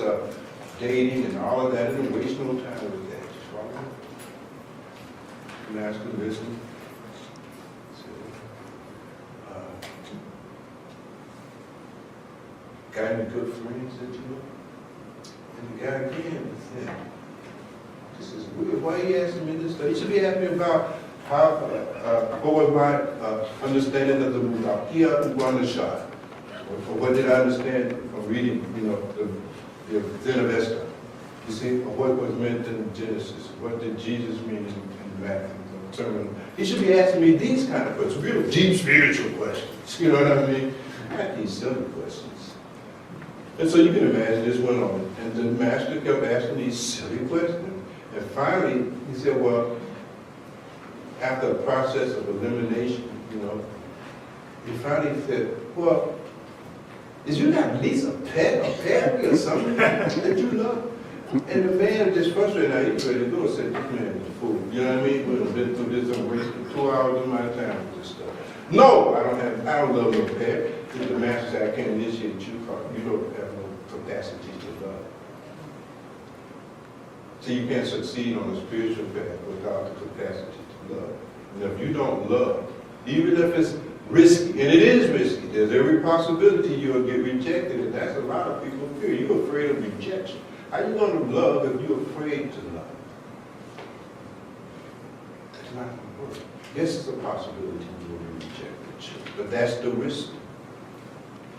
dating and all of that. I don't waste no time with that. You follow me? Master, listen. Got any good friends that you know? And the guy again said, he says, why are you asking me this stuff? You should be asking me about how, what was my understanding of the Bhagwan shot? Or what did I understand from reading, you know, the Zenavesta? You see, or what was meant in Genesis? What did Jesus mean in Matthew? He should be asking me these kind of questions, real deep spiritual questions. You know what I mean? Not these silly questions. And so you can imagine this went on. And the master kept asking these silly questions. And finally, he said, well, after a process of elimination, you know, he finally said, well, is you not at least a pet or parry or something that you love? And the man just frustrated, now he's ready to go, said, this man is a fool. You know what I mean? We've been through this, I'm wasting 2 hours of my time with this stuff. No, I don't love no pet. If the master said, I can't initiate you, you don't have no capacity to love. So you can't succeed on the spiritual path without the capacity to love. And if you don't love, even if it's risky, and it is risky, there's every possibility you'll get rejected, and that's a lot of people fear. You're afraid of rejection. How are you going to love if you're afraid to love? That's not going to work. Yes, it's a possibility you will be rejected, but that's the risk.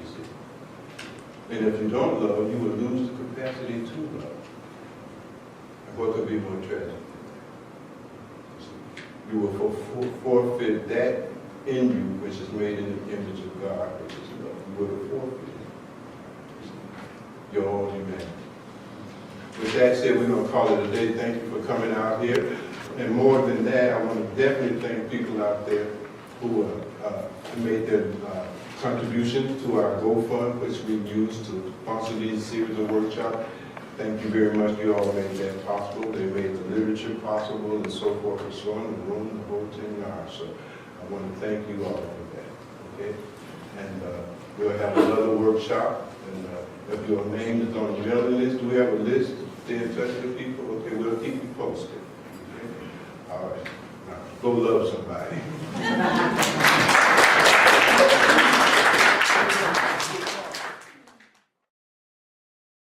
You see? And if you don't love, you will lose the capacity to love. And what could be more tragic? You will forfeit that in you, which is made in the image of God, which is love. You will forfeit your own humanity. With that said, we're going to call it a day. Thank you for coming out here. And more than that, I want to definitely thank people out there who made their contribution to our GoFund, which we use to sponsor these series of workshops. Thank you very much. You all made that possible. They made the literature possible and so forth and so on, the room, the whole 10 yards. So I want to thank you all for that. Okay? And we'll have another workshop. And if your name is on the mailing list, do we have a list to stay in touch with people? Okay, we'll keep you posted. Okay? All right. Now, go love somebody.